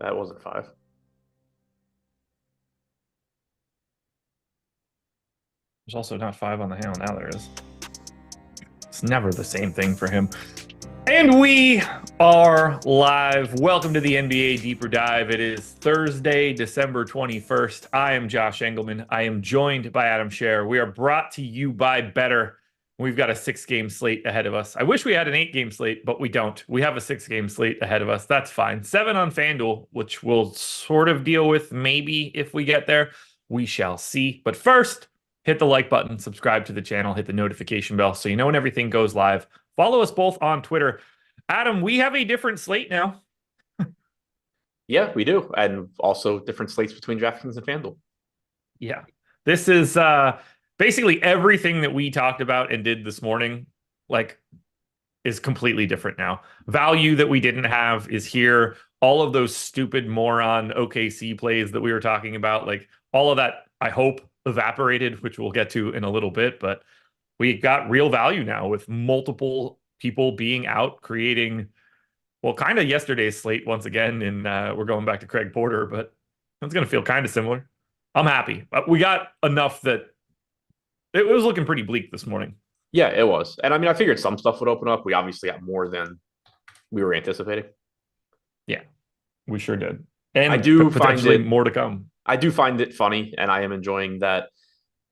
That wasn't 5. There's also not 5 on the handle. Now there is. It's never the same thing for him. And we are live. Welcome to the NBA Deeper Dive. It is Thursday, December 21st. I am Josh Engleman. I am joined by Adam Scherer. We are brought to you by Better. We've got a 6-game slate ahead of us. I wish we had an 8-game slate, but we don't. We have a 6-game slate ahead of us. That's fine. 7 on FanDuel, which we'll sort of deal with maybe if we get there. We shall see. But first, hit the like button, subscribe to the channel, hit the notification bell so you know when everything goes live. Follow us both on Twitter. Adam, we have a different slate now. Yeah, we do. And also different slates between DraftKings and FanDuel. Yeah. This is basically everything that we talked about and did this morning, is completely different now. Value that we didn't have is here. All of those stupid moron OKC plays that we were talking about, all of that, I hope, evaporated, which we'll get to in a little bit, but we got real value now with multiple people being out creating, kind of yesterday's slate once again, and we're going back to Craig Porter, but it's going to feel kind of similar. I'm happy. We got enough that it was looking pretty bleak this morning. Yeah, it was. And I figured some stuff would open up. We obviously got more than we were anticipating. Yeah, we sure did. And I do potentially find more to come. I do find it funny, and I am enjoying that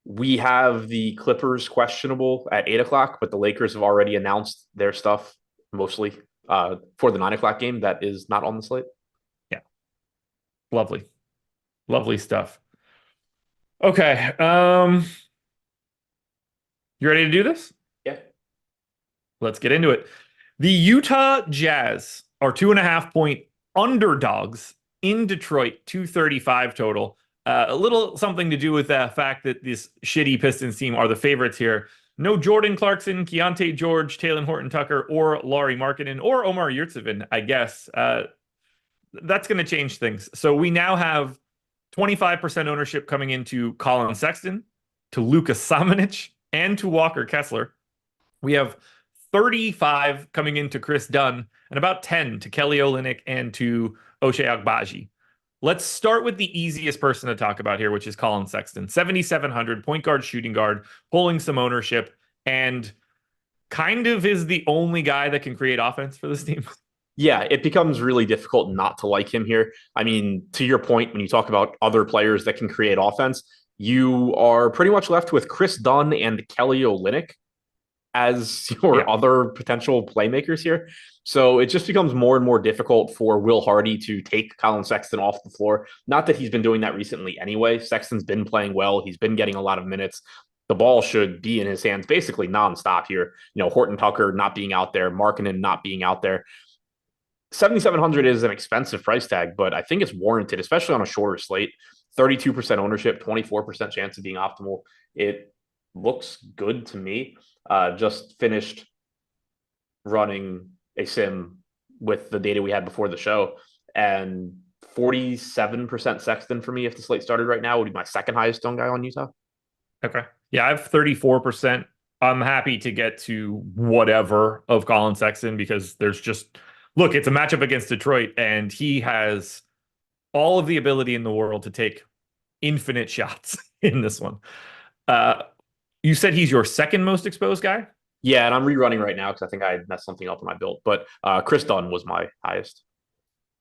we have the Clippers questionable at 8 o'clock, but the Lakers have already announced their stuff mostly for the 9 o'clock game that is not on the slate. Yeah. Lovely. Lovely stuff. Okay. You ready to do this? Yeah. Let's get into it. The Utah Jazz are 2.5-point underdogs in Detroit, 235 total. A little something to do with the fact that this shitty Pistons team are the favorites here. No Jordan Clarkson, Keontae George, Talen Horton-Tucker, or Lauri Markkanen, or Omar Yurtseven, I guess. That's going to change things. So we now have 25% ownership coming into Colin Sexton, to Luka Samanic, and to Walker Kessler. We have 35 coming into Chris Dunn, and about 10 to Kelly Olynyk and to Ochai Agbaji. Let's start with the easiest person to talk about here, which is Colin Sexton. 7,700, point guard, shooting guard, pulling some ownership, and kind of is the only guy that can create offense for this team. Yeah, it becomes really difficult not to like him here. To your point, when you talk about other players that can create offense, you are pretty much left with Chris Dunn and Kelly Olynyk as your other potential playmakers here. So it just becomes more and more difficult for Will Hardy to take Colin Sexton off the floor. Not that he's been doing that recently anyway. Sexton's been playing well. He's been getting a lot of minutes. The ball should be in his hands basically nonstop here. Horton-Tucker not being out there, Markkanen not being out there. 7,700 is an expensive price tag, but I think it's warranted, especially on a shorter slate. 32% ownership, 24% chance of being optimal. It looks good to me. Just finished running a sim with the data we had before the show, and 47% Sexton for me if the slate started right now would be my second highest owned guy on Utah. Okay. Yeah, I have 34%. I'm happy to get to whatever of Colin Sexton because there's just, look, it's a matchup against Detroit, and he has all of the ability in the world to take infinite shots in this one. You said he's your second most exposed guy? Yeah, and I'm rerunning right now because I think I messed something up in my build. But Chris Dunn was my highest.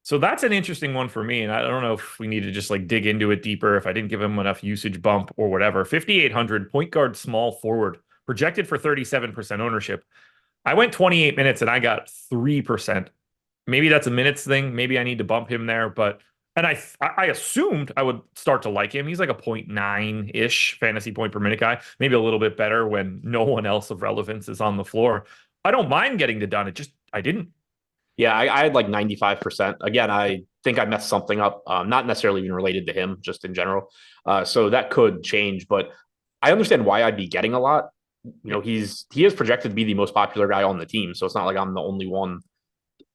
So that's an interesting one for me, and I don't know if we need to just dig into it deeper, if I didn't give him enough usage bump or whatever. 5,800, point guard, small forward, projected for 37% ownership. I went 28 minutes and I got 3%. Maybe that's a minutes thing. Maybe I need to bump him there, and I assumed I would start to like him. He's like a 0.9-ish fantasy point per minute guy, maybe a little bit better when no one else of relevance is on the floor. I don't mind getting to Dunn. I didn't. Yeah, I had 95%. Again, I think I messed something up, not necessarily even related to him, just in general. So that could change, but I understand why I'd be getting a lot. He is projected to be the most popular guy on the team, so it's not like I'm the only one.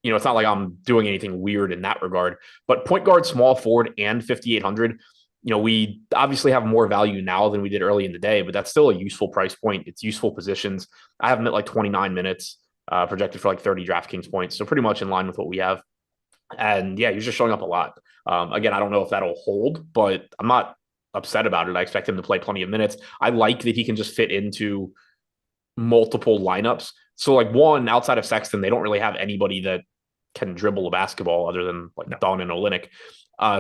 It's not like I'm doing anything weird in that regard. But point guard, small forward, and 5,800, we obviously have more value now than we did early in the day, but that's still a useful price point. It's useful positions. I have him at 29 minutes, projected for 30 DraftKings points. So pretty much in line with what we have. And yeah, he's just showing up a lot. Again, I don't know if that'll hold, but I'm not upset about it. I expect him to play plenty of minutes. I like that he can just fit into multiple lineups. So like one outside of Sexton, they don't really have anybody that can dribble a basketball other than like No. Don and Olynyk.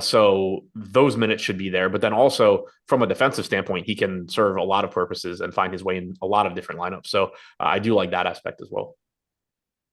So those minutes should be there. But then also from a defensive standpoint, he can serve a lot of purposes and find his way in a lot of different lineups. So I do like that aspect as well.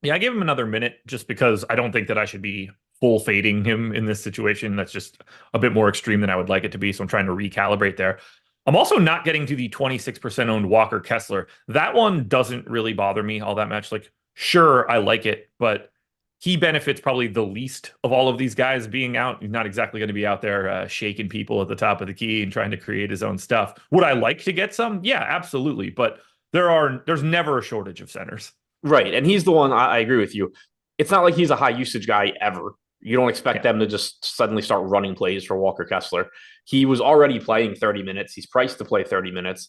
Yeah, I gave him another minute just because I don't think that I should be full fading him in this situation. That's just a bit more extreme than I would like it to be. So I'm trying to recalibrate there. I'm also not getting to the 26% owned Walker Kessler. That one doesn't really bother me all that much. Like, sure, I like it, but he benefits probably the least of all of these guys being out. He's not exactly going to be out there shaking people at the top of the key and trying to create his own stuff. Would I like to get some? Yeah, absolutely. But there's never a shortage of centers. Right. And he's the one I agree with you. It's not like he's a high usage guy ever. You don't expect Yeah. them to just suddenly start running plays for Walker Kessler. He was already playing 30 minutes. He's priced to play 30 minutes.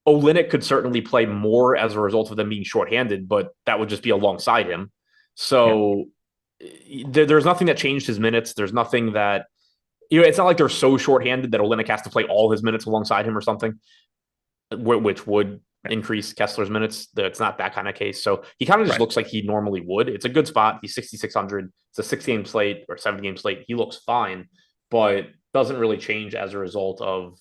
Olynyk could certainly play more as a result of them being shorthanded, but that would just be alongside him. So there's nothing that changed his minutes. There's nothing that, it's not like they're so shorthanded that Olynyk has to play all his minutes alongside him or something, which would increase Kessler's minutes. It's not that kind of case. So he kind of just looks like he normally would. It's a good spot. He's 6,600. It's a 6-game slate or 7-game slate. He looks fine, but doesn't really change as a result of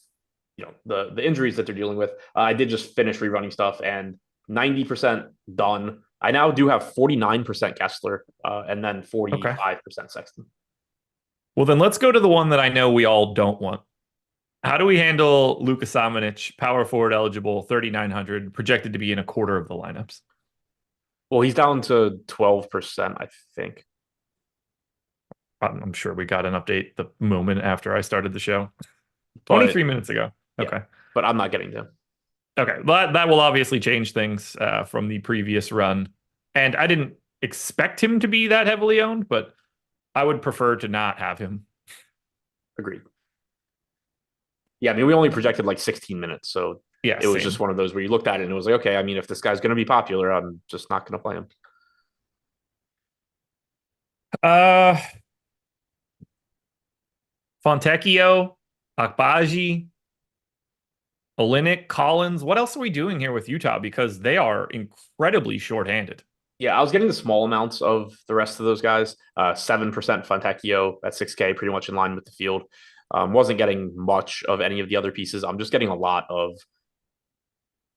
the injuries that they're dealing with. I did just finish rerunning stuff and 90% done. I now do have 49% Kessler and then 45% Sexton. Well, then let's go to the one that I know we all don't want. How do we handle Luka Samanic, power forward eligible, 3,900, projected to be in a quarter of the lineups? Well, he's down to 12%, I think. I'm sure we got an update the moment after I started the show. 23 minutes ago. Okay. But I'm not getting to him. Okay. That will obviously change things from the previous run. And I didn't expect him to be that heavily owned, but I would prefer to not have him. Agreed. Yeah, I mean, we only projected like 16 minutes. So yeah, it was just one of those where you looked at it and it was like, okay, I mean, if this guy's going to be popular, I'm just not going to play him. Fontecchio, Akbaji, Olynyk, Collins. What else are we doing here with Utah? Because they are incredibly shorthanded. Yeah, I was getting the small amounts of the rest of those guys. 7% Fontecchio at 6K, pretty much in line with the field. Wasn't getting much of any of the other pieces. I'm just getting a lot of.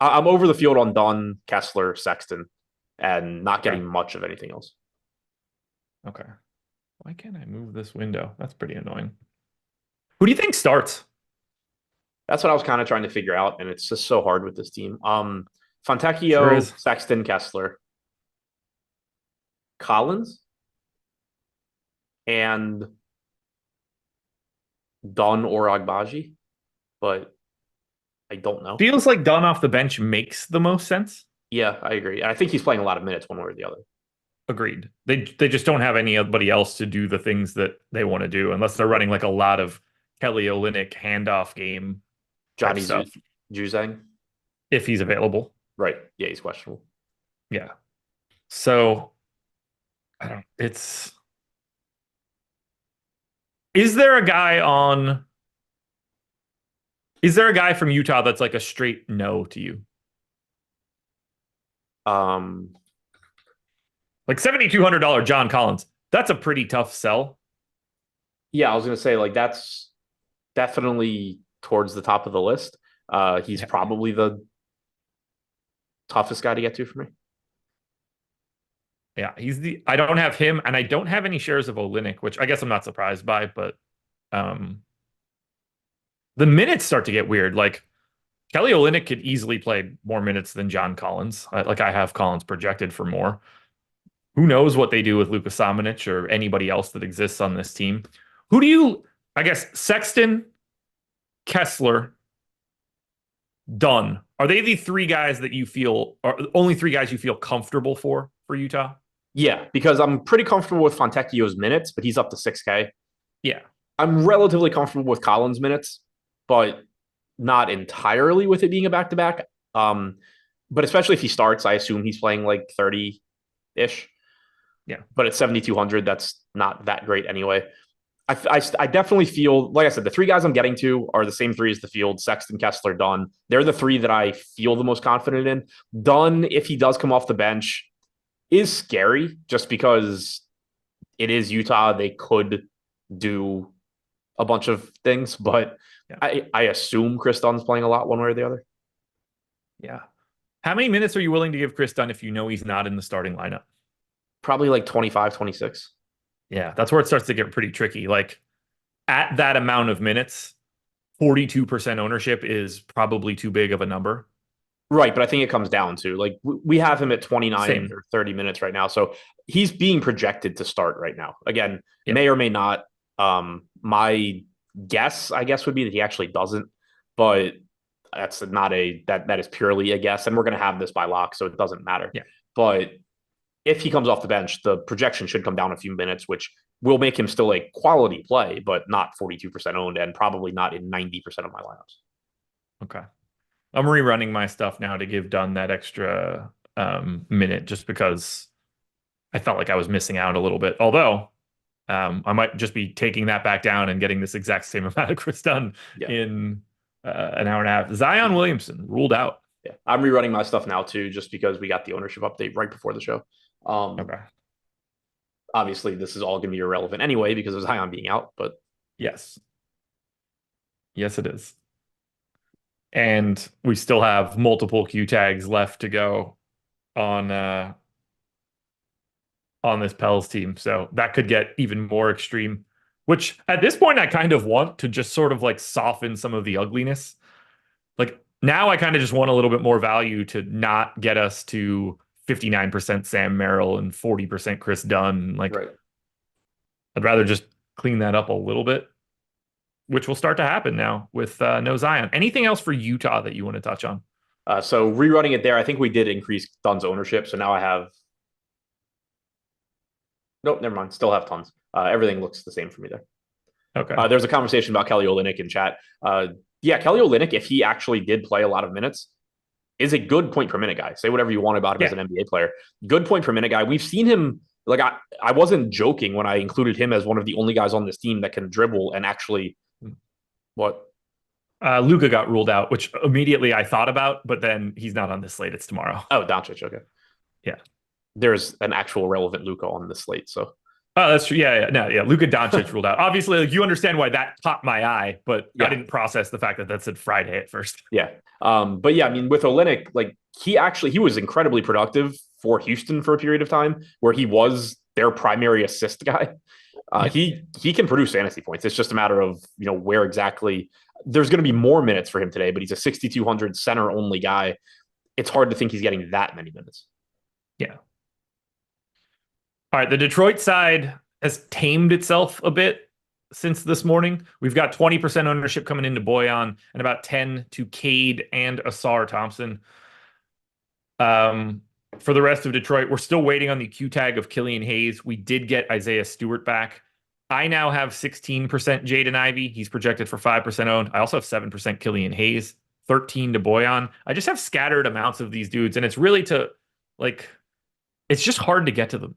I'm over the field on Dunn, Kessler, Sexton, and not getting much of anything else. Okay. Why can't I move this window? That's pretty annoying. Who do you think starts? That's what I was kind of trying to figure out, and it's just so hard with this team. Fontecchio, Sexton, Kessler, Collins, and Dunn or Agbaji, but I don't know. Feels like Dunn off the bench makes the most sense. Yeah, I agree. I think he's playing a lot of minutes one way or the other. Agreed. They just don't have anybody else to do the things that they want to do unless they're running like a lot of Kelly Olynyk handoff game. Johnny Juzang, if he's available. Right. Yeah, he's questionable. Yeah. So is there a guy from Utah that's like a straight no to you? Like $7,200 John Collins. That's a pretty tough sell. Yeah, I was gonna say like that's definitely towards the top of the list. He's probably the toughest guy to get to for me. Yeah, I don't have him, and I don't have any shares of Olynyk, which I guess I'm not surprised by, but the minutes start to get weird. Like Kelly Olynyk could easily play more minutes than John Collins. Like I have Collins projected for more. Who knows what they do with Luka Samanic or anybody else that exists on this team? I guess Sexton, Kessler, Dunn. Are they the three guys that you feel are the only three guys you feel comfortable for Utah? Yeah, because I'm pretty comfortable with Fontecchio's minutes, but he's up to 6K. Yeah. I'm relatively comfortable with Collins' minutes, but not entirely with it being a back-to-back. But especially if he starts, I assume he's playing like 30-ish. Yeah. But at 7,200, that's not that great anyway. I definitely feel, like I said, the three guys I'm getting to are the same three as the field: Sexton, Kessler, Dunn. They're the three that I feel the most confident in. Dunn, if he does come off the bench, is scary just because it is Utah. They could do a bunch of things, but Yeah. I assume Chris Dunn's playing a lot one way or the other. Yeah. How many minutes are you willing to give Chris Dunn if you know he's not in the starting lineup? Probably like 25, 26. Yeah, that's where it starts to get pretty tricky. Like at that amount of minutes, 42% ownership is probably too big of a number. Right, but I think it comes down to like we have him at 29 Same. or 30 minutes right now. So he's being projected to start right now. Again, Yep. may or may not. My guess, I guess, would be that he actually doesn't, but that's not that is purely a guess. And we're gonna have this by lock, so it doesn't matter. Yeah. But if he comes off the bench, the projection should come down a few minutes, which will make him still a quality play, but not 42% owned and probably not in 90% of my lineups. Okay. I'm rerunning my stuff now to give Dunn that extra minute just because I felt like I was missing out a little bit. Although I might just be taking that back down and getting this exact same amount of Chris Dunn Yeah. in an hour and a half. Zion Williamson ruled out. Yeah. I'm rerunning my stuff now too, just because we got the ownership update right before the show. Okay. Obviously, this is all going to be irrelevant anyway because of Zion being out, but Yes. Yes, it is. And we still have multiple Q tags left to go on this Pels team. So that could get even more extreme, which at this point I kind of want to just sort of like soften some of the ugliness. Like now I kind of just want a little bit more value to not get us to 59% Sam Merrill and 40% Chris Dunn. Like right. I'd rather just clean that up a little bit, which will start to happen now with no Zion. Anything else for Utah that you want to touch on? So rerunning it there, I think we did increase Dunn's ownership. So now I have. Nope, never mind. Still have tons. Everything looks the same for me there. Okay. There's a conversation about Kelly Olynyk in chat. Yeah, Kelly Olynyk, if he actually did play a lot of minutes, is a good point per minute guy. Say whatever you want about him as an NBA player. Good point per minute guy. We've seen him. Like I wasn't joking when I included him as one of the only guys on this team that can dribble and actually. What? Luka got ruled out, which immediately I thought about, but then he's not on this slate. It's tomorrow. Oh, Doncic. Okay. Yeah. There's an actual relevant Luka on the slate. So. Oh, that's true. Yeah, yeah. No, yeah. Luka Doncic ruled out. Obviously, like, you understand why that caught my eye, but I didn't process the fact that that said Friday at first. Yeah. But yeah, I mean, with Olynyk, like he was incredibly productive for Houston for a period of time where he was their primary assist guy. He can produce fantasy points. It's just a matter of where exactly. There's going to be more minutes for him today, but he's a 6,200 center only guy. It's hard to think he's getting that many minutes. Yeah. All right, the Detroit side has tamed itself a bit since this morning. We've got 20% ownership coming into Boyan and about 10 to Cade and Asar Thompson. For the rest of Detroit, we're still waiting on the Q tag of Killian Hayes. We did get Isaiah Stewart back. I now have 16% Jaden Ivey. He's projected for 5% owned. I also have 7% Killian Hayes, 13 to Boyan. I just have scattered amounts of these dudes, and it's really it's just hard to get to them.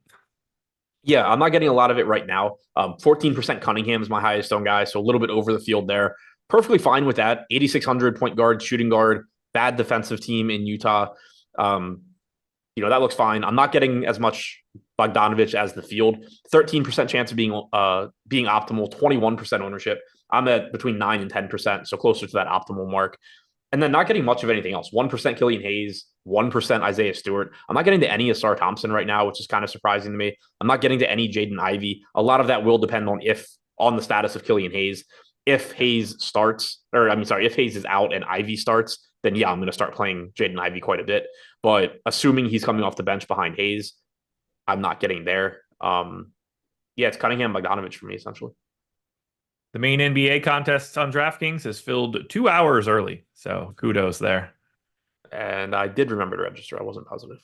Yeah, I'm not getting a lot of it right now. 14% Cunningham is my highest owned guy, so a little bit over the field there. Perfectly fine with that. 8,600 point guard, shooting guard, bad defensive team in Utah. That looks fine. I'm not getting as much Bogdanovich as the field. 13% chance of being optimal, 21% ownership. I'm at between 9 and 10%, so closer to that optimal mark. And then not getting much of anything else. 1% Killian Hayes, 1% Isaiah Stewart. I'm not getting to any Asar Thompson right now, which is kind of surprising to me. I'm not getting to any Jaden Ivey. A lot of that will depend on the status of Killian Hayes. If Hayes if Hayes is out and Ivy starts, then yeah, I'm going to start playing Jaden Ivey quite a bit. But assuming he's coming off the bench behind Hayes, I'm not getting there. It's Cunningham, Bogdanovich for me, essentially. The main NBA contest on DraftKings is filled 2 hours early, so kudos there. And I did remember to register. I wasn't positive.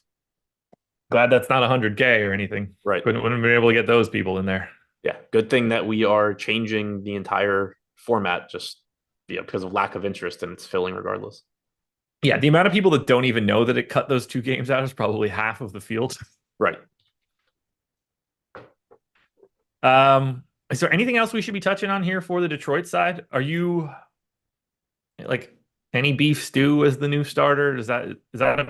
Glad that's not 100K or anything. Right. Wouldn't be able to get those people in there. Yeah, good thing that we are changing the entire format just because of lack of interest, and it's filling regardless. Yeah, the amount of people that don't even know that it cut those 2 games out is probably half of the field. Right. Is there anything else we should be touching on here for the Detroit side? Are you like any beef stew as the new starter? Is that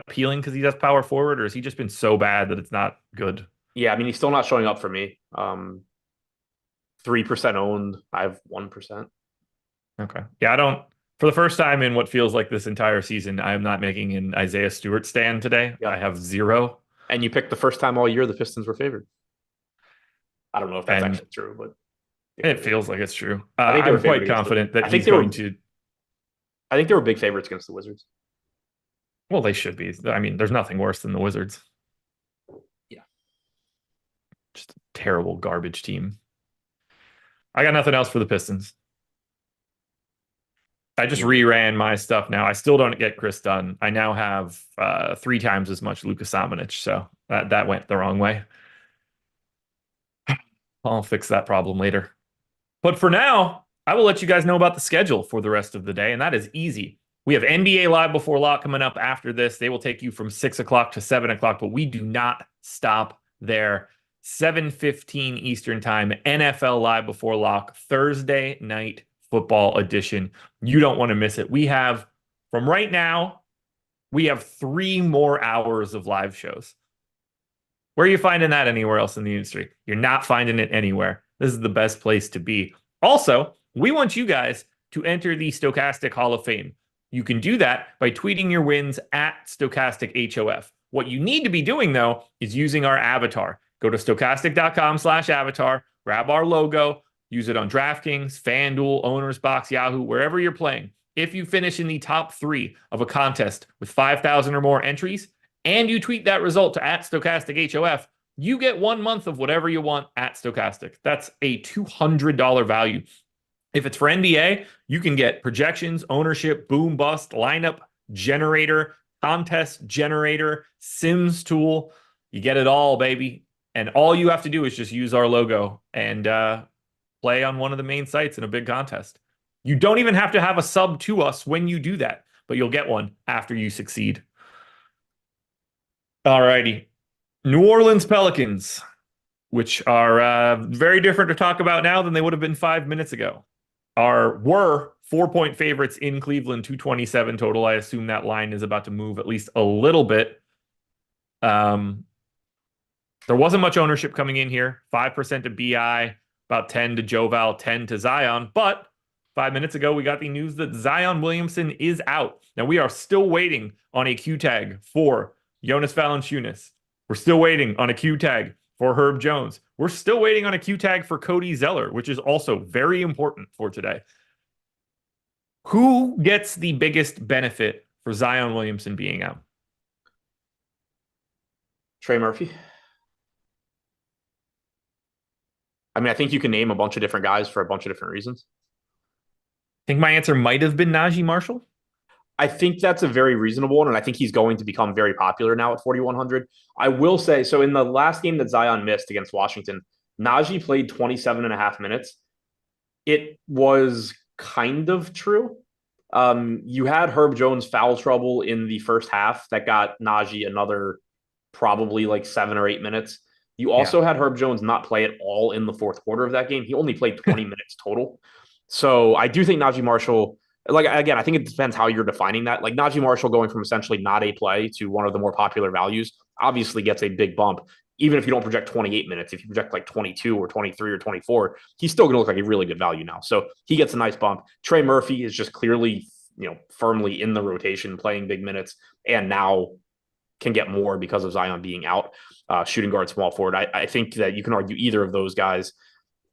appealing because he does power forward, or has he just been so bad that it's not good? Yeah, I mean, he's still not showing up for me. 3% owned. I have 1%. Okay. Yeah, I don't. For the first time in what feels like this entire season, I am not making an Isaiah Stewart stand today. I Yep. have zero. And you picked the first time all year the Pistons were favored. I don't know if that's And actually true, but it feels like it's true. I think they were I'm favored quite against confident that I think he's they going were. to. I think they were big favorites against the Wizards. Well, they should be. I mean, there's nothing worse than the Wizards. Yeah. Just a terrible garbage team. I got nothing else for the Pistons. I just reran my stuff now. I still don't get Chris Dunn. I now have 3 times as much Luka Samanic, so that went the wrong way. I'll fix that problem later. But for now, I will let you guys know about the schedule for the rest of the day, and that is easy. We have NBA Live Before Lock coming up after this. They will take you from 6 o'clock to 7 o'clock, but we do not stop there. 7:15 Eastern Time, NFL Live Before Lock, Thursday night football edition. You don't want to miss it. From right now, we have 3 more hours of live shows. Where are you finding that anywhere else in the industry? You're not finding it anywhere. This is the best place to be. Also, we want you guys to enter the Stochastic Hall of Fame. You can do that by tweeting your wins at StochasticHOF. What you need to be doing, though, is using our avatar. Go to stochastic.com/avatar, grab our logo, use it on DraftKings, FanDuel, Owner's Box, Yahoo, wherever you're playing. If you finish in the top 3 of a contest with 5,000 or more entries, and you tweet that result to at StochasticHOF, you get 1 month of whatever you want at Stochastic. That's a $200 value. If it's for NBA, you can get projections, ownership, boom bust, lineup generator, contest generator, Sims tool. You get it all, baby. And all you have to do is just use our logo and play on one of the main sites in a big contest. You don't even have to have a sub to us when you do that, but you'll get one after you succeed. Alrighty. New Orleans Pelicans, which are very different to talk about now than they would have been 5 minutes ago, were 4-point favorites in Cleveland, 227 total. I assume that line is about to move at least a little bit. There wasn't much ownership coming in here. 5% to BI, about 10 to Joval, 10 to Zion. But 5 minutes ago, we got the news that Zion Williamson is out. Now, we are still waiting on a Q tag for Jonas Valanciunas. We're still waiting on a Q tag for Herb Jones. We're still waiting on a Q tag for Cody Zeller, which is also very important for today. Who gets the biggest benefit for Zion Williamson being out? Trey Murphy. I mean, I think you can name a bunch of different guys for a bunch of different reasons. I think my answer might have been Najee Marshall. I think that's a very reasonable one, and I think he's going to become very popular now at 4,100. I will say, so in the last game that Zion missed against Washington, Najee played 27 and a half minutes. It was kind of true. You had Herb Jones foul trouble in the first half that got Najee another probably like 7 or 8 minutes. You also had Herb Jones not play at all in the fourth quarter of that game. He only played 20 minutes total. So I do think Najee Marshall, like, again, I think it depends how you're defining that. Like Najee Marshall going from essentially not a play to one of the more popular values obviously gets a big bump. Even if you don't project 28 minutes, if you project like 22 or 23 or 24, he's still going to look like a really good value now. So he gets a nice bump. Trey Murphy is just clearly, firmly in the rotation, playing big minutes, and now can get more because of Zion being out. Shooting guard, small forward. I think that you can argue either of those guys.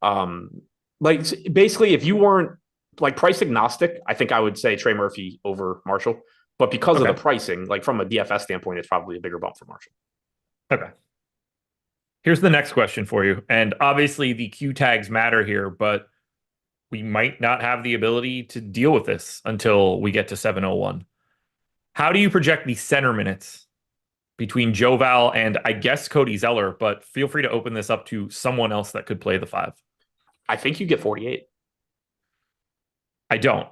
Like basically, if you weren't like price agnostic, I think I would say Trey Murphy over Marshall. But because of the pricing, like from a DFS standpoint, it's probably a bigger bump for Marshall. Okay. Here's the next question for you. And obviously the Q tags matter here, but we might not have the ability to deal with this until we get to 701. How do you project the center minutes between Joval and I guess Cody Zeller, but feel free to open this up to someone else that could play the 5? I think you get 48. I don't.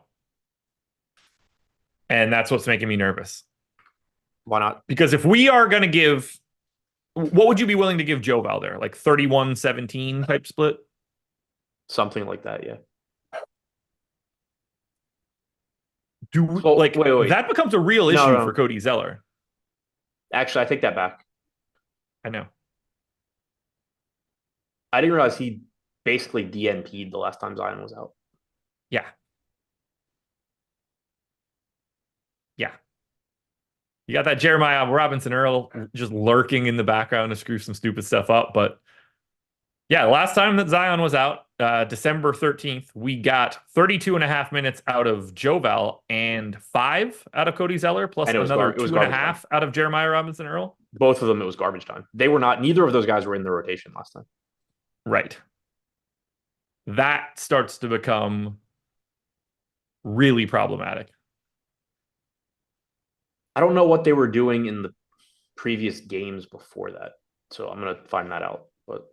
And that's what's making me nervous. Why not? Because if we are going to give, what would you be willing to give Joval there? Like 31-17 type split? Something like that, yeah. Like wait. that becomes a real issue for No. Cody Zeller. Actually, I take that back. I know. I didn't realize he basically DNP'd the last time Zion was out. Yeah. Yeah. You got that Jeremiah Robinson Earl just lurking in the background to screw some stupid stuff up. But yeah, last time that Zion was out, December 13th, we got 32 and a half minutes out of Joval and 5 out of Cody Zeller, plus another it was 2.5 out of Jeremiah Robinson Earl. Both of them, it was garbage time. They were not, neither of those guys were in the rotation last time. Right. That starts to become really problematic. I don't know what they were doing in the previous games before that. So I'm going to find that out. But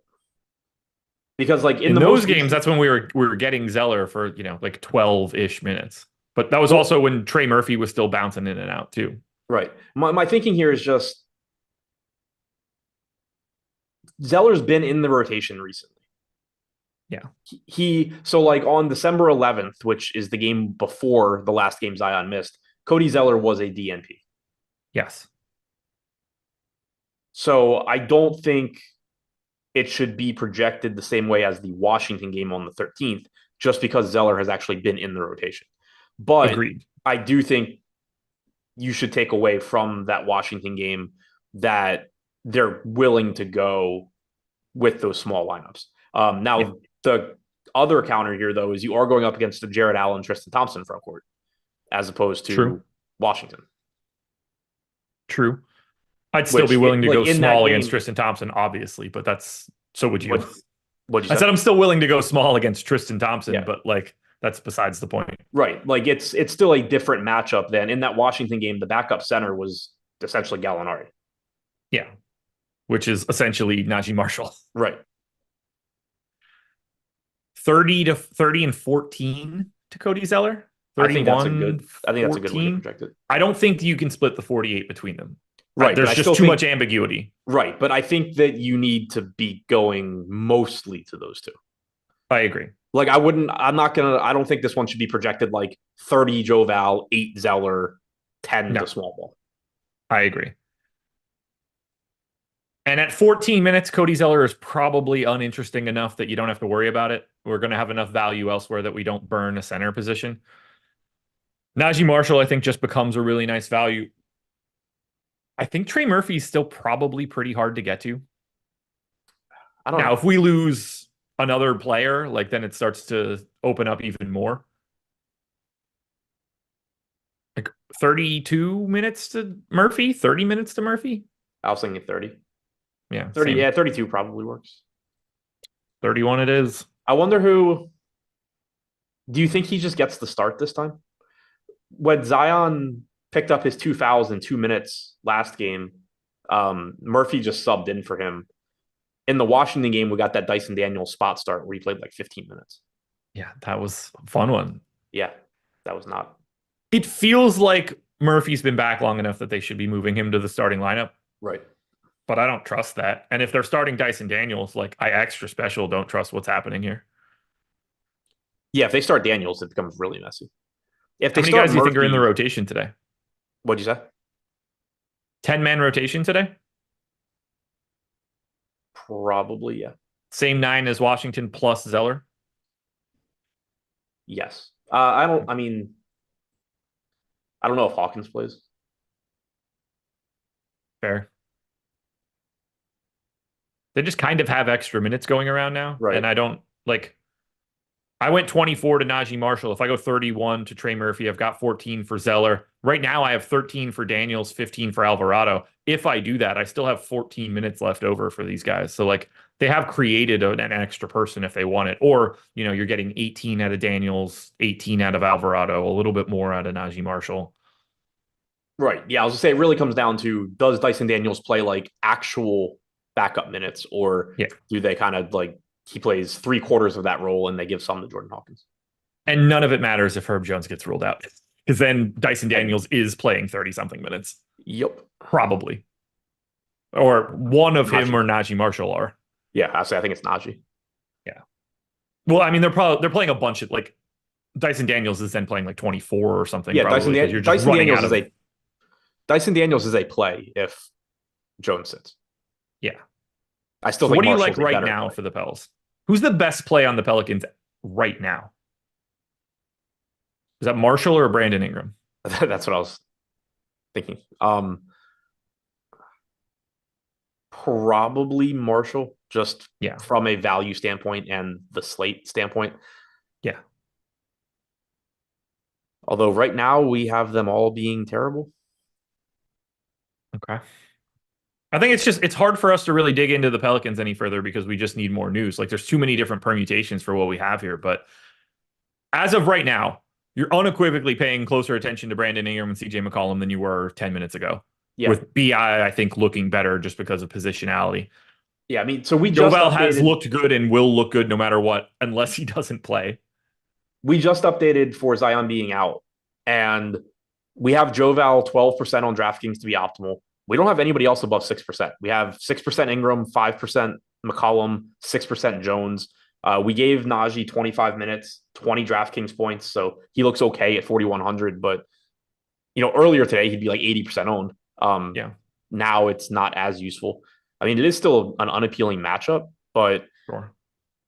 because like in those games, that's when we were getting Zeller for, like 12-ish minutes. But that was also when Trey Murphy was still bouncing in and out too. Right. My thinking here is just Zeller's been in the rotation recently. Yeah. So like on December 11th, which is the game before the last game Zion missed, Cody Zeller was a DNP. Yes. So I don't think it should be projected the same way as the Washington game on the 13th, just because Zeller has actually been in the rotation. But agreed. I do think you should take away from that Washington game that they're willing to go with those small lineups. Now, the other counter here, though, is you are going up against the Jared Allen, Tristan Thompson front court, as opposed to Washington. True. I'd still be willing to go small against Tristan Thompson, obviously, but so would you. I said I'm still willing to go small against Tristan Thompson, but like that's besides the point. Right. Like it's still a different matchup than in that Washington game. The backup center was essentially Gallinari. Yeah. Which is essentially Najee Marshall. Right. 30 and 14 to Cody Zeller. 31, I think that's a good way to project it. I don't think you can split the 48 between them. Right. There's just too much ambiguity. Right. But I think that you need to be going mostly to those two. I agree. Like I don't think this one should be projected like 30 Joval, 8 Zeller, 10 to small ball. I agree. And at 14 minutes, Cody Zeller is probably uninteresting enough that you don't have to worry about it. We're going to have enough value elsewhere that we don't burn a center position. Najee Marshall, I think, just becomes a really nice value. I think Trey Murphy is still probably pretty hard to get to. I don't know. If we lose another player, like then it starts to open up even more. Like 32 minutes to Murphy, 30 minutes to Murphy. I was thinking 30. Yeah. 30. Same. Yeah, 32 probably works. 31 it is. I wonder do you think he just gets the start this time? When Zion picked up his 2 fouls in 2 minutes last game, Murphy just subbed in for him. In the Washington game, we got that Dyson Daniels spot start where he played like 15 minutes. Yeah, that was a fun one. Yeah, that was not. It feels like Murphy's been back long enough that they should be moving him to the starting lineup. Right. But I don't trust that. And if they're starting Dyson Daniels, like I extra special don't trust what's happening here. Yeah, if they start Daniels, it becomes really messy. How many guys do you think are in the rotation today? What'd you say? 10-man rotation today? Probably, yeah. Same 9 as Washington plus Zeller? Yes. I don't know if Hawkins plays. Fair. They just kind of have extra minutes going around now. Right. And I went 24 to Najee Marshall. If I go 31 to Trey Murphy, I've got 14 for Zeller. Right now, I have 13 for Daniels, 15 for Alvarado. If I do that, I still have 14 minutes left over for these guys. So, they have created an extra person if they want it. Or, you're getting 18 out of Daniels, 18 out of Alvarado, a little bit more out of Najee Marshall. Right. Yeah, I was going to say, it really comes down to, does Dyson Daniels play, actual backup minutes? Or do they kind of, he plays 3/4 of that role and they give some to Jordan Hawkins? And none of it matters if Herb Jones gets ruled out. Because then Dyson Daniels is playing 30-something minutes. Yep. Probably. Or one of him or Najee Marshall are. Yeah, I think it's Najee. Yeah. Well, I mean, they're playing a bunch of like Dyson Daniels is then playing like 24 or something, Yeah, probably because you're just running out of. Dyson Daniels is a play if Jones sits. Yeah. I still So think what do you like Marshall's a right better now play. for the Pels? Who's the best play on the Pelicans right now? Is that Marshall or Brandon Ingram? That's what I was thinking. Probably Marshall, just Yeah. from a value standpoint and the slate standpoint. Yeah. Although right now we have them all being terrible. Okay. I think it's hard for us to really dig into the Pelicans any further because we just need more news. Like there's too many different permutations for what we have here. But as of right now, you're unequivocally paying closer attention to Brandon Ingram and CJ McCollum than you were 10 minutes ago. Yeah. With BI, I think, looking better just because of positionality. Yeah. I mean, so we just Jovel has updated. looked good and will look good no matter what, unless he doesn't play. We just updated for Zion being out, and we have Joval 12% on DraftKings to be optimal. We don't have anybody else above 6%. We have 6% Ingram, 5% McCollum, 6% Jones. We gave Najee 25 minutes, 20 DraftKings points, so he looks okay at 4,100. But earlier today he'd be like 80% owned. Yeah, Now it's not as useful. I mean, it is still an unappealing matchup, but sure.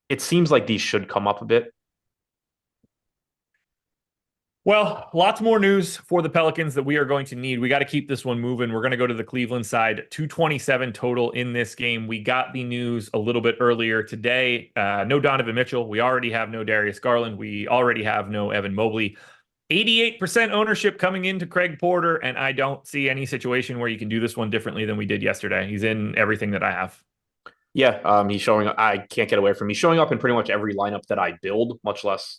it seems like these should come up a bit. Well, lots more news for the Pelicans that we are going to need. We got to keep this one moving. We're going to go to the Cleveland side. 227 total in this game. We got the news a little bit earlier today. No Donovan Mitchell. We already have no Darius Garland. We already have no Evan Mobley. 88% ownership coming into Craig Porter, and I don't see any situation where you can do this one differently than we did yesterday. He's in everything that I have. Yeah, he's showing up. I can't get away from him. He's showing up in pretty much every lineup that I build, much less.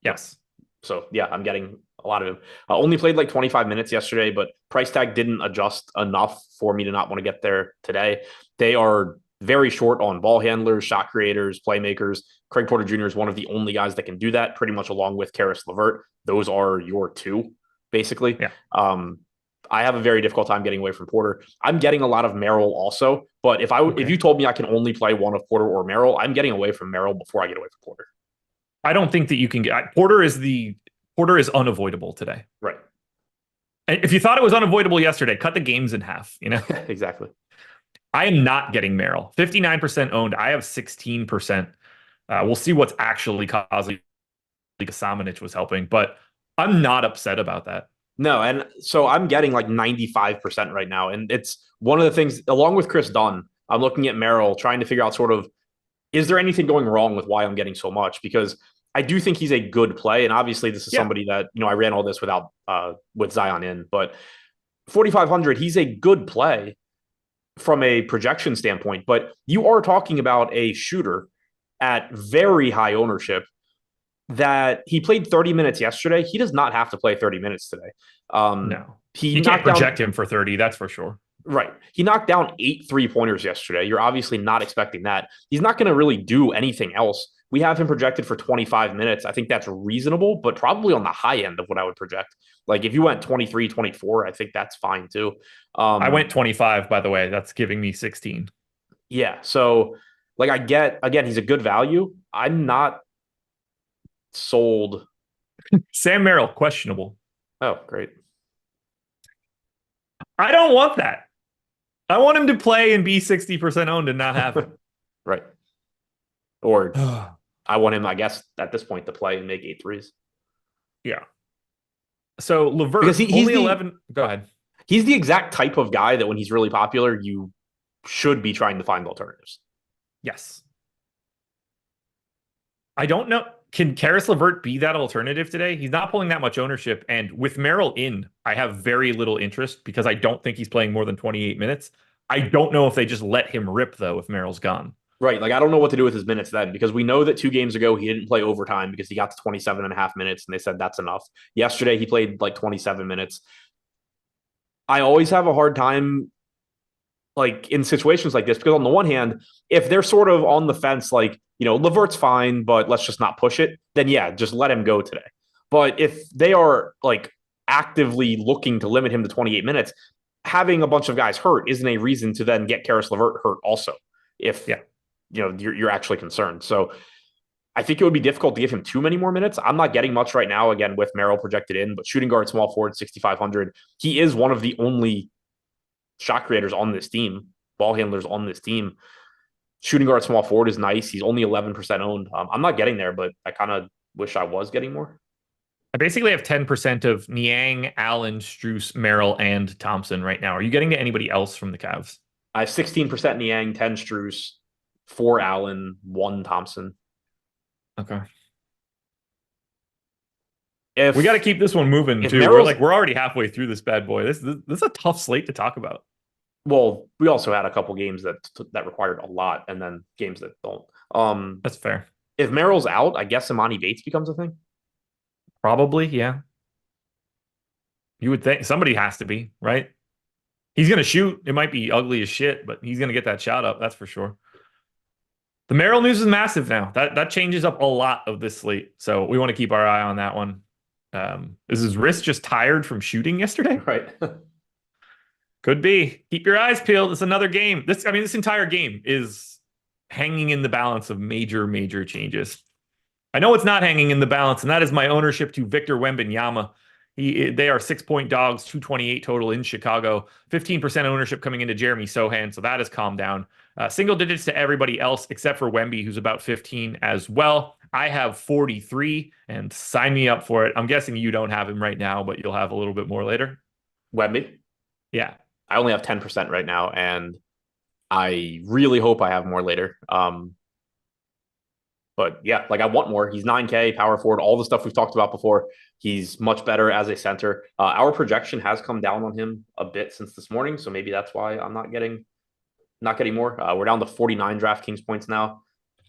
Yes. So yeah, I'm getting a lot of him. Only played like 25 minutes yesterday, but price tag didn't adjust enough for me to not want to get there today. They are very short on ball handlers, shot creators, playmakers. Craig Porter Jr. is one of the only guys that can do that, pretty much along with Karis LeVert. Those are your two, basically. Yeah. I have a very difficult time getting away from Porter. I'm getting a lot of Merrill also, but if you told me I can only play one of Porter or Merrill, I'm getting away from Merrill before I get away from Porter. I don't think that you can get Porter is unavoidable today. Right. And if you thought it was unavoidable yesterday, cut the games in half, Exactly. I am not getting Merrill. 59% owned. I have 16%. We'll see what's actually causing Samanic was helping, but I'm not upset about that. No, and so I'm getting like 95% right now. And it's one of the things, along with Chris Dunn, I'm looking at Merrill, trying to figure out sort of, is there anything going wrong with why I'm getting so much? Because I do think he's a good play. And obviously this is somebody that, I ran all this without with Zion in, but 4,500, he's a good play from a projection standpoint. But you are talking about a shooter at very high ownership that he played 30 minutes yesterday. He does not have to play 30 minutes today. No. You can't project him for 30, that's for sure. Right. He knocked down 8 3-pointers yesterday. You're obviously not expecting that. He's not going to really do anything else. We have him projected for 25 minutes. I think that's reasonable, but probably on the high end of what I would project. Like if you went 23, 24, I think that's fine too. I went 25, by the way. That's giving me 16. Yeah. So like I get, again, he's a good value. I'm not sold. Sam Merrill, questionable. Oh, great. I don't want that. I want him to play and be 60% owned and not have it. Right. Or I want him, I guess, at this point to play and make 8 threes. Yeah. So LeVert, because he's only 11. Go ahead. He's the exact type of guy that when he's really popular, you should be trying to find alternatives. Yes. I don't know. Can Karis LeVert be that alternative today? He's not pulling that much ownership. And with Merrill in, I have very little interest because I don't think he's playing more than 28 minutes. I don't know if they just let him rip, though, if Merrill's gone. Right. Like, I don't know what to do with his minutes then, because we know that 2 games ago he didn't play overtime because he got to 27 and a half minutes and they said that's enough. Yesterday he played like 27 minutes. I always have a hard time like in situations like this, because on the one hand, if they're sort of on the fence, like, LeVert's fine, but let's just not push it, then yeah, just let him go today. But if they are like actively looking to limit him to 28 minutes, having a bunch of guys hurt isn't a reason to then get Karis LeVert hurt also, if you're actually concerned. So I think it would be difficult to give him too many more minutes. I'm not getting much right now, again, with Merrill projected in, but shooting guard, small forward, 6,500. He is one of the only shot creators on this team, ball handlers on this team. Shooting guard, small forward is nice. He's only 11% owned. I'm not getting there, but I kind of wish I was getting more. I basically have 10% of Niang, Allen, Strus, Merrill, and Thompson right now. Are you getting to anybody else from the Cavs? I have 16% Niang, 10 Strus, 4 Allen, 1 Thompson. Okay. If We got to keep this one moving too. We're already halfway through this bad boy. This is a tough slate to talk about. Well, we also had a couple games that required a lot, and then games that don't. That's fair. If Merrill's out, I guess Imani Bates becomes a thing. Probably, yeah. You would think somebody has to be, right? He's gonna shoot. It might be ugly as shit, but he's gonna get that shot up. That's for sure. The Merrill news is massive now. That changes up a lot of this slate. So we want to keep our eye on that one. Is his wrist just tired from shooting yesterday? Right. Could be. Keep your eyes peeled. It's another game. This entire game is hanging in the balance of major, major changes. I know it's not hanging in the balance, and that is my ownership to Victor Wembanyama. They are 6-point dogs, 228 total in Chicago, 15% ownership coming into Jeremy Sohan, so that has calmed down. Single digits to everybody else except for Wemby, who's about 15 as well. I have 43, and sign me up for it. I'm guessing you don't have him right now, but you'll have a little bit more later. Wemby? Yeah. I only have 10% right now, and I really hope I have more later. But yeah, like I want more. He's 9K, power forward, all the stuff we've talked about before. He's much better as a center. Our projection has come down on him a bit since this morning, so maybe that's why I'm not getting more. We're down to 49 DraftKings points now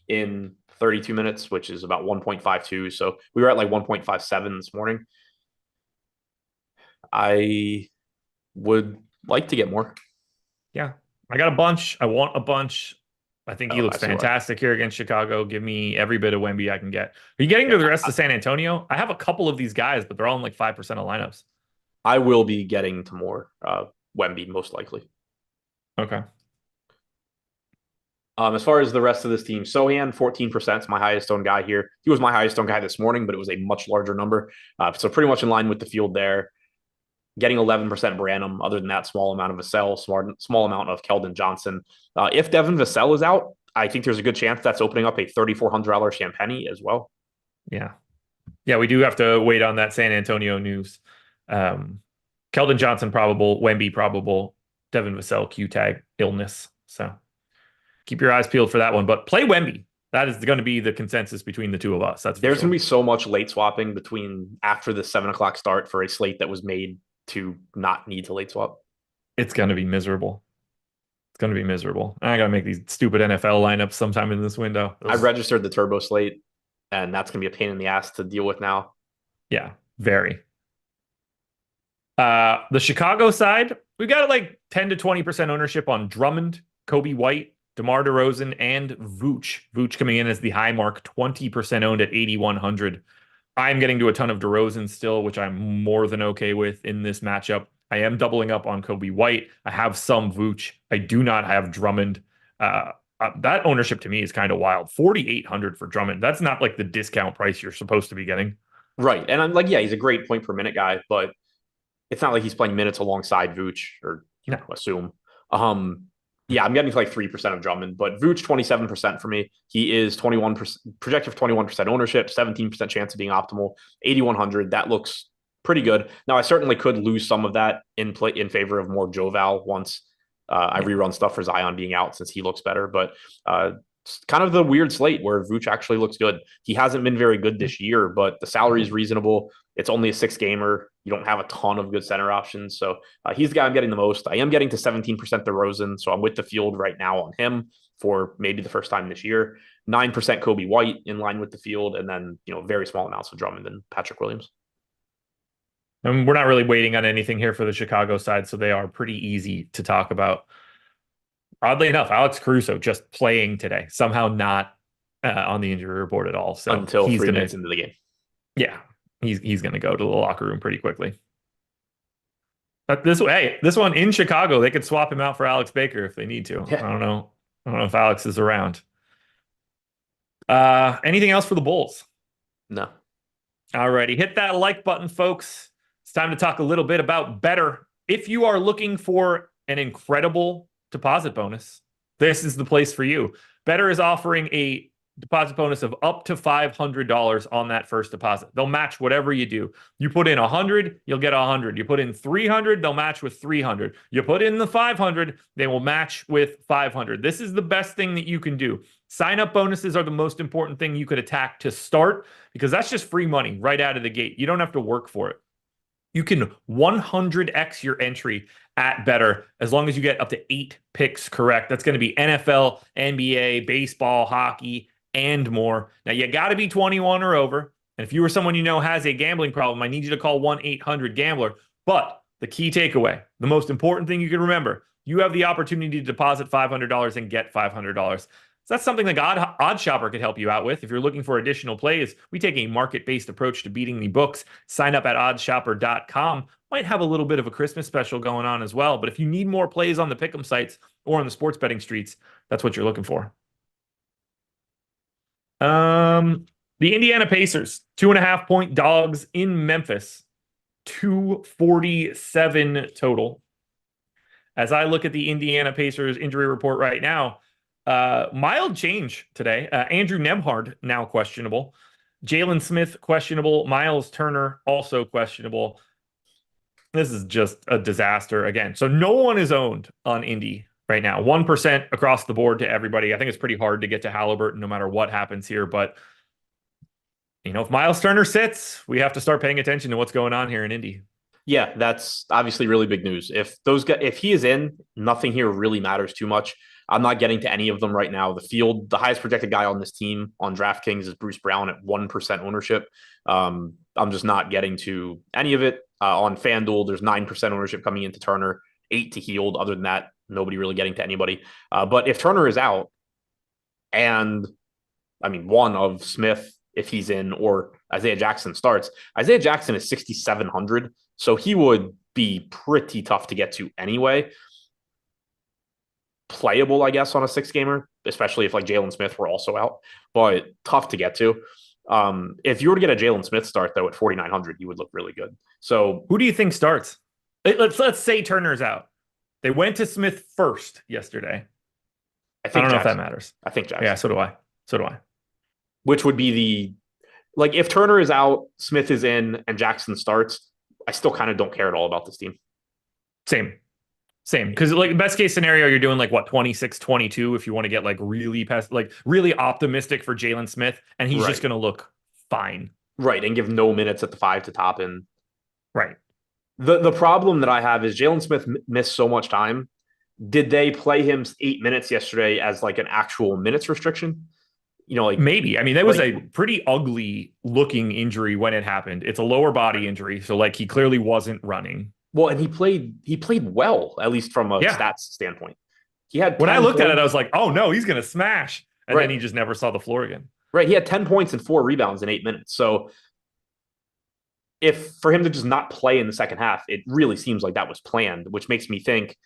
in 32 minutes, which is about 1.52. So we were at like 1.57 this morning. I would like to get more. Yeah. I got a bunch. I want a bunch. I think he looks fantastic here against Chicago. Give me every bit of Wemby I can get. Are you getting to the rest of San Antonio? I have a couple of these guys, but they're all in like 5% of lineups. I will be getting to more Wemby, most likely. Okay. As far as the rest of this team, Sohan, 14% is my highest owned guy here. He was my highest owned guy this morning, but it was a much larger number. So pretty much in line with the field there. Getting 11% Branham. Other than that, small amount of Vassell, small amount of Keldon Johnson. If Devin Vassell is out, I think there's a good chance that's opening up a $3,400 Champagne as well. Yeah. Yeah, we do have to wait on that San Antonio news. Keldon Johnson probable, Wemby probable, Devin Vassell Q tag illness. So keep your eyes peeled for that one. But play Wemby. That is going to be the consensus between the two of us. There's going to be so much late swapping between after the 7:00 start for a slate that was made to not need to late swap. It's going to be miserable. It's going to be miserable. I got to make these stupid NFL lineups sometime in this window. I registered the turbo slate, and that's going to be a pain in the ass to deal with now. Yeah, very. The Chicago side, we got like 10 to 20% ownership on Drummond, Kobe White, DeMar DeRozan, and Vooch. Vooch coming in as the high mark, 20% owned at 8,100. I'm getting to a ton of DeRozan still, which I'm more than okay with in this matchup. I am doubling up on Kobe White. I have some Vooch. I do not have Drummond. That ownership to me is kind of wild. 4,800 for Drummond. That's not like the discount price you're supposed to be getting. Right. And I'm like, yeah, he's a great point per minute guy, but it's not like he's playing minutes alongside Vooch, or assume. Yeah, I'm getting to like 3% of Drummond, but Vooch 27% for me. He is 21% projected for 21% ownership, 17% chance of being optimal, 8,100. That looks pretty good. Now I certainly could lose some of that in favor of more Joval once I rerun stuff for Zion being out, since he looks better. But it's kind of the weird slate where Vooch actually looks good. He hasn't been very good this year, but the salary is reasonable. It's only a 6-gamer. You don't have a ton of good center options. So he's the guy I'm getting the most. I am getting to 17% DeRozan, so I'm with the field right now on him for maybe the first time this year. 9% Kobe White in line with the field, and then very small amounts of Drummond and Patrick Williams. And we're not really waiting on anything here for the Chicago side, so they are pretty easy to talk about. Oddly enough, Alex Caruso just playing today, somehow not on the injury report at all. So until 3 minutes into the game. Yeah, he's going to go to the locker room pretty quickly. But this one in Chicago, they could swap him out for Alex Baker if they need to. Yeah. I don't know if Alex is around. Anything else for the Bulls? No. Alrighty, hit that like button, folks. It's time to talk a little bit about Better. If you are looking for an incredible deposit bonus, this is the place for you. Better is offering a deposit bonus of up to $500 on that first deposit. They'll match whatever you do. You put in 100, you'll get 100. You put in 300, they'll match with 300. You put in the 500, they will match with 500. This is the best thing that you can do. Sign up bonuses are the most important thing you could attack to start because that's just free money right out of the gate. You don't have to work for it. You can 100x your entry at Better as long as you get up to 8 picks correct. That's going to be NFL, NBA, baseball, hockey, and more. Now, you got to be 21 or over. And if you or someone you know has a gambling problem, I need you to call 1-800-GAMBLER. But the key takeaway, the most important thing you can remember, you have the opportunity to deposit $500 and get $500. So that's something that OddsShopper could help you out with. If you're looking for additional plays, we take a market-based approach to beating the books. Sign up at oddshopper.com. Might have a little bit of a Christmas special going on as well. But if you need more plays on the pick'em sites or on the sports betting streets, that's what you're looking for. The Indiana Pacers, 2.5-point dogs in Memphis, 247 total. As I look at the Indiana Pacers injury report right now, mild change today. Andrew Nembhard now questionable. Jalen Smith questionable. Miles Turner also questionable. This is just a disaster again. So no one is owned on Indy right now. 1% across the board to everybody. I think it's pretty hard to get to Halliburton no matter what happens here. But, if Miles Turner sits, we have to start paying attention to what's going on here in Indy. Yeah, that's obviously really big news. If he is in, nothing here really matters too much. I'm not getting to any of them right now. The highest projected guy on this team on DraftKings is Bruce Brown at 1% ownership. I'm just not getting to any of it. On FanDuel, there's 9% ownership coming into Turner, 8 to Hield. Other than that, nobody really getting to anybody. But if Turner is out, and one of Smith, if he's in, or Isaiah Jackson starts, Isaiah Jackson is 6,700. So he would be pretty tough to get to anyway. Playable, I guess, on a 6-gamer, especially if Jalen Smith were also out, but tough to get to. If you were to get a Jalen Smith start, though, at 4,900, you would look really good. So who do you think starts? Let's say Turner's out. They went to Smith first yesterday. I don't know if that matters. I think Jackson. Yeah, so do I. Which would be if Turner is out, Smith is in, and Jackson starts, I still kind of don't care at all about this team. Same. Because best case scenario, you're doing 26-22 if you want to get really optimistic for Jalen Smith, and he's just going to look fine. Right, and give no minutes at the 5 to top in. Right. The problem that I have is Jalen Smith missed so much time. Did they play him 8 minutes yesterday as an actual minutes restriction? Maybe. That was a pretty ugly looking injury when it happened. It's a lower body injury, so he clearly wasn't running. Well, and he played well, at least from a stats standpoint. He had when I looked at it, I was like, oh no, he's gonna smash. And then he just never saw the floor again. Right. He had 10 points and 4 rebounds in 8 minutes. So if for him to just not play in the second half, it really seems like that was planned, which makes me think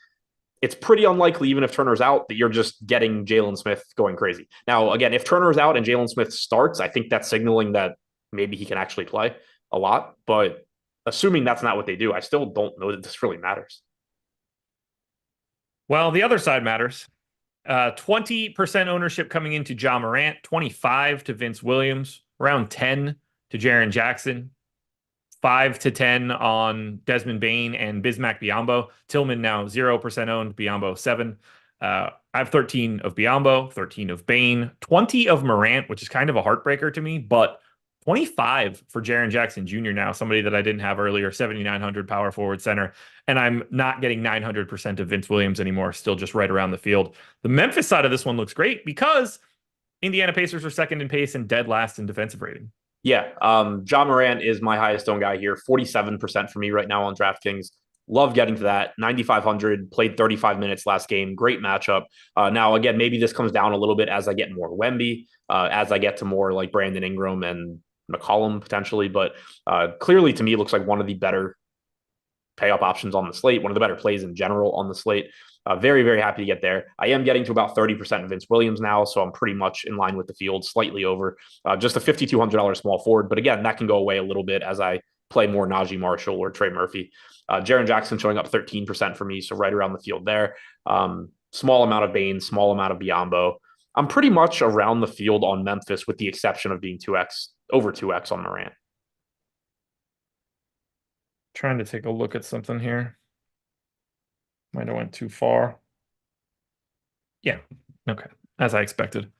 it's pretty unlikely, even if Turner's out, that you're just getting Jalen Smith going crazy. Now, again, if Turner's out and Jalen Smith starts, I think that's signaling that maybe he can actually play a lot. But assuming that's not what they do, I still don't know that this really matters. Well, the other side matters. 20% ownership coming into Ja Morant, 25 to Vince Williams, around 10 to Jaren Jackson, 5 to 10 on Desmond Bane and Bismack Biyombo. Tillman now 0% owned, Biyombo 7. I have 13 of Biyombo, 13 of Bane, 20 of Morant, which is kind of a heartbreaker to me, but 25 for Jaren Jackson Jr. now, somebody that I didn't have earlier, 7,900 power forward center. And I'm not getting 900% of Vince Williams anymore, still just right around the field. The Memphis side of this one looks great because Indiana Pacers are second in pace and dead last in defensive rating. Yeah, Ja Morant is my highest owned guy here, 47% for me right now on DraftKings. Love getting to that. 9,500, played 35 minutes last game. Great matchup. Now, again, maybe this comes down a little bit as I get more Wemby, as I get to more Brandon Ingram and McCollum potentially. But clearly, to me, it looks like one of the better pay-up options on the slate, one of the better plays in general on the slate. Very, very happy to get there. I am getting to about 30% of Vince Williams now, so I'm pretty much in line with the field, slightly over. Just a $5,200 small forward, but again, that can go away a little bit as I play more Najee Marshall or Trey Murphy. Jaren Jackson showing up 13% for me, so right around the field there. Small amount of Bain, small amount of Biombo. I'm pretty much around the field on Memphis with the exception of being 2x, over 2x on Morant. Trying to take a look at something here. Might have went too far. Yeah. Okay. As I expected.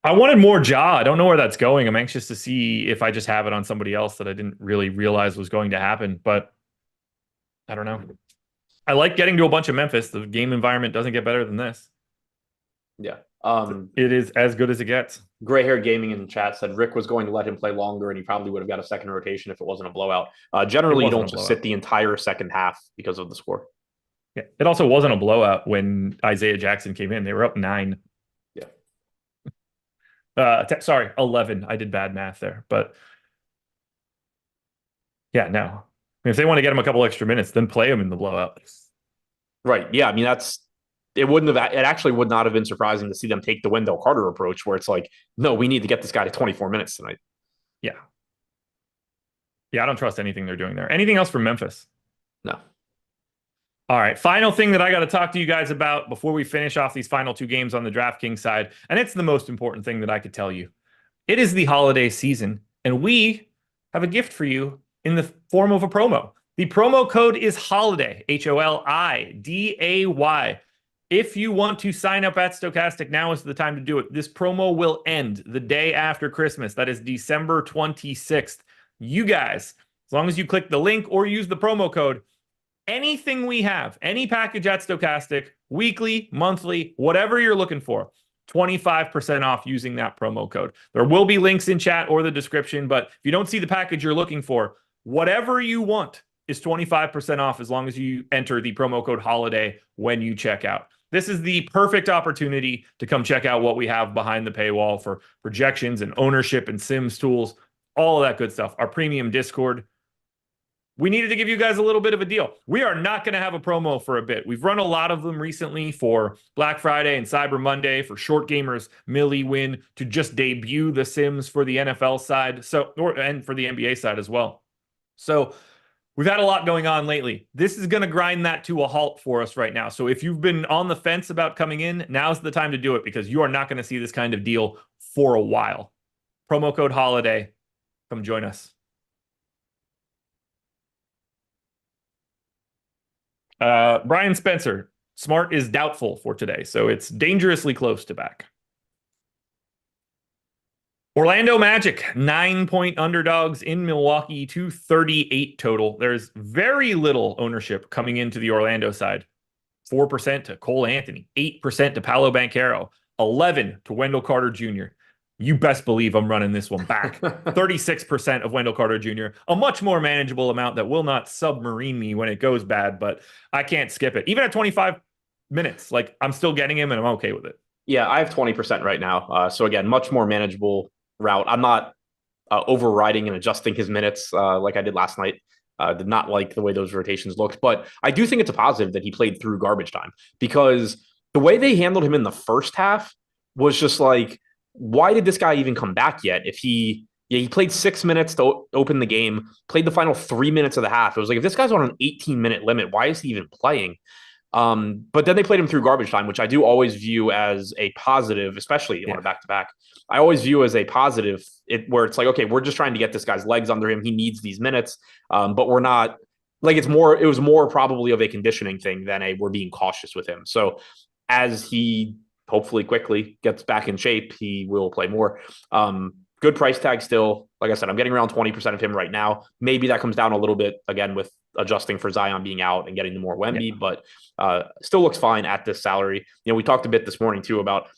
I wanted more Ja. I don't know where that's going. I'm anxious to see if I just have it on somebody else that I didn't really realize was going to happen, but I don't know. I like getting to a bunch of Memphis. The game environment doesn't get better than this. Yeah. It is as good as it gets. Gray Hair Gaming in the chat said Rick was going to let him play longer and he probably would have got a second rotation if it wasn't a blowout. Generally, you don't just sit the entire second half because of the score. Yeah. It also wasn't a blowout when Isaiah Jackson came in. They were up 9. Yeah. Sorry, 11. I did bad math there, but yeah, no. I mean, if they want to get him a couple extra minutes, then play him in the blowout. Right. Yeah. I mean, it actually would not have been surprising to see them take the Wendell Carter approach where it's like, no, we need to get this guy to 24 minutes tonight. Yeah. Yeah, I don't trust anything they're doing there. Anything else from Memphis? No. All right, final thing that I got to talk to you guys about before we finish off these final 2 games on the DraftKings side, and it's the most important thing that I could tell you. It is the holiday season, and we have a gift for you in the form of a promo. The promo code is HOLIDAY, HOLIDAY. If you want to sign up at Stokastic, now is the time to do it. This promo will end the day after Christmas. That is December 26th. You guys, as long as you click the link or use the promo code, anything we have, any package at Stokastic, weekly, monthly, whatever you're looking for, 25% off using that promo code. There will be links in chat or the description, but if you don't see the package you're looking for, whatever you want is 25% off as long as you enter the promo code HOLIDAY when you check out. This is the perfect opportunity to come check out what we have behind the paywall for projections and ownership and Sims tools, all of that good stuff. Our premium Discord. We needed to give you guys a little bit of a deal. We are not going to have a promo for a bit. We've run a lot of them recently for Black Friday and Cyber Monday for short gamers, Millie Win, to just debut the Sims for the NFL side, and for the NBA side as well. So we've had a lot going on lately. This is going to grind that to a halt for us right now. So if you've been on the fence about coming in, now's the time to do it because you are not going to see this kind of deal for a while. Promo code HOLIDAY. Come join us. Brian Spencer, Smart is doubtful for today, so it's dangerously close to back. Orlando Magic, 9-point underdogs in Milwaukee, 238 total. There's very little ownership coming into the Orlando side. 4% to Cole Anthony, 8% to Paolo Banchero, 11 to Wendell Carter Jr. You best believe I'm running this one back. 36% of Wendell Carter Jr., a much more manageable amount that will not submarine me when it goes bad, but I can't skip it. Even at 25 minutes, like I'm still getting him and I'm okay with it. Yeah, I have 20% right now. So again, much more manageable route. I'm not overriding and adjusting his minutes like I did last night. Did not like the way those rotations looked, but I do think it's a positive that he played through garbage time because the way they handled him in the first half was just like, why did this guy even come back yet? If he played 6 minutes to open the game, played the final 3 minutes of the half. It was like, if this guy's on an 18-minute limit, why is he even playing? But then they played him through garbage time, which I do always view as a positive, especially on a back-to-back. I always view as a positive where it's like, okay, we're just trying to get this guy's legs under him. He needs these minutes, but we're not like it was more probably of a conditioning thing than we're being cautious with him. So as he hopefully quickly gets back in shape, he will play more. Good price tag still. Like I said, I'm getting around 20% of him right now. Maybe that comes down a little bit again with adjusting for Zion being out and getting to more Wemby, but still looks fine at this salary. You know, we talked a bit this morning too about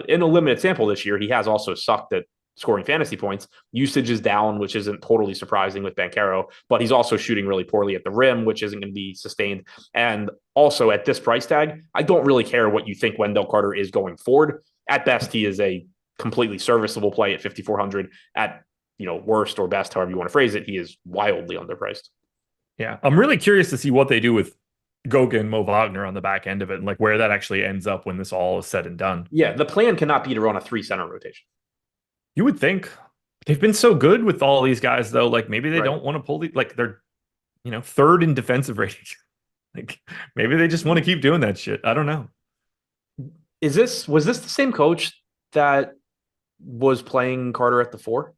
in a limited sample this year, he has also sucked at scoring fantasy points. Usage is down, which isn't totally surprising with Banchero, but he's also shooting really poorly at the rim, which isn't going to be sustained. And also at this price tag, I don't really care what you think Wendell Carter is going forward. At best, he is a completely serviceable play at 5,400. At worst or best, however you want to phrase it, he is wildly underpriced. Yeah, I'm really curious to see what they do with Goga and Mo Wagner on the back end of it, and like where that actually ends up when this all is said and done. Yeah, the plan cannot be to run a 3 center rotation. You would think they've been so good with all these guys, though. Like maybe they Right. don't want to pull the like they're third in defensive rating. Like maybe they just want to keep doing that shit. I don't know. Was this the same coach that was playing Carter at the 4?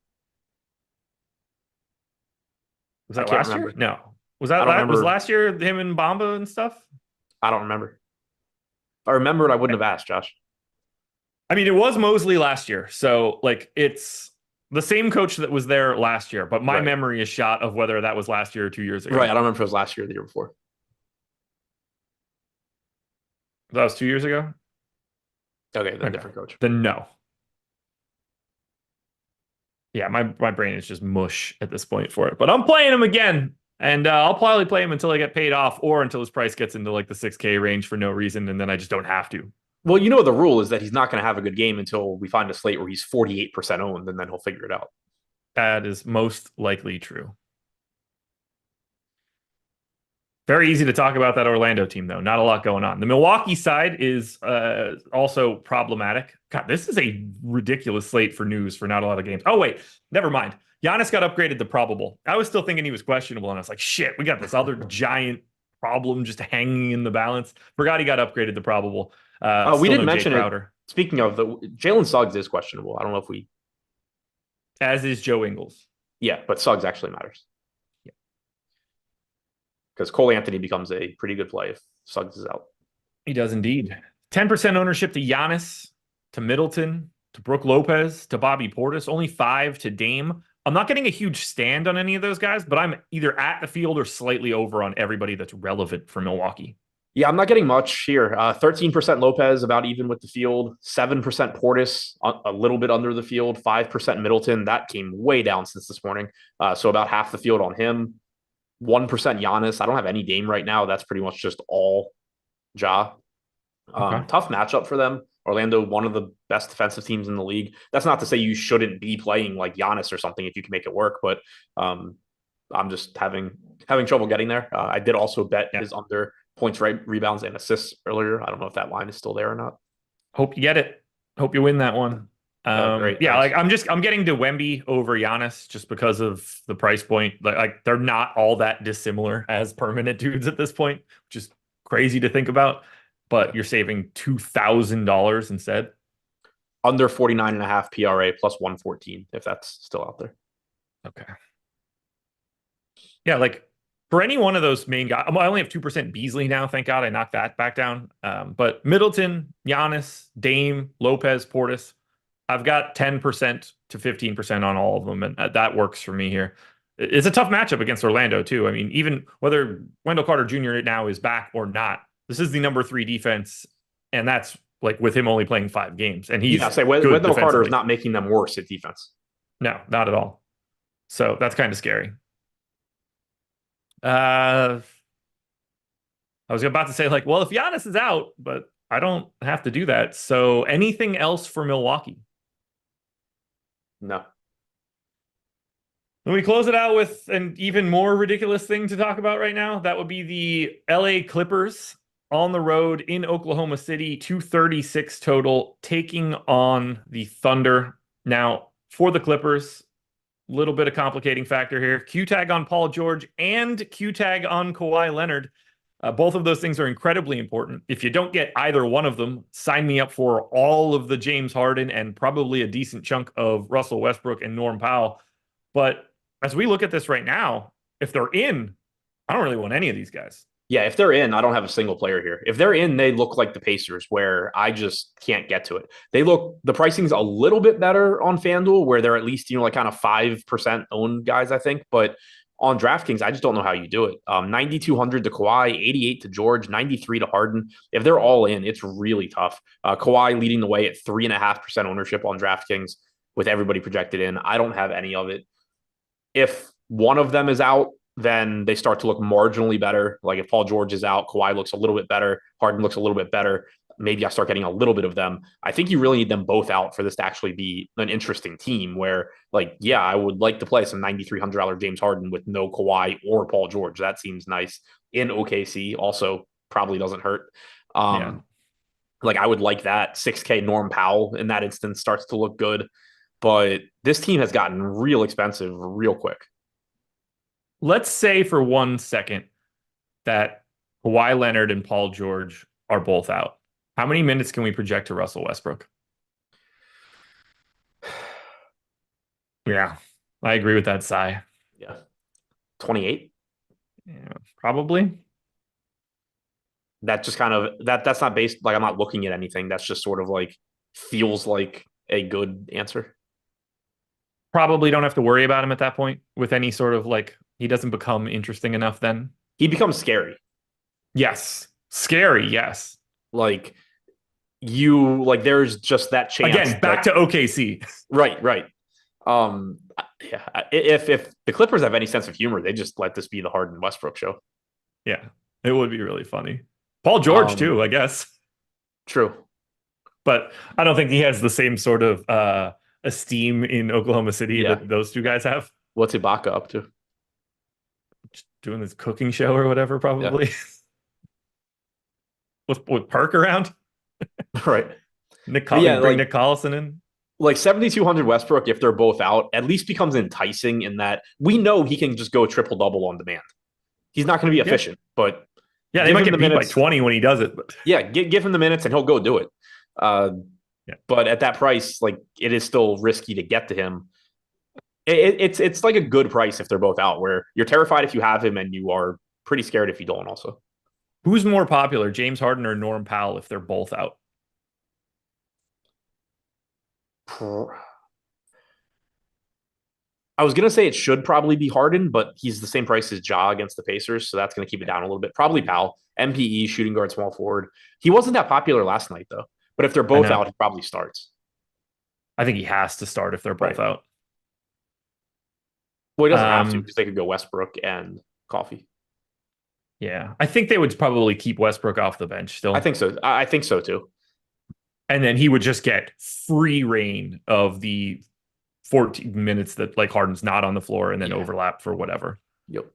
Was I that can't last year? remember. No. I don't Was remember. last year him and Bamba and stuff? I don't remember. If I remembered, I wouldn't have asked, Josh. I mean, it was Mosley last year, so like it's the same coach that was there last year, but my Right. memory is shot of whether that was last year or 2 years ago. Right. I don't remember if it was last year or the year before. That was 2 years ago. Okay, then Okay. different coach. Then no. Yeah, my brain is just mush at this point for it. But I'm playing him again, and I'll probably play him until I get paid off, or until his price gets into like the 6K range for no reason, and then I just don't have to. Well, the rule is that he's not going to have a good game until we find a slate where he's 48% owned, and then he'll figure it out. That is most likely true. Very easy to talk about that Orlando team, though. Not a lot going on. The Milwaukee side is also problematic. God, this is a ridiculous slate for news for not a lot of games. Oh, wait. Never mind. Giannis got upgraded to probable. I was still thinking he was questionable, and I was like, shit, we got this other giant problem just hanging in the balance. Forgot he got upgraded to probable. We didn't no mention Jay it. Crowder, Speaking of, the Jalen Suggs is questionable. I don't know if we. as is Joe Ingles. Yeah, but Suggs actually matters. Yeah. Because Cole Anthony becomes a pretty good play if Suggs is out. He does indeed. 10% ownership to Giannis, to Middleton, to Brook Lopez, to Bobby Portis, only 5 to Dame. I'm not getting a huge stand on any of those guys, but I'm either at the field or slightly over on everybody that's relevant for Milwaukee. Yeah, I'm not getting much here. 13% Lopez, about even with the field. 7% Portis, a little bit under the field. 5% Middleton. That came way down since this morning. So about half the field on him. 1% Giannis. I don't have any Dame right now. That's pretty much just all Ja. Okay. Tough matchup for them. Orlando, one of the best defensive teams in the league. That's not to say you shouldn't be playing like Giannis or something if you can make it work, but I'm just having trouble getting there. I did also bet his under points, rebounds, and assists earlier. I don't know if that line is still there or not. Hope you get it. Hope you win that one. Great. Yeah, Thanks. I'm getting to Wemby over Giannis just because of the price point. Like they're not all that dissimilar as permanent dudes at this point, which is crazy to think about. But you're saving $2,000 instead. Under 49.5 PRA plus 114, if that's still out there. Okay. Yeah, like for any one of those main guys, I only have 2% Beasley now. Thank God I knocked that back down. But Middleton, Giannis, Dame, Lopez, Portis, I've got 10% to 15% on all of them, and that works for me here. It's a tough matchup against Orlando, too. I mean, even whether Wendell Carter Jr. now is back or not, this is the number 3 defense, and that's like with him only playing 5 games. And he's Wendell Carter is not making them worse at defense. No, not at all. So that's kind of scary. I was about to say, like, well, if Giannis is out, but I don't have to do that. So anything else for Milwaukee? No. When we close it out with an even more ridiculous thing to talk about right now, that would be the LA Clippers on the road in Oklahoma City, 236 total, taking on the Thunder. Now, for the Clippers, a little bit of complicating factor here. Q tag on Paul George and Q tag on Kawhi Leonard. Both of those things are incredibly important. If you don't get either one of them, sign me up for all of the James Harden and probably a decent chunk of Russell Westbrook and Norm Powell. But as we look at this right now, if they're in, I don't really want any of these guys. Yeah, if they're in, I don't have a single player here. If they're in, they look like the Pacers, where I just can't get to it. The pricing's a little bit better on FanDuel, where they're at least, like kind of 5% owned guys, I think. But on DraftKings, I just don't know how you do it. 9,200 to Kawhi, 88 to George, 93 to Harden. If they're all in, it's really tough. Kawhi leading the way at 3.5% ownership on DraftKings with everybody projected in. I don't have any of it. If one of them is out, then they start to look marginally better. Like if Paul George is out, Kawhi looks a little bit better, Harden looks a little bit better. Maybe I start getting a little bit of them. I think you really need them both out for this to actually be an interesting team where, like, yeah, I would like to play some $9,300 James Harden with no Kawhi or Paul George. That seems nice in OKC. Also, probably doesn't hurt. Yeah. Like I would like that. 6K Norm Powell in that instance starts to look good. But this team has gotten real expensive real quick. Let's say for 1 second that Kawhi Leonard and Paul George are both out. How many minutes can we project to Russell Westbrook? Yeah, I agree with that, Sigh. Yeah. 28. Yeah, probably. That just kind of that's not based like I'm not looking at anything. That's just sort of like feels like a good answer. Probably don't have to worry about him at that point with any sort of like he doesn't become interesting enough then. He becomes scary. Yes. Scary, yes. Like you like there's just that chance. Again, back to OKC. Right. Um yeah, if the Clippers have any sense of humor, they just let this be the Harden Westbrook show. Yeah, it would be really funny. Paul George too, I guess. True. But I don't think he has the same sort of esteem in Oklahoma City that those two guys have. What's Ibaka up to? Just doing this cooking show or whatever, probably. Yeah. with Park around. Right. Nick Collison in. Like 7,200 Westbrook, if they're both out, at least becomes enticing in that we know he can just go triple-double on demand. He's not going to be efficient, but yeah, they might get beat by 20 when he does it. But yeah, give him the minutes and he'll go do it. But at that price, like it is still risky to get to him. It's like a good price if they're both out, where you're terrified if you have him and you are pretty scared if you don't also. Who's more popular, James Harden or Norm Powell, if they're both out? I was going to say it should probably be Harden, but he's the same price as Ja against the Pacers, so that's going to keep it down a little bit. Probably Powell, MPE, shooting guard, small forward. He wasn't that popular last night, though. But if they're both out, he probably starts. I think he has to start if they're both out. Well, he doesn't have to because they could go Westbrook and Coffee. Yeah, I think they would probably keep Westbrook off the bench still. I think so too. And then he would just get free reign of the 14 minutes that like Harden's not on the floor and then overlap for whatever. Yep.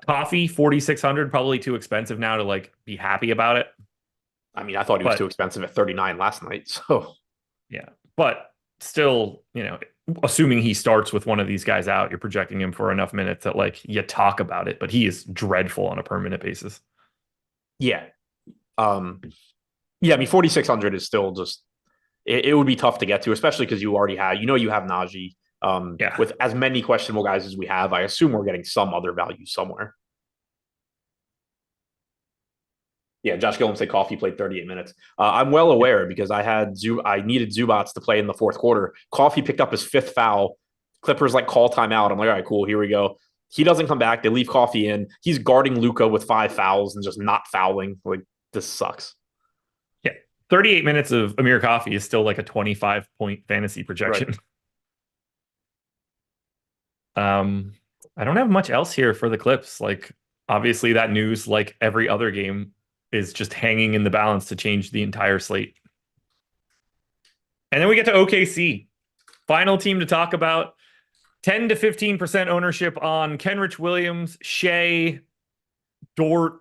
Coffee, 4,600, probably too expensive now to like be happy about it. I mean, I thought he was too expensive at 39 last night. So yeah, but still, assuming he starts with one of these guys out, you're projecting him for enough minutes that like you talk about it, but he is dreadful on a per minute basis. Yeah. Yeah, I mean, 4,600 is still just, it would be tough to get to, especially because you already have, you have Najee. With as many questionable guys as we have, I assume we're getting some other value somewhere. Yeah, Josh Gillum said Coffee played 38 minutes. I'm well aware because I needed Zubats to play in the fourth quarter. Coffee picked up his fifth foul. Clippers call timeout. I'm like, all right, cool, here we go. He doesn't come back. They leave Coffee in. He's guarding Luka with 5 fouls and just not fouling. Like, this sucks. 38 minutes of Amir Coffee is still like a 25-point fantasy projection. Right. I don't have much else here for the Clips. Like, obviously that news, like every other game, is just hanging in the balance to change the entire slate. And then we get to OKC. Final team to talk about. 10 to 15% ownership on Kenrich Williams, Shea, Dort,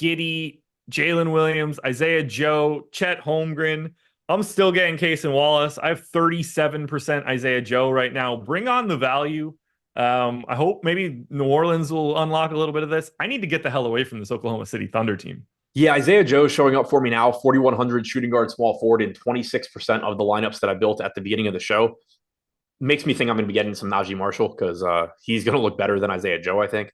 Giddey, Jalen Williams, Isaiah Joe, Chet Holmgren. I'm still getting Case and Wallace. I have 37% Isaiah Joe right now. Bring on the value. I hope maybe New Orleans will unlock a little bit of this. I need to get the hell away from this Oklahoma City Thunder team. Yeah, Isaiah Joe showing up for me now, 4,100 shooting guard, small forward in 26% of the lineups that I built at the beginning of the show. Makes me think I'm going to be getting some Najee Marshall because he's going to look better than Isaiah Joe, I think.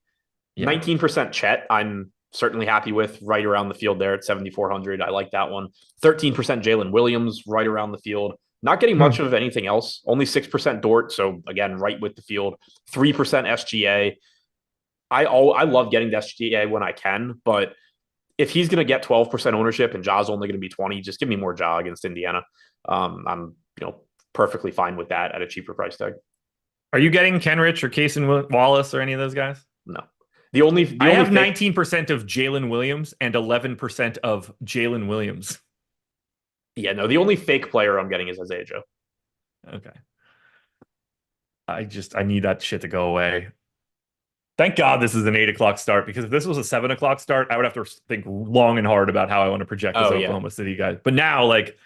Yeah. 19% Chet, I'm certainly happy with, right around the field there at 7,400. I like that one. 13% Jalen Williams, right around the field. Not getting much of anything else. Only 6% Dort, so again, right with the field. 3% SGA. I love getting the SGA when I can, but if he's going to get 12% ownership and Ja's only going to be 20, just give me more Ja against Indiana. I'm perfectly fine with that at a cheaper price tag. Are you getting Kenrich or Case and Wallace or any of those guys? No. I have 19% of Jalen Williams and 11% of Jalen Williams. Yeah, no, the only fake player I'm getting is Isaiah Joe. Okay. I need that shit to go away. Thank God this is an 8 o'clock start, because if this was a 7 o'clock start, I would have to think long and hard about how I want to project this Oh yeah, Oklahoma City guy. But now, like,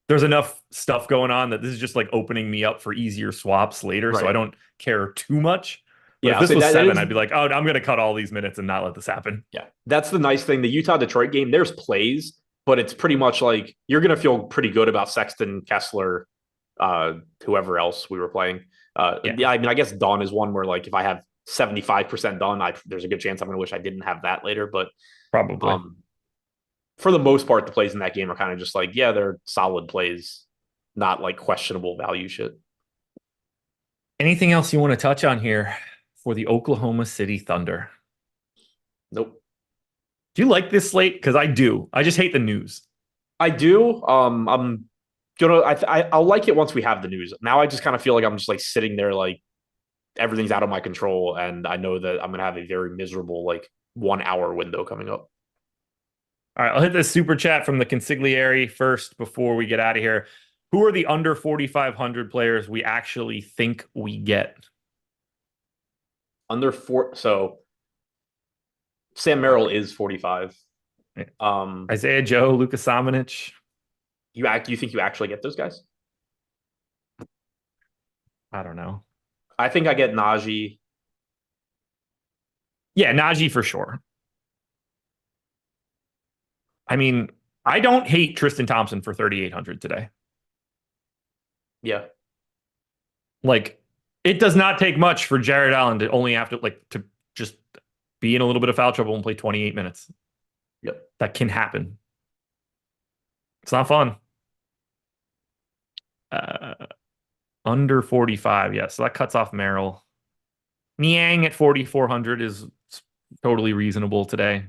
there's enough stuff going on that this is just like opening me up for easier swaps later. So I right. don't care too much. But Yeah, if I'll this say was that 7, is I'd be like, oh, I'm going to cut all these minutes and not let this happen. yeah. That's the nice thing. The Utah Detroit game, there's plays, but it's pretty much like you're gonna feel pretty good about Sexton, Kessler, whoever else we were playing. Yeah, Yeah, I mean, I guess Dunn is one where like if I have 75% Dunn, there's a good chance I'm gonna wish I didn't have that later. But probably. um, for the most part, the plays in that game are kind of just like, yeah, they're solid plays, not like questionable value shit. Anything else you want to touch on here for the Oklahoma City Thunder? Nope. Do you like this slate? Because I do. I just hate the news. I do. I'm gonna. I'll like it once we have the news. Now I just kind of feel like I'm just like sitting there, like everything's out of my control, and I know that I'm gonna have a very miserable like 1 hour window coming up. All right, I'll hit this super chat from the consigliere first before we get out of here. Who are the under 4,500 players we actually think we get? Under four, so Sam Merrill is 45. Isaiah Joe, Luka Samanic. You think you actually get those guys? I don't know. I think I get Najee. Yeah, Najee for sure. I mean, I don't hate Tristan Thompson for 3,800 today. Yeah. Like, it does not take much for Jared Allen to only have to to just be in a little bit of foul trouble and play 28 minutes. Yep. That can happen. It's not fun. Under 45, yeah. So that cuts off Merrill. Niang at 4,400 is totally reasonable today.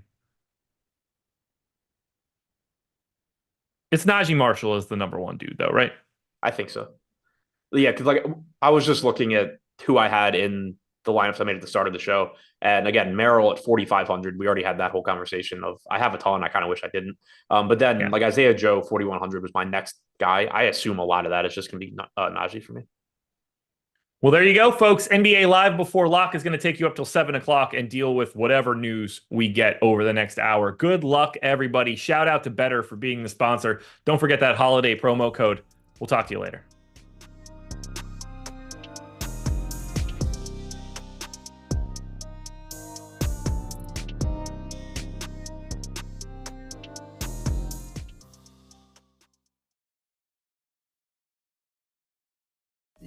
It's Najee Marshall as the number one dude, though, right? I think so. Yeah, because like I was just looking at who I had in the lineups I made at the start of the show, and again, Merrill at 4,500. We already had that whole conversation of I have a ton. I kind of wish I didn't. But then like Isaiah Joe 4,100 was my next guy. I assume a lot of that is just going to be Najee for me. Well, there you go, folks. NBA Live Before Lock is going to take you up till 7 o'clock and deal with whatever news we get over the next hour. Good luck, everybody. Shout out to Better for being the sponsor. Don't forget that holiday promo code. We'll talk to you later.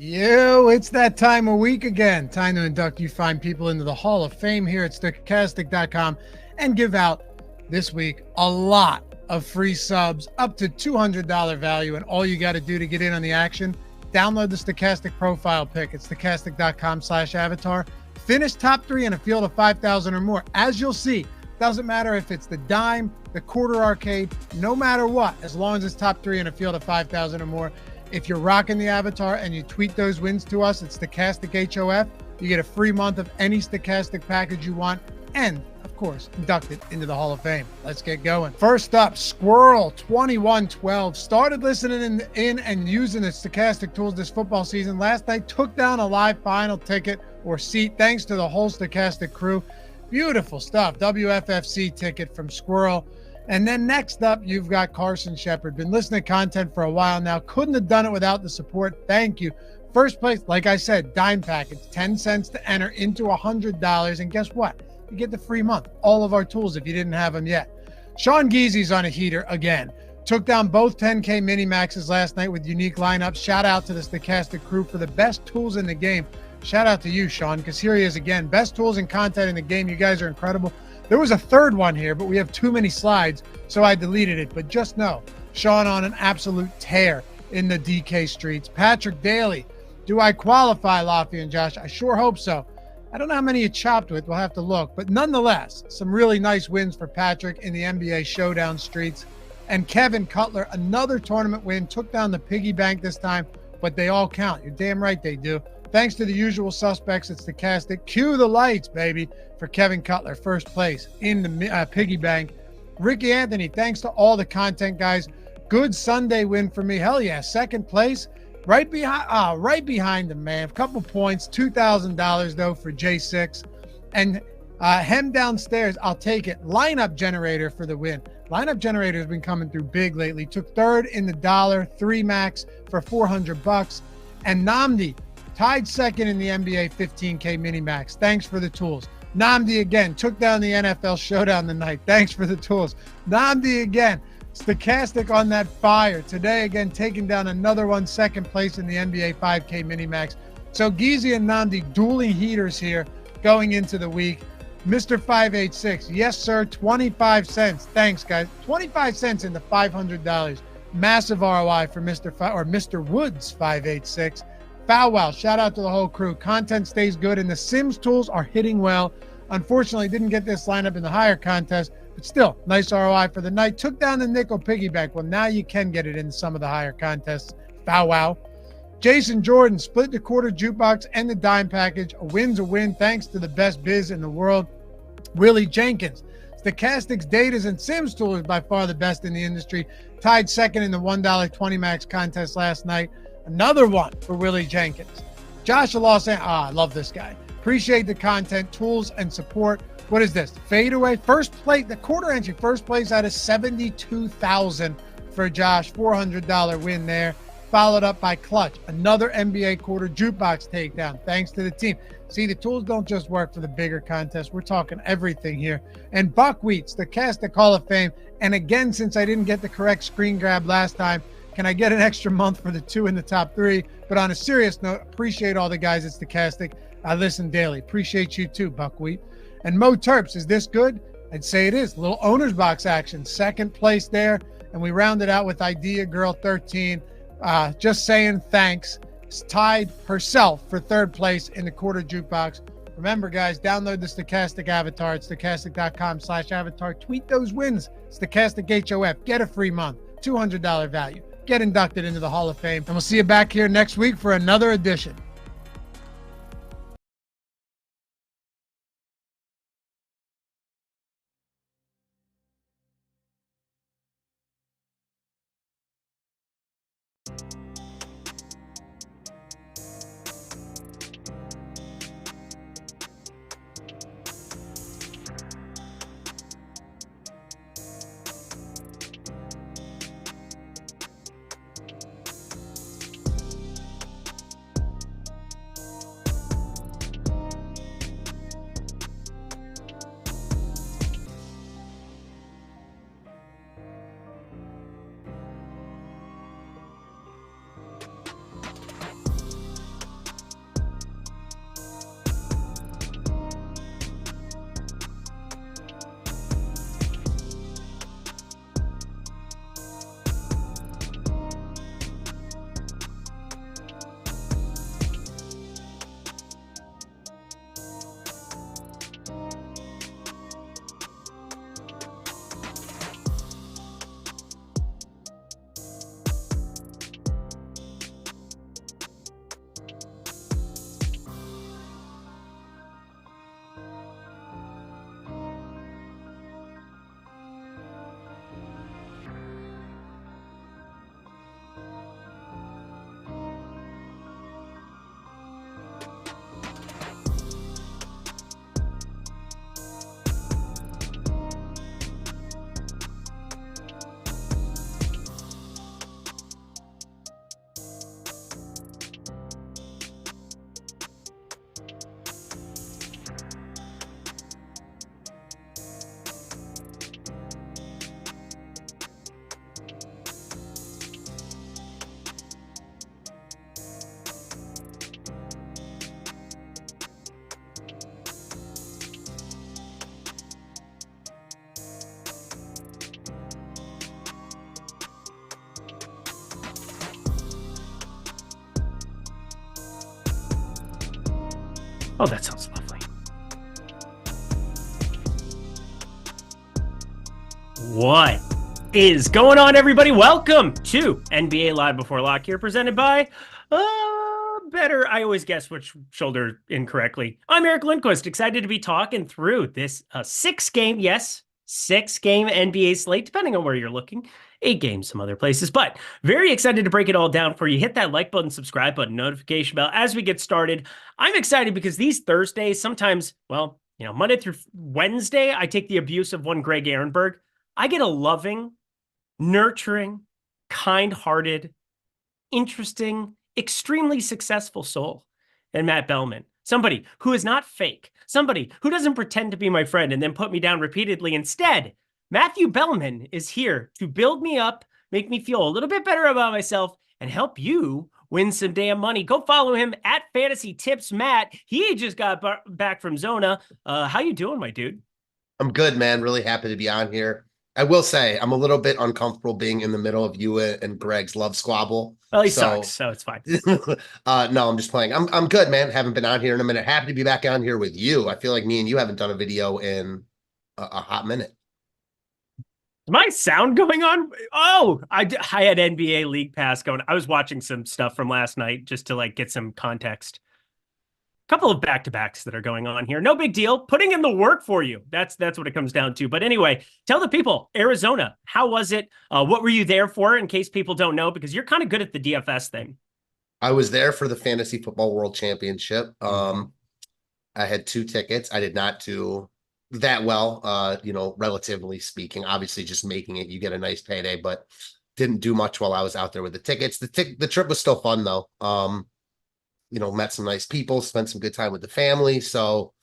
Yo, it's that time of week again. Time to induct you fine people into the Hall of Fame here at Stokastic.com and give out this week a lot of free subs up to $200 value. And all you got to do to get in on the action, download the Stokastic profile pic at Stokastic.com/avatar. Finish top 3 in a field of 5,000 or more. As you'll see, doesn't matter if it's the dime, the quarter arcade, no matter what, as long as it's top 3 in a field of 5,000 or more. If you're rocking the avatar and you tweet those wins to us, it's Stokastic HOF. You get a free month of any Stokastic package you want, and of course, inducted into the Hall of Fame. Let's get going. First up, Squirrel 2112 started listening in and using the Stokastic tools this football season. Last night took down a live final ticket or seat thanks to the whole Stokastic crew. Beautiful stuff. WFFC ticket from Squirrel. And then next up, you've got Carson Shepard. Been listening to content for a while now. Couldn't have done it without the support. Thank you. First place, like I said, dime package, 10 cents to enter into $100. And guess what? You get the free month. All of our tools if you didn't have them yet. Sean Geezy's on a heater again. Took down both 10K mini maxes last night with unique lineups. Shout out to the Stokastic crew for the best tools in the game. Shout out to you, Sean, because here he is again. Best tools and content in the game. You guys are incredible. There was a third one here, but we have too many slides, so I deleted it. But just know, Sean on an absolute tear in the DK streets. Patrick Daly, do I qualify, Lafayette and Josh? I sure hope so. I don't know how many you chopped with. We'll have to look. But nonetheless, some really nice wins for Patrick in the NBA Showdown streets. And Kevin Cutler, another tournament win, took down the piggy bank this time, but they all count. You're damn right they do. Thanks to the usual suspects, it's Stokastic. Cue the lights, baby, for Kevin Cutler, first place in the piggy bank. Ricky Anthony, thanks to all the content guys. Good Sunday win for me. Hell yeah, second place. Right behind him, man. A couple points, $2,000 though for J6. And hem downstairs, I'll take it. Lineup generator for the win. Lineup generator has been coming through big lately. Took third in the dollar, 3 max for $400. And Namdi tied second in the NBA 15K mini max. Thanks for the tools. Namdi again took down the NFL showdown tonight. Thanks for the tools. Namdi again. Stochastic on that fire. Today again taking down another one, second place in the NBA 5K mini max. So Geezy and Namdi dueling heaters here going into the week. Mr. 586, yes, sir, 25 cents. Thanks, guys. 25 cents into $500. Massive ROI for Mr. Woods 586. Foul wow. Shout out to the whole crew. Content stays good, and the Sims tools are hitting well. Unfortunately, didn't get this lineup in the higher contest, but still, nice ROI for the night. Took down the nickel piggyback. Well, now you can get it in some of the higher contests. Foul wow. Jason Jordan split the quarter jukebox and the dime package. A win's a win thanks to the best biz in the world. Willie Jenkins. Stochastics, Datas, and Sims tool is by far the best in the industry. Tied second in the $1.20 max contest last night. Another one for Willie Jenkins. Josh Los Angeles. I love this guy. Appreciate the content, tools, and support. What is this? Fadeaway. First place, the quarter entry, first place out of 72,000 for Josh. $400 win there. Followed up by Clutch, another NBA quarter jukebox takedown. Thanks to the team. See, the tools don't just work for the bigger contests. We're talking everything here. And Buckwheat, Stochastic Hall of Fame. And again, since I didn't get the correct screen grab last time, can I get an extra month for the 2 in the top 3? But on a serious note, appreciate all the guys at Stochastic. I listen daily. Appreciate you too, Buckwheat. And Mo Terps, is this good? I'd say it is. Little owner's box action. Second place there. And we rounded out with Idea Girl 13. Just saying thanks. Tied herself for third place in the quarter jukebox. Remember, guys, download the Stochastic avatar at stochastic.com/avatar. Tweet those wins. Stochastic HOF. Get a free month. $200 value. Get inducted into the Hall of Fame. And we'll see you back here next week for another edition. Oh, that sounds lovely. What is going on, everybody? Welcome to NBA Live Before Lock here, presented by I always guess which shoulder incorrectly. I'm Eric Lindquist, excited to be talking through this 6-game, yes, 6-game NBA slate, depending on where you're looking. 8 games some other places, but very excited to break it all down for you. Hit that like button, subscribe button, notification bell as we get started. I'm excited because these Thursdays, sometimes, well, Monday through Wednesday, I take the abuse of one Greg Ehrenberg. I get a loving, nurturing, kind-hearted, interesting, extremely successful soul in Matt Belamn. Somebody who is not fake. Somebody who doesn't pretend to be my friend and then put me down repeatedly. Instead, Matthew Belamn is here to build me up, make me feel a little bit better about myself, and help you win some damn money. Go follow him at Fantasy Tips Matt. He just got back from Zona. How you doing, my dude? I'm good, man. Really happy to be on here. I will say I'm a little bit uncomfortable being in the middle of you and Greg's love squabble. Well, he sucks, so it's fine. No, I'm just playing. I'm good, man. Haven't been on here in a minute. Happy to be back on here with you. I feel like me and you haven't done a video in a hot minute. Is my sound going on? Oh, I had NBA League Pass going. I was watching some stuff from last night just to get some context. Couple of back-to-backs that are going on here. No big deal. Putting in the work for you. That's what it comes down to. But anyway, tell the people, Arizona, how was it? What were you there for, in case people don't know? Because you're kind of good at the DFS thing. I was there for the Fantasy Football World Championship. I had 2 tickets. I did not do that well, relatively speaking. Obviously, just making it, you get a nice payday, but didn't do much while I was out there with the tickets. The trip was still fun, though. Met some nice people, spent some good time with the family. So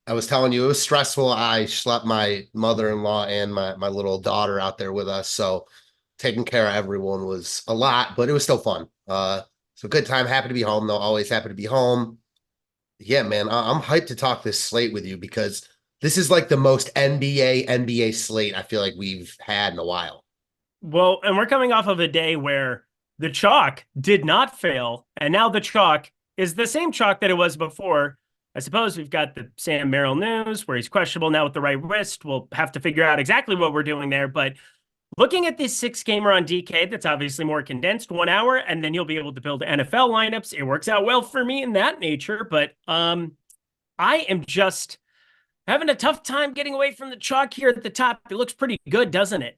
I was telling you, it was stressful. I schlepped my mother-in-law and my little daughter out there with us. So taking care of everyone was a lot, but it was still fun. So good time. Happy to be home, though. Always happy to be home. Yeah, man, I'm hyped to talk this slate with you because this is like the most NBA slate I feel like we've had in a while. Well, and we're coming off of a day where the chalk did not fail, and now the chalk is the same chalk that it was before. I suppose we've got the Sam Merrill news where he's questionable now with the right wrist. We'll have to figure out exactly what we're doing there. But looking at this 6-gamer on DK, that's obviously more condensed, 1 hour, and then you'll be able to build NFL lineups. It works out well for me in that nature. But I am just having a tough time getting away from the chalk here at the top. It looks pretty good, doesn't it?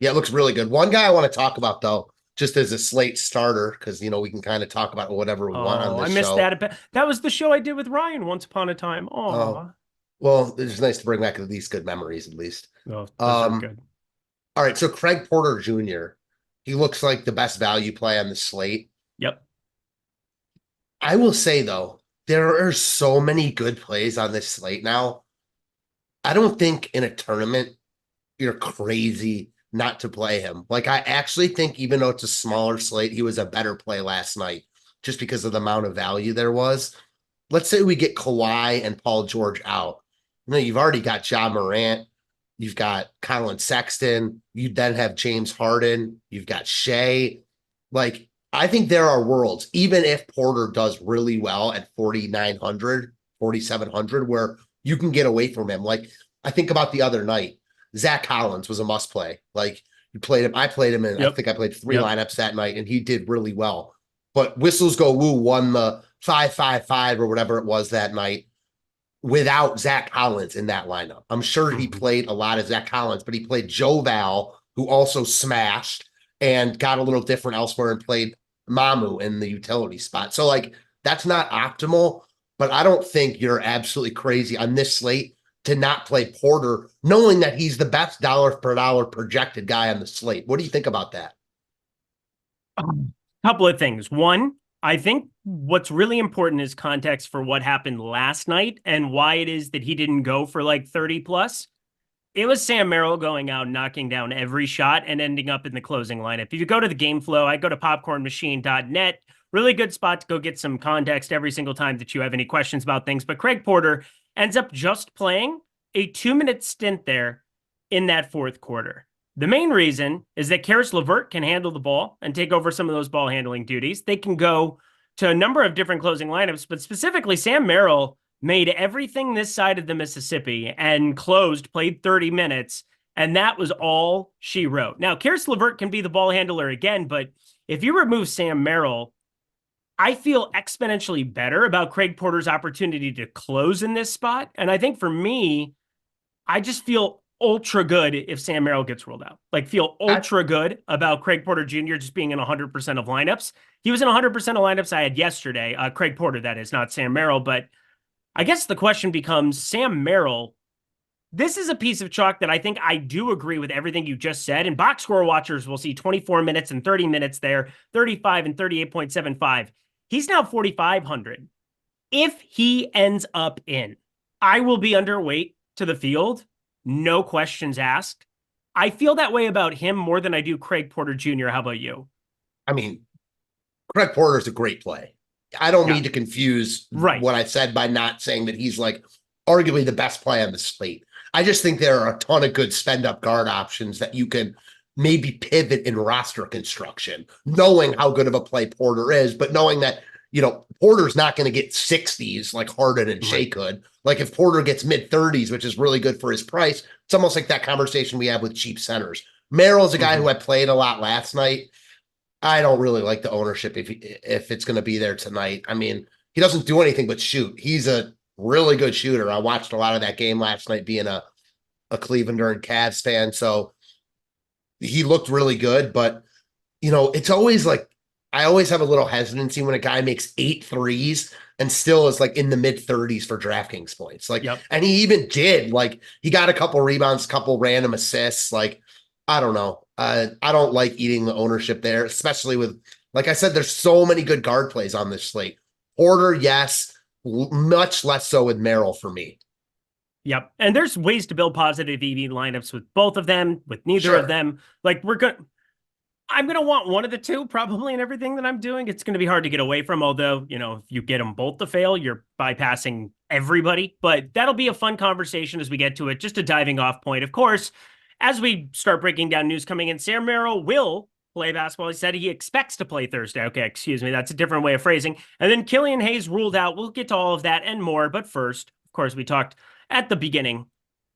Yeah, it looks really good. One guy I want to talk about, though, just as a slate starter, because, we can kind of talk about whatever we want on this show. I missed that. That was the show I did with Ryan once upon a time. Oh, well, it's nice to bring back these good memories, at least. Oh, those are good. All right, so Craig Porter Jr., he looks like the best value play on the slate. Yep. I will say, though, there are so many good plays on this slate now. I don't think in a tournament you're crazy not to play him. I actually think even though it's a smaller slate, he was a better play last night just because of the amount of value there was. Let's say we get Kawhi and Paul George out. You've already got Ja Morant. You've got Colin Sexton. You then have James Harden. You've got Shea. I think there are worlds, even if Porter does really well at 4,900, 4,700, where you can get away from him. I think about the other night. Zach Collins was a must play. You played him. I played him in, I think I played 3 lineups that night, and he did really well. But Whistles Go Woo won the 5-5-5 or whatever it was that night without Zach Collins in that lineup. I'm sure he played a lot of Zach Collins, but he played Joe Val, who also smashed and got a little different elsewhere and played Mamu in the utility spot. So that's not optimal, but I don't think you're absolutely crazy on this slate to not play Porter, knowing that he's the best dollar per dollar projected guy on the slate. What do you think about that? A couple of things. One, I think what's really important is context for what happened last night and why it is that he didn't go for 30 plus. It was Sam Merrill going out, knocking down every shot and ending up in the closing lineup. If you go to the game flow, I go to popcornmachine.net. Really good spot to go get some context every single time that you have any questions about things. But Craig Porter ends up just playing a 2-minute stint there in that fourth quarter. The main reason is that Karis LeVert can handle the ball and take over some of those ball handling duties. They can go to a number of different closing lineups, but specifically Sam Merrill made everything this side of the Mississippi and played 30 minutes, and that was all she wrote. Now, Karis LeVert can be the ball handler again, but if you remove Sam Merrill, I feel exponentially better about Craig Porter's opportunity to close in this spot. And I think for me, I just feel ultra good if Sam Merrill gets ruled out. Feel ultra good about Craig Porter Jr. just being in 100% of lineups. He was in 100% of lineups I had yesterday. Craig Porter, that is, not Sam Merrill. But I guess the question becomes Sam Merrill. This is a piece of chalk that I think I do agree with everything you just said. And box score watchers will see 24 minutes and 30 minutes there, 35 and 38.75. He's now 4,500. If he ends up in, I will be underweight to the field. No questions asked. I feel that way about him more than I do Craig Porter Jr. How about you? I mean, Craig Porter is a great play. I don't mean to confuse what I said by not saying that he's like arguably the best play on the slate. I just think there are a ton of good spend-up guard options that you can maybe pivot in roster construction, knowing how good of a play Porter is, but knowing that, you know, Porter's not going to get 60s like Harden and Shea could. Like if Porter gets mid-30s, which is really good for his price, it's almost like that conversation we have with cheap centers. Merrill's a guy who I played a lot last night. I don't really like the ownership if it's going to be there tonight. I mean, he doesn't do anything but shoot. He's a really good shooter. I watched a lot of that game last night being a Clevelander and Cavs fan. So he looked really good, but you know, it's always like, I always have a little hesitancy when a guy makes 8 threes and still is like in the mid 30s for DraftKings points. Like, and he even did, like he got a couple rebounds, a couple random assists. Like, I don't know. I don't like eating the ownership there, especially with, like I said, there's so many good guard plays on this slate. Porter, yes, much less so with Merrill for me. Yep. And there's ways to build positive EV lineups with both of them, with neither of them. Like I'm going to want one of the two probably in everything that I'm doing. It's going to be hard to get away from, although, you know, if you get them both to fail, you're bypassing everybody. But that'll be a fun conversation as we get to it. Just a diving off point. Of course, as we start breaking down news coming in, Sam Merrill will play basketball. He said he expects to play Thursday. Okay, excuse me. That's a different way of phrasing. And then Killian Hayes ruled out. We'll get to all of that and more. But first, of course, we talked at the beginning,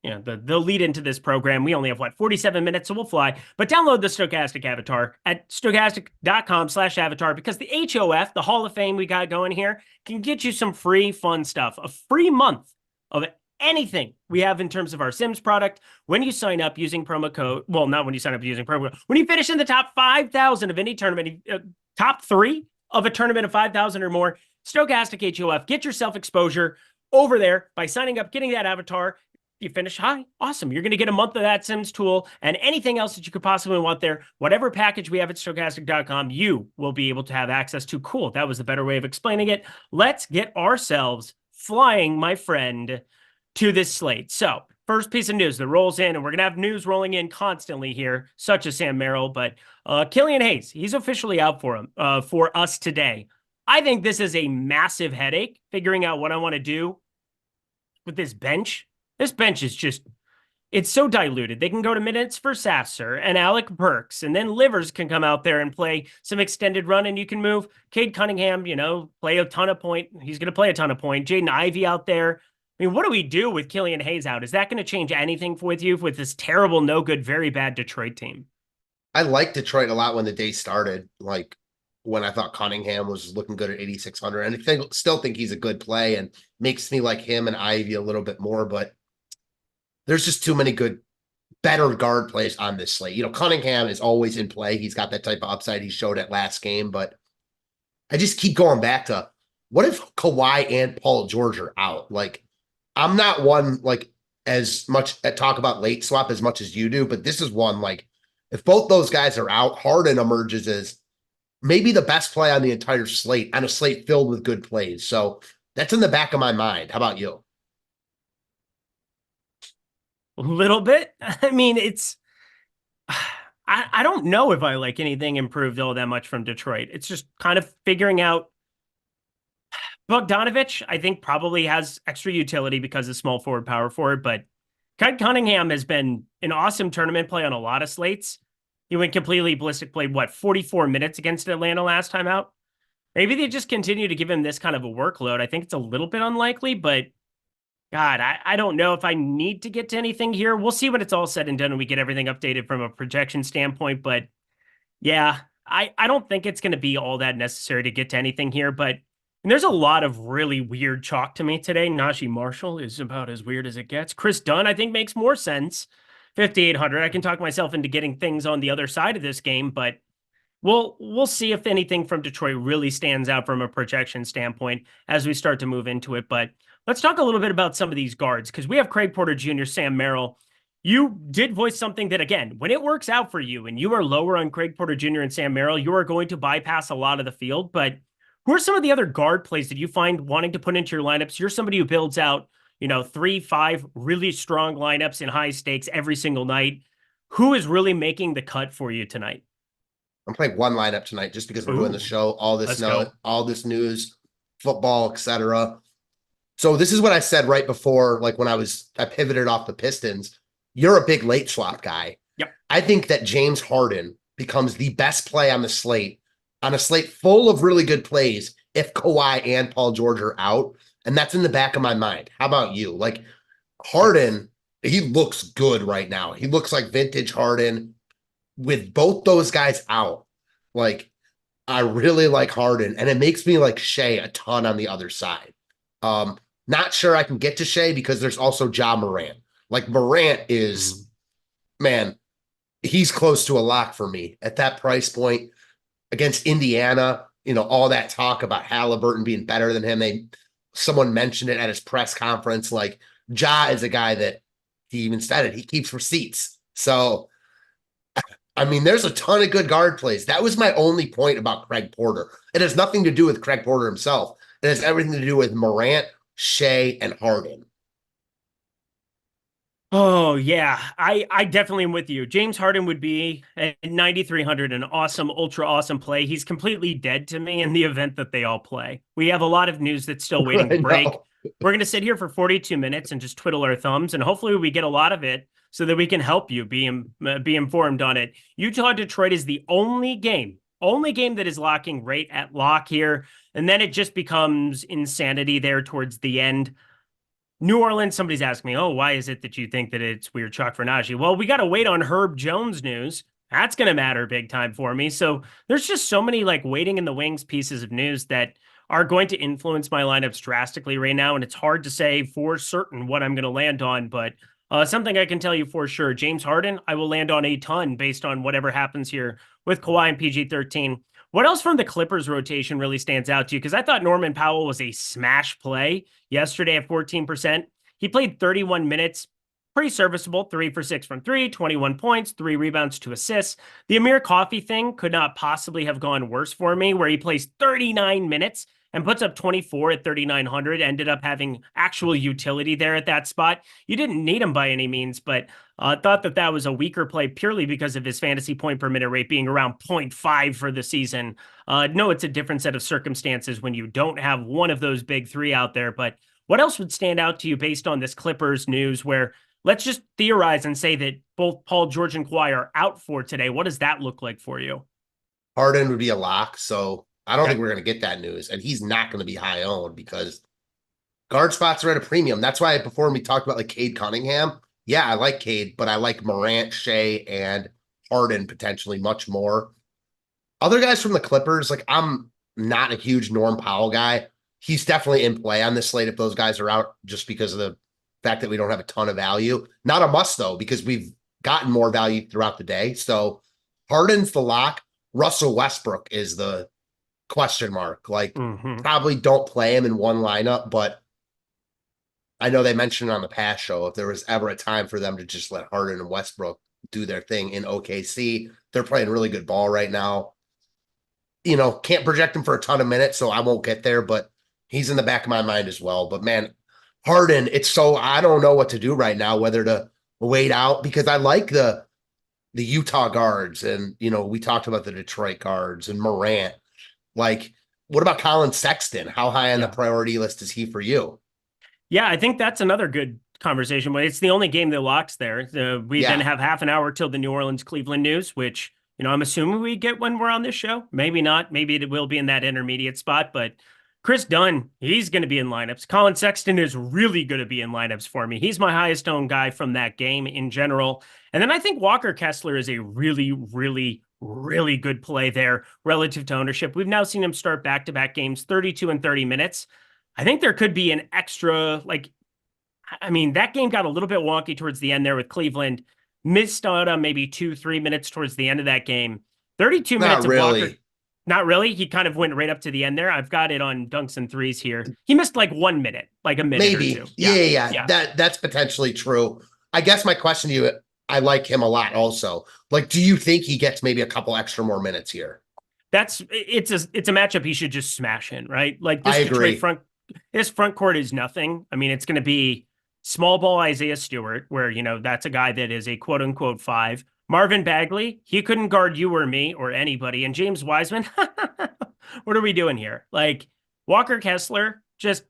you know, the lead into this program. We only have 47 minutes, so we'll fly. But download the Stokastic avatar at stokastic.com/avatar, because the HOF, the Hall of Fame we got going here, can get you some free fun stuff. A free month of anything we have in terms of our Sims product when you sign up using promo code. Well, not when you sign up using promo code. When you finish in the top 5,000 of any tournament, top 3 of a tournament of 5,000 or more, Stokastic HOF, get yourself exposure over there by signing up, getting that avatar. You finish high, awesome. You're going to get a month of that Sims tool and anything else that you could possibly want there. Whatever package we have at stokastic.com, you will be able to have access to. Cool. That was the better way of explaining it. Let's get ourselves flying, my friend, to this slate. So first piece of news that rolls in, and we're going to have news rolling in constantly here, such as Sam Merrill, but Killian Hayes, he's officially out for us today. I think this is a massive headache figuring out what I want to do with this bench. This bench is just, it's so diluted. They can go to minutes for Sasser and Alec Burks, and then Livers can come out there and play some extended run, and you can move Cade Cunningham, you know, play a ton of point. He's going to play a ton of point. Jaden Ivey out there. I mean, what do we do with Killian Hayes out? Is that going to change anything with you with this terrible, no good, very bad Detroit team? I liked Detroit a lot when the day started. Like when I thought Cunningham was looking good at 8,600, and I still think he's a good play and makes me like him and Ivy a little bit more, but there's just too many good, better guard plays on this slate. You know, Cunningham is always in play. He's got that type of upside he showed at last game, but I just keep going back to what if Kawhi and Paul George are out? Like, I'm not one like as much at talk about late swap as much as you do, but this is one like if both those guys are out, Harden emerges as maybe the best play on the entire slate, on a slate filled with good plays. So that's in the back of my mind. How about you? A little bit. I mean, it's I don't know if I like anything improved all that much from Detroit. It's just kind of figuring out. Bogdanovich, I think, probably has extra utility because of small forward, power forward, but Cade Cunningham has been an awesome tournament play on a lot of slates. He went completely ballistic, played, 44 minutes against Atlanta last time out? Maybe they just continue to give him this kind of a workload. I think it's a little bit unlikely, but God, I don't know if I need to get to anything here. We'll see when it's all said and done and we get everything updated from a projection standpoint, but yeah, I don't think it's going to be all that necessary to get to anything here, but and there's a lot of really weird chalk to me today. Najee Marshall is about as weird as it gets. Chris Dunn, I think, makes more sense. 5,800. I can talk myself into getting things on the other side of this game, but we'll see if anything from Detroit really stands out from a projection standpoint as we start to move into it. But Let's talk a little bit about some of these guards, because we have Craig Porter Jr., Sam Merrill. You did voice something that, again, when it works out for you and you are lower on Craig Porter Jr. and Sam Merrill, you are going to bypass a lot of the field. But who are some of the other guard plays that you find wanting to put into your lineups? You're somebody who builds out, 3-5 really strong lineups in high stakes every single night. Who is really making the cut for you tonight? I'm playing one lineup tonight just because we're doing the show, all this news, football, etc. So this is what I said right before, like when I pivoted off the Pistons. You're a big late swap guy. Yep. I think that James Harden becomes the best play on the slate, on a slate full of really good plays, if Kawhi and Paul George are out. And that's in the back of my mind. How about you? Like Harden, he looks good right now. He looks like vintage Harden with both those guys out. Like, I really like Harden, and it makes me like Shea a ton on the other side. Not sure I can get to Shea because there's also Ja Morant. Like Morant is, man, he's close to a lock for me at that price point against Indiana. All that talk about Halliburton being better than him. Someone mentioned it at his press conference. Like Ja is a guy that he even said it. He keeps receipts. So, I mean, there's a ton of good guard plays. That was my only point about Craig Porter. It has nothing to do with Craig Porter himself. It has everything to do with Morant, Shea, and Harden. Oh, yeah. I definitely am with you. James Harden would be at 9,300, an awesome, ultra awesome play. He's completely dead to me in the event that they all play. We have a lot of news that's still waiting to break. We're going to sit here for 42 minutes and just twiddle our thumbs, and hopefully we get a lot of it so that we can help you be informed on it. Utah-Detroit is the only game that is locking right at lock here, and then it just becomes insanity there towards the end. New Orleans, somebody's asking me, why is it that you think that it's weird chalk for Najee? Well, we got to wait on Herb Jones news. That's going to matter big time for me. So there's just so many like waiting in the wings pieces of news that are going to influence my lineups drastically right now. And it's hard to say for certain what I'm going to land on, but something I can tell you for sure, James Harden, I will land on a ton based on whatever happens here with Kawhi and PG-13. What else from the Clippers rotation really stands out to you? Because I thought Norman Powell was a smash play yesterday at 14%. He played 31 minutes, pretty serviceable, 3 for 6 from 3, 21 points, 3 rebounds, 2 assists. The Amir Coffey thing could not possibly have gone worse for me, where he plays 39 minutes and puts up 24 at 3,900, ended up having actual utility there at that spot. You didn't need him by any means, but thought that was a weaker play purely because of his fantasy point per minute rate being around 0.5 for the season. No, it's a different set of circumstances when you don't have one of those big three out there, but what else would stand out to you based on this Clippers news where let's just theorize and say that both Paul George and Kawhi are out for today? What does that look like for you? Harden would be a lock, so I don't think we're going to get that news, and he's not going to be high owned because guard spots are at a premium. That's why before we talked about like Cade Cunningham, yeah, I like Cade, but I like Morant, Shea, and Harden potentially much more. Other guys from the Clippers, like I'm not a huge Norm Powell guy. He's definitely in play on this slate if those guys are out just because of the fact that we don't have a ton of value. Not a must, though, because we've gotten more value throughout the day. So Harden's the lock. Russell Westbrook is the question mark. Like, probably don't play him in one lineup, but I know they mentioned on the past show if there was ever a time for them to just let Harden and Westbrook do their thing in OKC. They're playing really good ball right now. Can't project him for a ton of minutes, so I won't get there, but he's in the back of my mind as well. But man, Harden, I don't know what to do right now, whether to wait out, because I like the Utah guards, and we talked about the Detroit guards and Morant. Like, what about Colin Sexton? How high on the priority list is he for you? Yeah, I think that's another good conversation, but it's the only game that locks there. We then have half an hour till the New Orleans Cleveland news, which I'm assuming we get when we're on this show. Maybe not. Maybe it will be in that intermediate spot, but Chris Dunn, he's going to be in lineups. Colin Sexton is really going to be in lineups for me. He's my highest owned guy from that game in general. And then I think Walker Kessler is a really, really, really good play there relative to ownership. We've now seen him start back-to-back games, 32 and 30 minutes. I think there could be an extra, that game got a little bit wonky towards the end there with Cleveland. Missed out on maybe 2-3 minutes towards the end of that game. 32 minutes of Walker. Not really. He kind of went right up to the end there. I've got it on dunks and threes here. He missed like 1 minute, like a minute Maybe. or two. Yeah. That's potentially true. I guess my question to you, I like him a lot also. Like, do you think he gets maybe a couple extra more minutes here? It's a matchup he should just smash in, right? Like this I agree. This front court is nothing. I mean, it's going to be small ball Isaiah Stewart, where, that's a guy that is a quote unquote 5. Marvin Bagley, he couldn't guard you or me or anybody. And James Wiseman, what are we doing here? Like Walker Kessler, just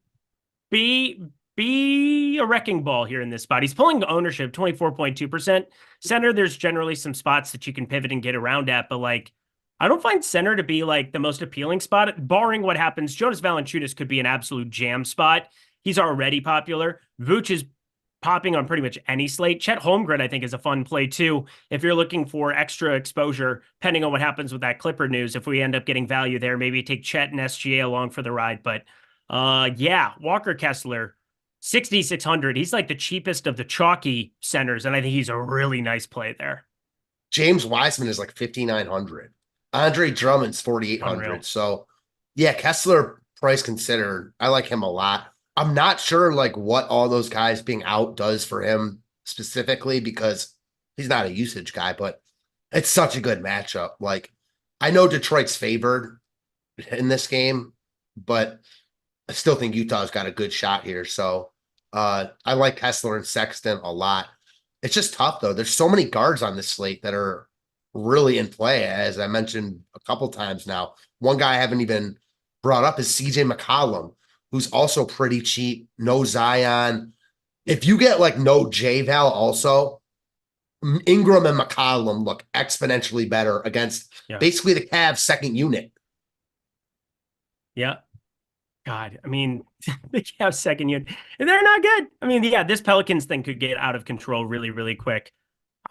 be a wrecking ball here in this spot. He's pulling ownership 24.2%. Center, there's generally some spots that you can pivot and get around at, but like I don't find center to be like the most appealing spot. Barring what happens, Jonas Valanciunas could be an absolute jam spot. He's already popular. Vooch is popping on pretty much any slate. Chet Holmgren, I think, is a fun play too. If you're looking for extra exposure, depending on what happens with that Clipper news, if we end up getting value there, maybe take Chet and SGA along for the ride. But Walker Kessler, 6,600. He's like the cheapest of the chalky centers, and I think he's a really nice play there. James Wiseman is like 5,900. Andre Drummond's 4,800. Unreal. So, yeah, Kessler, price considered, I like him a lot. I'm not sure like what all those guys being out does for him specifically because he's not a usage guy, but it's such a good matchup. Like, I know Detroit's favored in this game, but I still think Utah's got a good shot here. So I like Kessler and Sexton a lot. It's just tough, though. There's so many guards on this slate that are really in play, as I mentioned a couple times now. One guy I haven't even brought up is CJ McCollum, who's also pretty cheap. No Zion. If you get like no J-Val also, Ingram and McCollum look exponentially better against basically the Cavs second unit. Yeah. God, I mean, the Cavs second unit, they're not good. I mean, this Pelicans thing could get out of control really, really quick.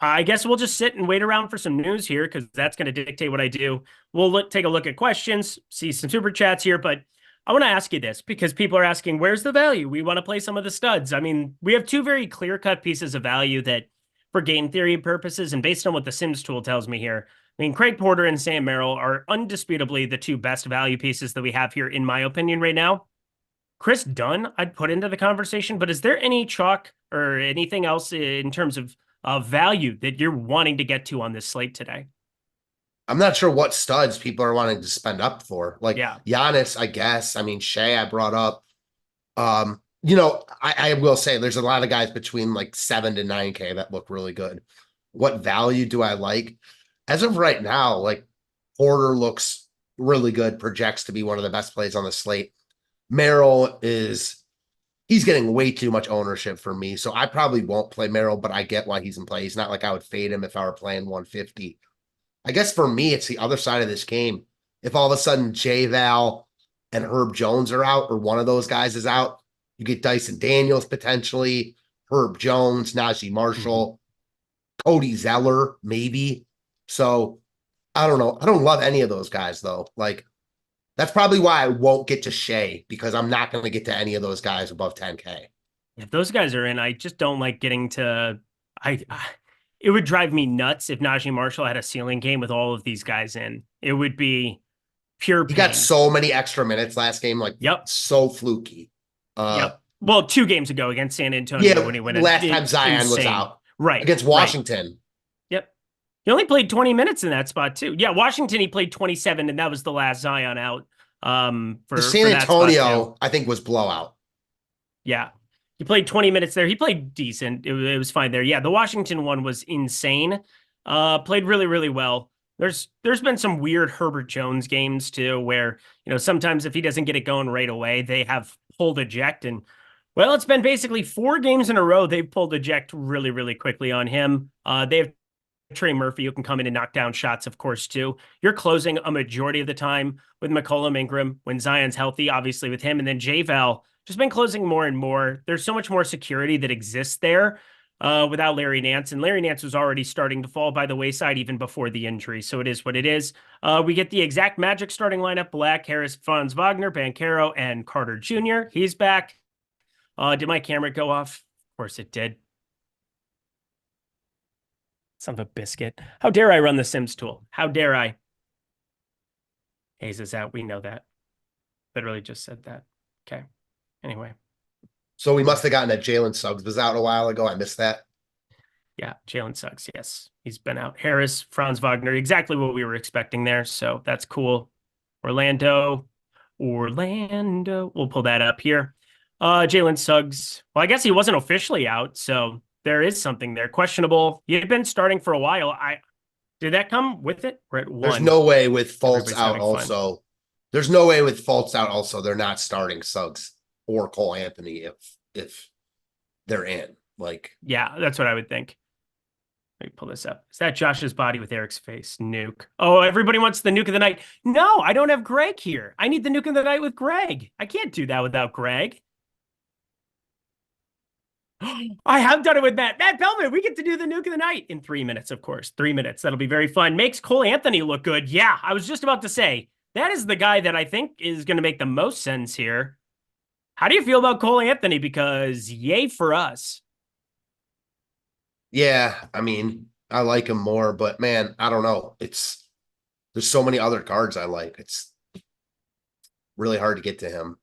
I guess we'll just sit and wait around for some news here because that's going to dictate what I do. We'll take a look at questions, see some super chats here, but I want to ask you this because people are asking, where's the value? We want to play some of the studs. I mean, we have two very clear-cut pieces of value that for game theory purposes and based on what the Sims tool tells me here, I mean, Craig Porter and Sam Merrill are undisputably the two best value pieces that we have here, in my opinion, right now. Chris Dunn, I'd put into the conversation, but is there any chalk or anything else in terms of value that you're wanting to get to on this slate today? I'm not sure what studs people are wanting to spend up for. Like Giannis, I guess. I mean, Shea I brought up. I will say there's a lot of guys between like 7 to 9K that look really good. What value do I like? As of right now, like Porter looks really good, projects to be one of the best plays on the slate. Merrill he's getting way too much ownership for me. So I probably won't play Merrill, but I get why he's in play. He's not like I would fade him if I were playing 150. I guess for me, it's the other side of this game. If all of a sudden J-Val and Herb Jones are out, or one of those guys is out, you get Dyson Daniels potentially, Herb Jones, Najee Marshall, Cody Zeller, maybe. So I don't know. I don't love any of those guys, though. Like, that's probably why I won't get to Shea, because I'm not going to get to any of those guys above 10K. If those guys are in, I just don't like getting to. It would drive me nuts if Najee Marshall had a ceiling game with all of these guys in. It would be pure pain. He got so many extra minutes last game, like so fluky. Well, 2 games ago against San Antonio when he went. Last time Zion was out, right, against Washington. Yep, he only played 20 minutes in that spot too. Yeah, Washington he played 27, and that was the last Zion out. For San Antonio, I think was blowout. Yeah. He played 20 minutes there. He played decent. It was fine there. Yeah, the Washington one was insane. Played really, really well. There's been some weird Herbert Jones games too, where sometimes if he doesn't get it going right away, they have pulled eject. And well, it's been basically 4 games in a row they've pulled eject really, really quickly on him. They have Trey Murphy, who can come in and knock down shots, of course, too. You're closing a majority of the time with McCollum Ingram when Zion's healthy, obviously with him, and then J-Val just been closing more and more. There's so much more security that exists there without Larry Nance. And Larry Nance was already starting to fall by the wayside even before the injury. So it is what it is. We get the exact Magic starting lineup: Black, Harris, Franz Wagner, Banchero, and Carter Jr. He's back. Did my camera go off? Of course it did. Son of a biscuit. How dare I run the Sims tool? How dare I? Hayes is out. We know that. Literally just said that. Okay. Anyway. So we must have gotten that Jalen Suggs was out a while ago. I missed that. Yeah, Jalen Suggs. Yes, he's been out. Harris, Franz Wagner, exactly what we were expecting there. So that's cool. Orlando. We'll pull that up here. Jalen Suggs. Well, I guess he wasn't officially out, so there is something there. Questionable. He had been starting for a while. Did that come with it? We're at 1. There's no way with Fultz Everybody's out having fun. also. There's no way with Fultz out also. They're not starting Suggs or Cole Anthony if they're in. Like, yeah, that's what I would think. Let me pull this up. Is that Josh's body with Eric's face? Nuke. Oh, everybody wants the nuke of the night. No, I don't have Greg here. I need the nuke of the night with Greg. I can't do that without Greg. I have done it with Matt. Matt Bellman, we get to do the nuke of the night in 3 minutes, of course. 3 minutes. That'll be very fun. Makes Cole Anthony look good. Yeah, I was just about to say, that is the guy that I think is going to make the most sense here. How do you feel about Cole Anthony? Because yay for us. yeah, I mean, I like him more, but man, I don't know. There's so many other cards I like. It's really hard to get to him.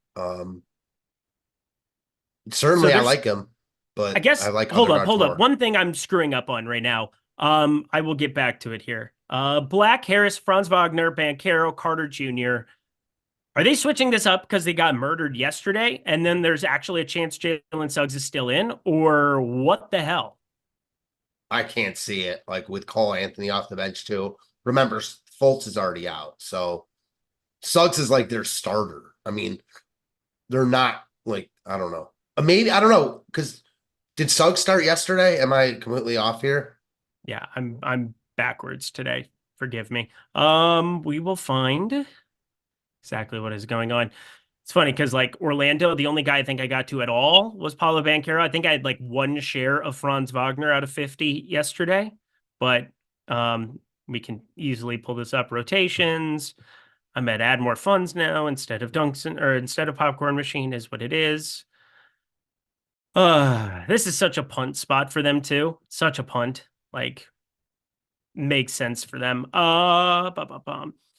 Certainly I like him, but I guess I like hold other up. cards more. One thing I'm screwing up on right now. I will get back to it here. Black, Harris, Franz Wagner, Banchero, Carter Jr. Are they switching this up because they got murdered yesterday? And then there's actually a chance Jalen Suggs is still in, or what the hell? I can't see it. Like with Cole Anthony off the bench too. Remember, Fultz is already out, so Suggs is like their starter. I mean, they're not like, I don't know. Maybe I don't know, because did Suggs start yesterday? Am I completely off here? Yeah, I'm backwards today. Forgive me. We will find exactly what is going on. It's funny because like Orlando, the only guy I think I got to at all was Paulo Banchero. I think I had like 1 share of Franz Wagner out of 50 yesterday, but we can easily pull this up. Rotations. I'm at add more funds now instead of Dunks or instead of Popcorn Machine is what it is. This is such a punt spot for them too. Such a punt. Like makes sense for them.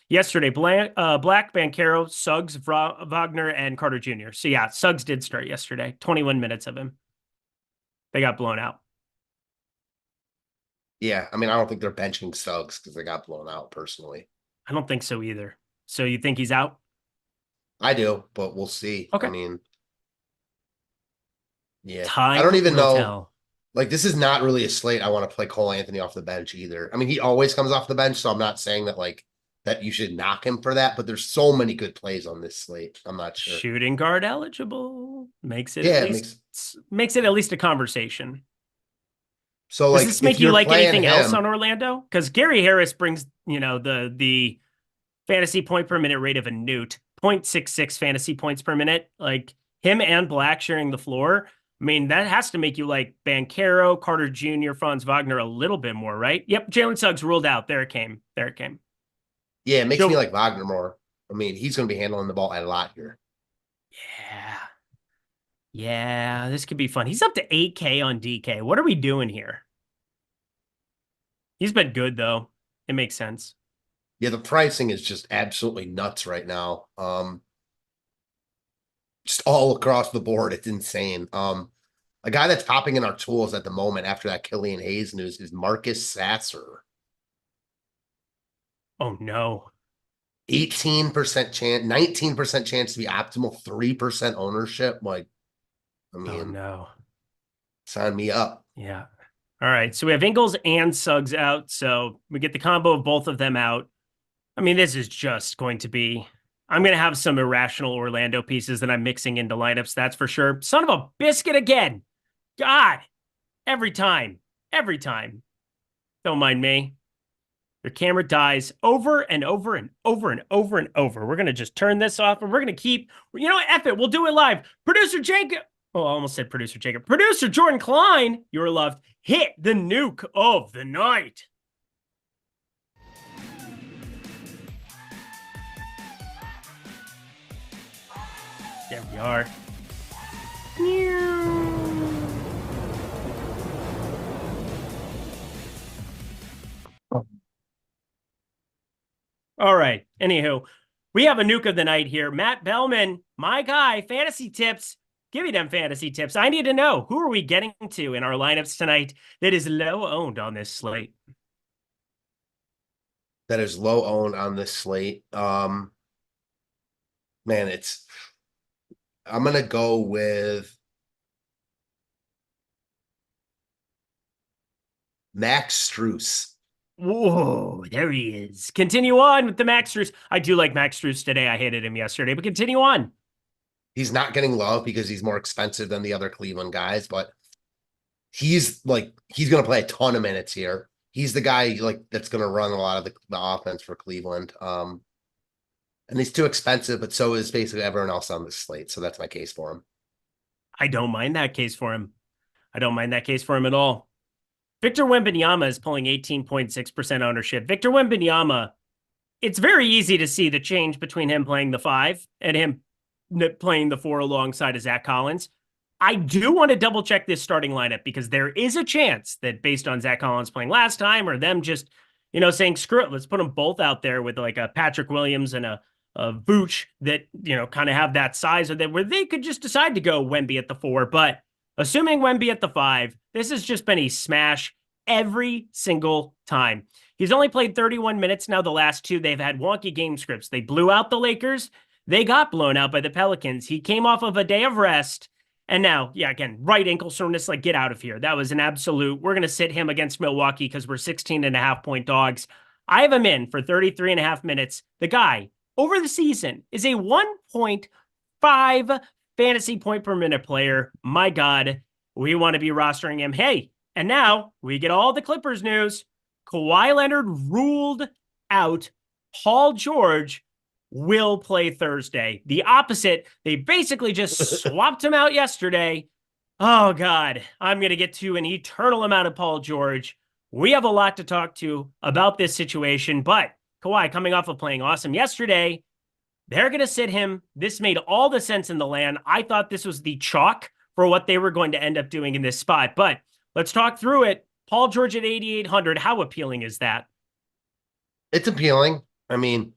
Yesterday, Black, Banchero, Suggs, Wagner, and Carter Jr. So yeah, Suggs did start yesterday. 21 minutes of him. They got blown out. Yeah, I mean, I don't think they're benching Suggs because they got blown out personally. I don't think so either. So you think he's out? I do, but we'll see. Okay. I mean, yeah. Time I don't even know. tell. Like, this is not really a slate I want to play Cole Anthony off the bench either. I mean, he always comes off the bench, so I'm not saying that like that you should knock him for that, but there's so many good plays on this slate. I'm not sure. Shooting guard eligible makes it makes it at least a conversation. So does like, this make you like anything else on Orlando? Because Gary Harris brings, the fantasy point per minute rate of a newt, 0.66 fantasy points per minute. Like him and Black sharing the floor. I mean, that has to make you like Banchero, Carter Jr., Franz Wagner a little bit more, right? Yep, Jalen Suggs ruled out. There it came. Yeah, it makes me like Wagner more. I mean, he's going to be handling the ball a lot here. Yeah, this could be fun. He's up to 8K on DK. What are we doing here? He's been good, though. It makes sense. Yeah, the pricing is just absolutely nuts right now. Just all across the board, it's insane. A guy that's popping in our tools at the moment after that Killian Hayes news is Marcus Sasser. Oh, no. 18% chance, 19% chance to be optimal, 3% ownership. Like, I mean, oh, no. Sign me up. Yeah. All right. So we have Ingles and Suggs out. So we get the combo of both of them out. I mean, this is just going to be, I'm going to have some irrational Orlando pieces that I'm mixing into lineups. That's for sure. Son of a biscuit again. God, every time. Don't mind me. Your camera dies over and over and over and over and over. We're going to just turn this off and we're going to keep, F it. We'll do it live. Producer Jacob. Oh, I almost said producer Jacob. Producer Jordan Klein, you're loved. Hit the nuke of the night. There we are. All right. Anywho, We have a nuke of the night here. Matt Bellman, my guy, fantasy tips. Give me them fantasy tips. I need to know, who are we getting to in our lineups tonight that is low owned on this slate? That is low owned on this slate. Man, I'm gonna go with Max Strus. Whoa, there he is. Continue on with the Max Strus. I do like Max Strus today. I hated him yesterday, but continue on. He's not getting love because he's more expensive than the other Cleveland guys, but he's going to play a ton of minutes here. He's the guy that's going to run a lot of the offense for Cleveland. And he's too expensive, but so is basically everyone else on this slate. So that's my case for him. I don't mind that case for him. I don't mind that case for him at all. Victor Wembanyama is pulling 18.6% ownership. Victor Wembanyama, it's very easy to see the change between him playing the 5 and him playing the 4 alongside of Zach Collins. I do want to double check this starting lineup because there is a chance that based on Zach Collins playing last time or them just, saying, screw it, let's put them both out there with like a Patrick Williams and a Vooch that, kind of have that size where they could just decide to go Wemby at the 4. But assuming Wemby at the 5, this has just been a smash every single time. He's only played 31 minutes now. The last 2, they've had wonky game scripts. They blew out the Lakers. They got blown out by the Pelicans. He came off of a day of rest. And now, again, right ankle soreness, get out of here. That was an absolute, we're going to sit him against Milwaukee because we're 16.5-point dogs. I have him in for 33.5 minutes. The guy, over the season, is a 1.5 fantasy point per minute player. My God, we want to be rostering him. Hey, and now we get all the Clippers news. Kawhi Leonard ruled out. Paul George will play Thursday. The opposite. They basically just swapped him out yesterday. Oh, God. I'm going to get to an eternal amount of Paul George. We have a lot to talk to about this situation, but Kawhi coming off of playing awesome yesterday, they're going to sit him. This made all the sense in the land. I thought this was the chalk for what they were going to end up doing in this spot, but let's talk through it. Paul George at 8,800. How appealing is that? It's appealing. I mean,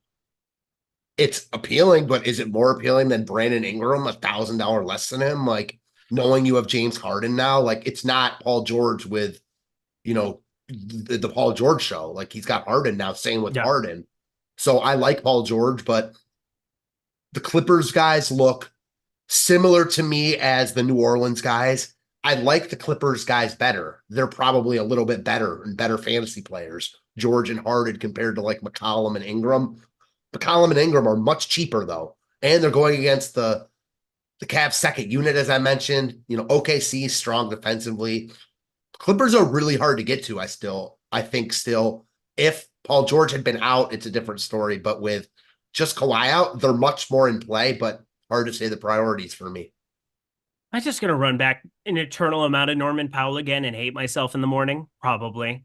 it's appealing, but is it more appealing than Brandon Ingram, $1,000 less than him? Knowing you have James Harden now, it's not Paul George with, the Paul George show. He's got Harden now, same with Harden. So I like Paul George, but the Clippers guys look similar to me as the New Orleans guys. I like the Clippers guys better. They're probably a little bit better and better fantasy players, George and Harden, compared to McCollum and Ingram. McCollum and Ingram are much cheaper, though, and they're going against the Cavs' second unit, as I mentioned. OKC is strong defensively. Clippers are really hard to get to. I think if Paul George had been out, it's a different story. But with just Kawhi out, they're much more in play, but hard to say the priorities for me. I'm just going to run back an eternal amount of Norman Powell again and hate myself in the morning. Probably.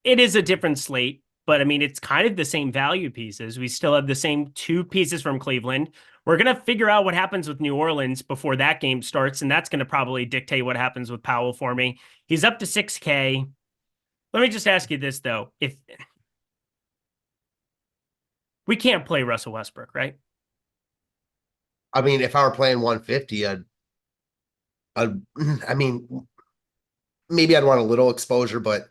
It is a different slate. But, it's kind of the same value pieces. We still have the same 2 pieces from Cleveland. We're going to figure out what happens with New Orleans before that game starts, and that's going to probably dictate what happens with Powell for me. He's up to 6K. Let me just ask you this, though. If we can't play Russell Westbrook, right? If I were playing 150, maybe I'd want a little exposure, but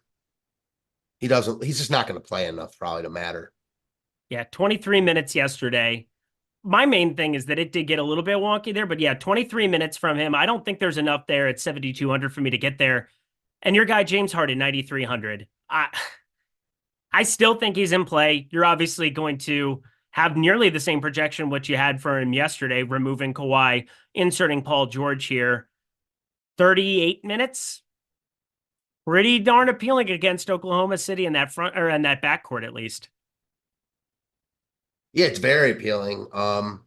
he's just not going to play enough probably to matter. Yeah, 23 minutes yesterday. My main thing is that it did get a little bit wonky there, but 23 minutes from him. I don't think there's enough there at 7,200 for me to get there. And your guy, James Harden, 9,300. I still think he's in play. You're obviously going to have nearly the same projection what you had for him yesterday, removing Kawhi, inserting Paul George here. 38 minutes. Pretty darn appealing against Oklahoma City in that front or in that backcourt, at least. Yeah, it's very appealing. I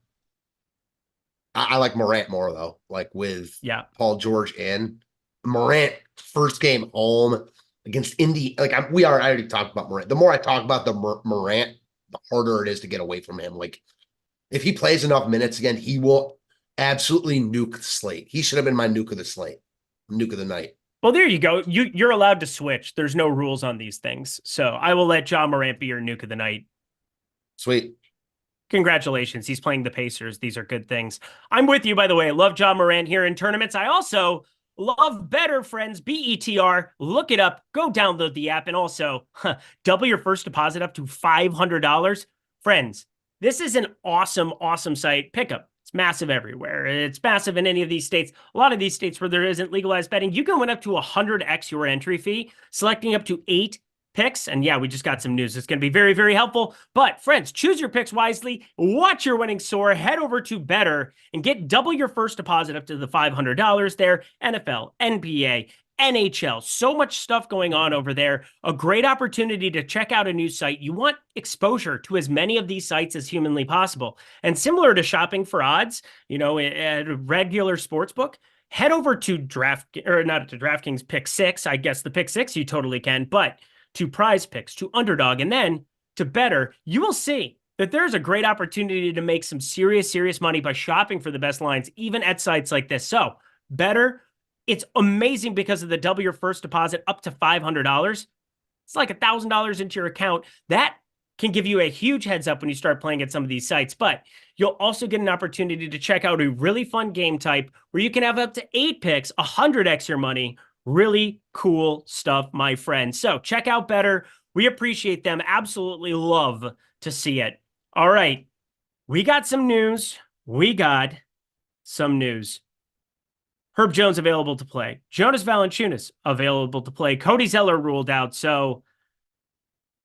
like Morant more though. With Paul George in Morant first game home against Indy. I already talked about Morant. The more I talk about the Morant, the harder it is to get away from him. If he plays enough minutes again, he will absolutely nuke the slate. He should have been my nuke of the slate, nuke of the night. Well, there you go. You're allowed to switch. There's no rules on these things. So I will let John Morant be your nuke of the night. Sweet. Congratulations. He's playing the Pacers. These are good things. I'm with you, by the way. I love Ja Morant here in tournaments. I also love Better, friends. BETR. Look it up. Go download the app. And also, double your first deposit up to $500. Friends, this is an awesome, awesome site. Pick up. It's massive everywhere. It's massive in any of these states. A lot of these states where there isn't legalized betting, you can win up to 100x your entry fee, selecting up to 8 picks. And yeah, we just got some news. It's going to be very, very helpful. But friends, choose your picks wisely. Watch your winnings soar. Head over to Better and get double your first deposit up to the $500 there. NFL, NBA, NHL, so much stuff going on over there. A great opportunity to check out a new site. You want exposure to as many of these sites as humanly possible. And similar to shopping for odds, at a regular sports book, head over to DraftKings Pick Six. I guess the Pick Six you totally can, but to Prize Picks, to Underdog, and then to Better, you will see that there's a great opportunity to make some serious, serious money by shopping for the best lines, even at sites like this. So Better, it's amazing because of the double your first deposit up to $500. It's like $1,000 into your account. That can give you a huge heads up when you start playing at some of these sites, but you'll also get an opportunity to check out a really fun game type where you can have up to 8 picks, 100x your money. Really cool stuff, my friend. So check out Better. We appreciate them. Absolutely love to see it. All right. We got some news. Herb Jones available to play. Jonas Valanciunas available to play. Cody Zeller ruled out. So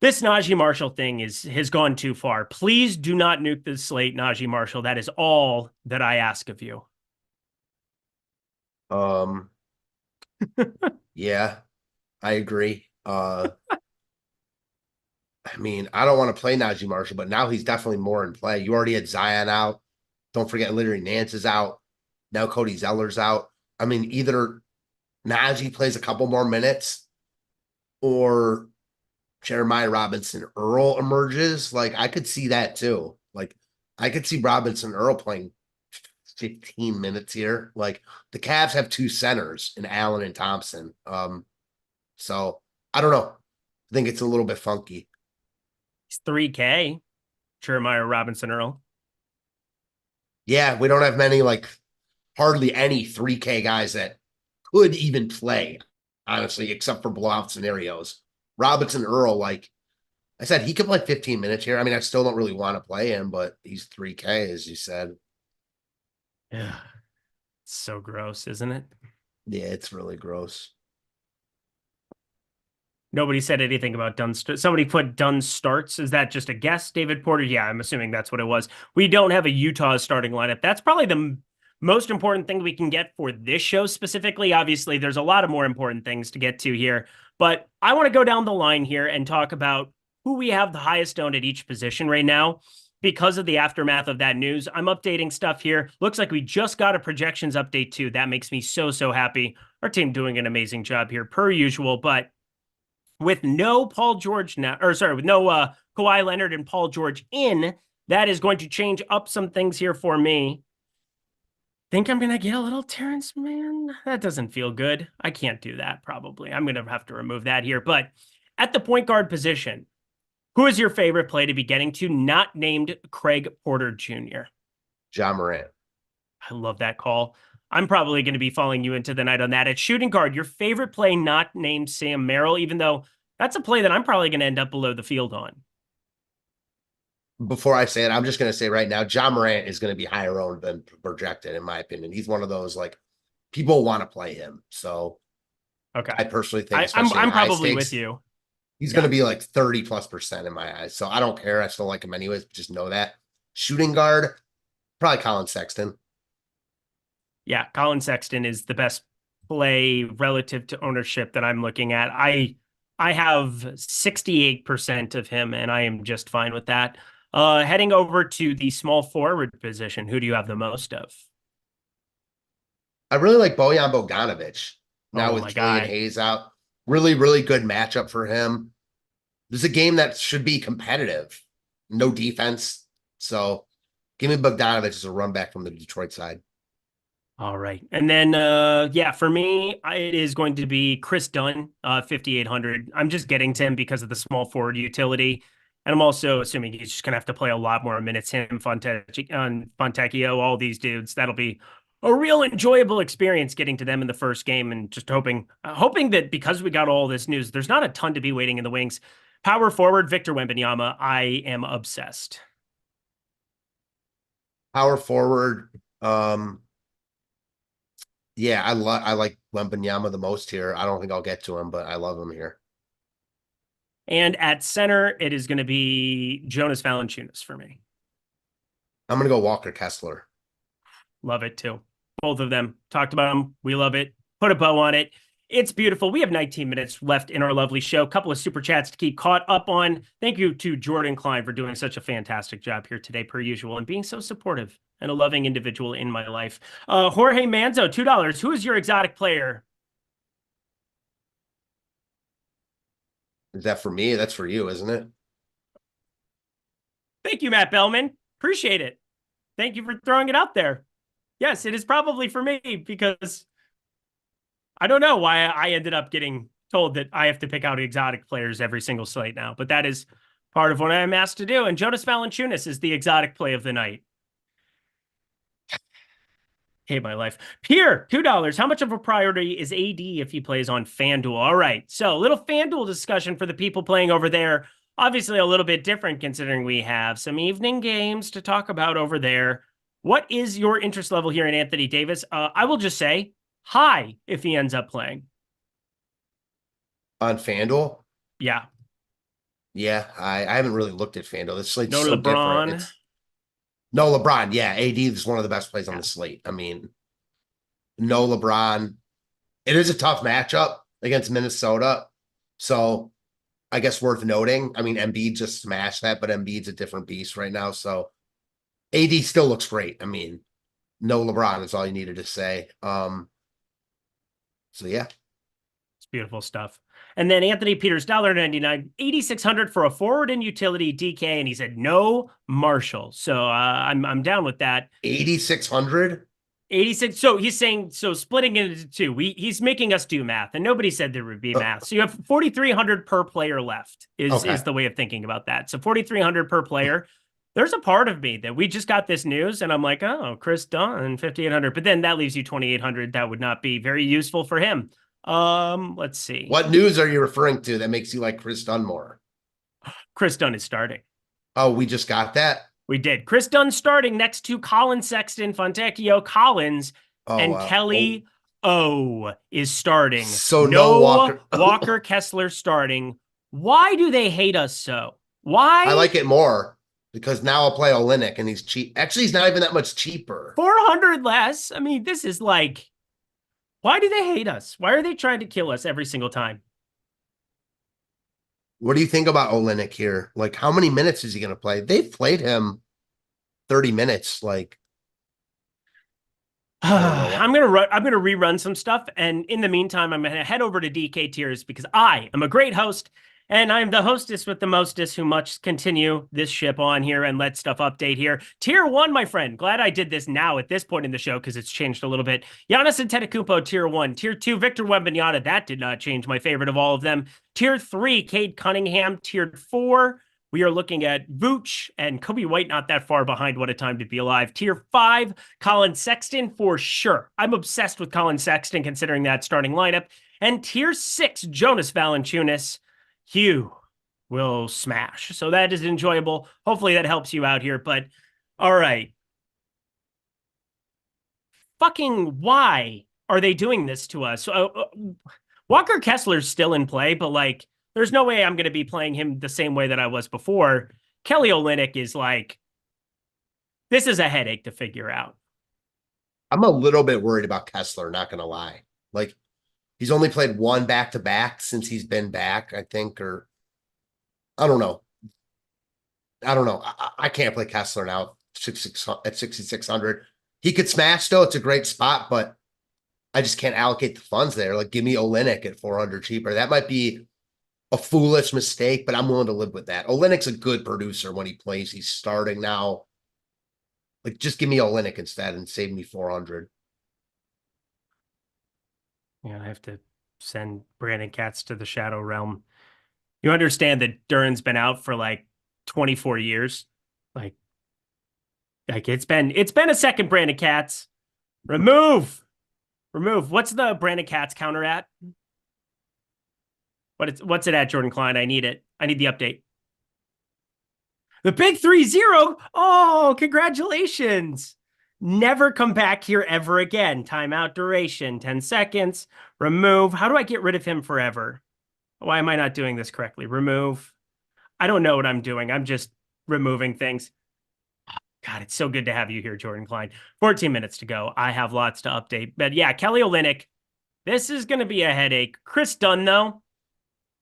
this Najee Marshall thing has gone too far. Please do not nuke the slate, Najee Marshall. That is all that I ask of you. Yeah, I agree. I mean, I don't want to play Najee Marshall, but now he's definitely more in play. You already had Zion out. Don't forget Larry Nance is out. Now Cody Zeller's out. I mean, either Najee plays a couple more minutes or Jeremiah Robinson Earl emerges. Like, I could see that too. Like, I could see Robinson Earl playing 15 minutes here. Like, the Cavs have 2 centers in Allen and Thompson. So I don't know. I think it's a little bit funky. He's 3K. Jeremiah Robinson Earl. Yeah, we don't have many, like hardly any 3K guys that could even play, honestly, except for blowout scenarios. Robinson Earl, like I said, he could play 15 minutes here. I mean, I still don't really want to play him, but he's 3K, as you said. Yeah. It's so gross, isn't it? Yeah, it's really gross. Nobody said anything about Dunn. Somebody put Dunn starts. Is that just a guess, David Porter? Yeah, I'm assuming that's what it was. We don't have a Utah starting lineup. That's probably the most important thing we can get for this show specifically. Obviously, there's a lot of more important things to get to here, but I want to go down the line here and talk about who we have the highest owned at each position right now. Because of the aftermath of that news, I'm updating stuff here. Looks like we just got a projections update too. That makes me so, so happy. Our team doing an amazing job here per usual, but with no Paul George now, with no Kawhi Leonard and Paul George in, that is going to change up some things here for me. Think I'm going to get a little Terrence Mann? That doesn't feel good. I can't do that probably. I'm going to have to remove that here. But at the point guard position, who is your favorite play to be getting to, not named Craig Porter Jr.? Ja Morant. I love that call. I'm probably going to be following you into the night on that. At shooting guard, your favorite play not named Sam Merrill, even though that's a play that I'm probably going to end up below the field on. Before I say it, I'm just going to say right now, Ja Morant is going to be higher owned than projected, in my opinion. He's one of those, like, people want to play him. So okay, I personally think I'm probably with you. He's going to be like 30+% in my eyes. So I don't care. I still like him anyways. Just know that. Shooting guard, probably Colin Sexton. Yeah, Colin Sexton is the best play relative to ownership that I'm looking at. I have 68% of him, and I am just fine with that. Heading over to the small forward position, who do you have the most of? I really like Bojan Bogdanovic. Now with Killian Hayes out. Really, really good matchup for him. This is a game that should be competitive. No defense. So give me Bogdanovic as a run back from the Detroit side. All right. And then, for me, it is going to be Chris Dunn, 5,800. I'm just getting to him because of the small forward utility. And I'm also assuming he's just going to have to play a lot more minutes. Him, Fontecchio, all these dudes. That'll be a real enjoyable experience getting to them in the first game, and just hoping that because we got all this news, there's not a ton to be waiting in the wings. Power forward, Victor Wembanyama. I am obsessed. Power forward. Yeah, I like Wembanyama the most here. I don't think I'll get to him, but I love him here. And at center, it is going to be Jonas Valanciunas for me. I'm going to go Walker Kessler. Love it too. Both of them. Talked about them. We love it. Put a bow on it. It's beautiful. We have 19 minutes left in our lovely show. A couple of super chats to keep caught up on. Thank you to Jordan Klein for doing such a fantastic job here today, per usual, and being so supportive and a loving individual in my life. Jorge Manzo, $2. Who is your exotic player? Is that for me? That's for you, isn't it? Thank you, Matt Bellman. Appreciate it. Thank you for throwing it out there. Yes, it is probably for me, because I don't know why I ended up getting told that I have to pick out exotic players every single slate now, but that is part of what I'm asked to do. And Jonas Valanciunas is the exotic play of the night. Hate my life. Pierre, $2. How much of a priority is AD if he plays on FanDuel? All right. So a little FanDuel discussion for the people playing over there. Obviously a little bit different considering we have some evening games to talk about over there. What is your interest level here in Anthony Davis? I will just say high if he ends up playing. On FanDuel? Yeah. Yeah, I haven't really looked at FanDuel. This slate's No so LeBron. different. No LeBron. Yeah, AD is one of the best plays on the slate. I mean, no LeBron. It is a tough matchup against Minnesota. So I guess worth noting. I mean, Embiid just smashed that, but Embiid's a different beast right now. So AD still looks great. I mean, no LeBron is all you needed to say. So yeah. It's beautiful stuff. And then Anthony Peters, $1.99, 8,600 for a forward and utility DK, and he said no Marshall. So I'm down with that. 8,600. 86. So he's saying, so splitting it into two. He's making us do math, and nobody said there would be math. So you have 4,300 per player left is the way of thinking about that. So 4,300 per player. There's a part of me that we just got this news, and I'm like, oh, Chris Dunn, 5,800. But then that leaves you 2,800. That would not be very useful for him. Let's see. What news are you referring to that makes you like Chris Dunn more? Chris Dunn is starting. Oh, we just got that? We did. Chris Dunn starting next to Colin Sexton, Fontecchio, Collins, and Kelly O is starting. So no Walker. Walker Kessler starting. Why do they hate us so? Why? I like it more because now I'll play Olynyk and he's cheap. Actually, he's not even that much cheaper. 400 less. I mean, this is like, why do they hate us? Why are they trying to kill us every single time? What do you think about Olynyk here? Like, how many minutes is he going to play? They've played him 30 minutes. Like, I'm gonna rerun some stuff, and in the meantime, I'm gonna head over to DK tiers because I am a great host. And I'm the hostess with the mostest who must continue this ship on here and let stuff update here. Tier 1, my friend. Glad I did this now at this point in the show because it's changed a little bit. Giannis Antetokounmpo, Tier 1. Tier 2, Victor Wembanyama. That did not change. My favorite of all of them. Tier 3, Cade Cunningham. Tier 4, we are looking at Vooch and Kobe White, not that far behind. What a time to be alive. Tier 5, Colin Sexton for sure. I'm obsessed with Colin Sexton considering that starting lineup. And Tier 6, Jonas Valanciunas. Hugh will smash. So that is enjoyable. Hopefully that helps you out here. But all right. Fucking why are they doing this to us? Walker Kessler's still in play, but like, there's no way I'm going to be playing him the same way that I was before. Kelly Olynyk is like, this is a headache to figure out. I'm a little bit worried about Kessler, not going to lie. Like, he's only played one back-to-back since he's been back, I think, or I don't know. I can't play Kessler now at 6,600. He could smash, though. It's a great spot, but I just can't allocate the funds there. Like, give me Olynyk at 400 cheaper. That might be a foolish mistake, but I'm willing to live with that. Olynyk's a good producer when he plays. He's starting now. Like, just give me Olynyk instead and save me 400. Yeah, I have to send Brandon Katz to the Shadow Realm. You understand that Duran's been out for like 24 years. Like it's been a second Brandon Katz. Remove. What's the Brandon Katz counter at? What's it at, Jordan Klein? I need it. I need the update. The big 3-0. Oh, congratulations. Never come back here ever again. Timeout duration, 10 seconds. Remove. How do I get rid of him forever? Why am I not doing this correctly? Remove. I don't know what I'm doing. I'm just removing things. God, it's so good to have you here, Jordan Klein. 14 minutes to go. I have lots to update. But yeah, Kelly Olynyk, this is going to be a headache. Chris Dunn, though,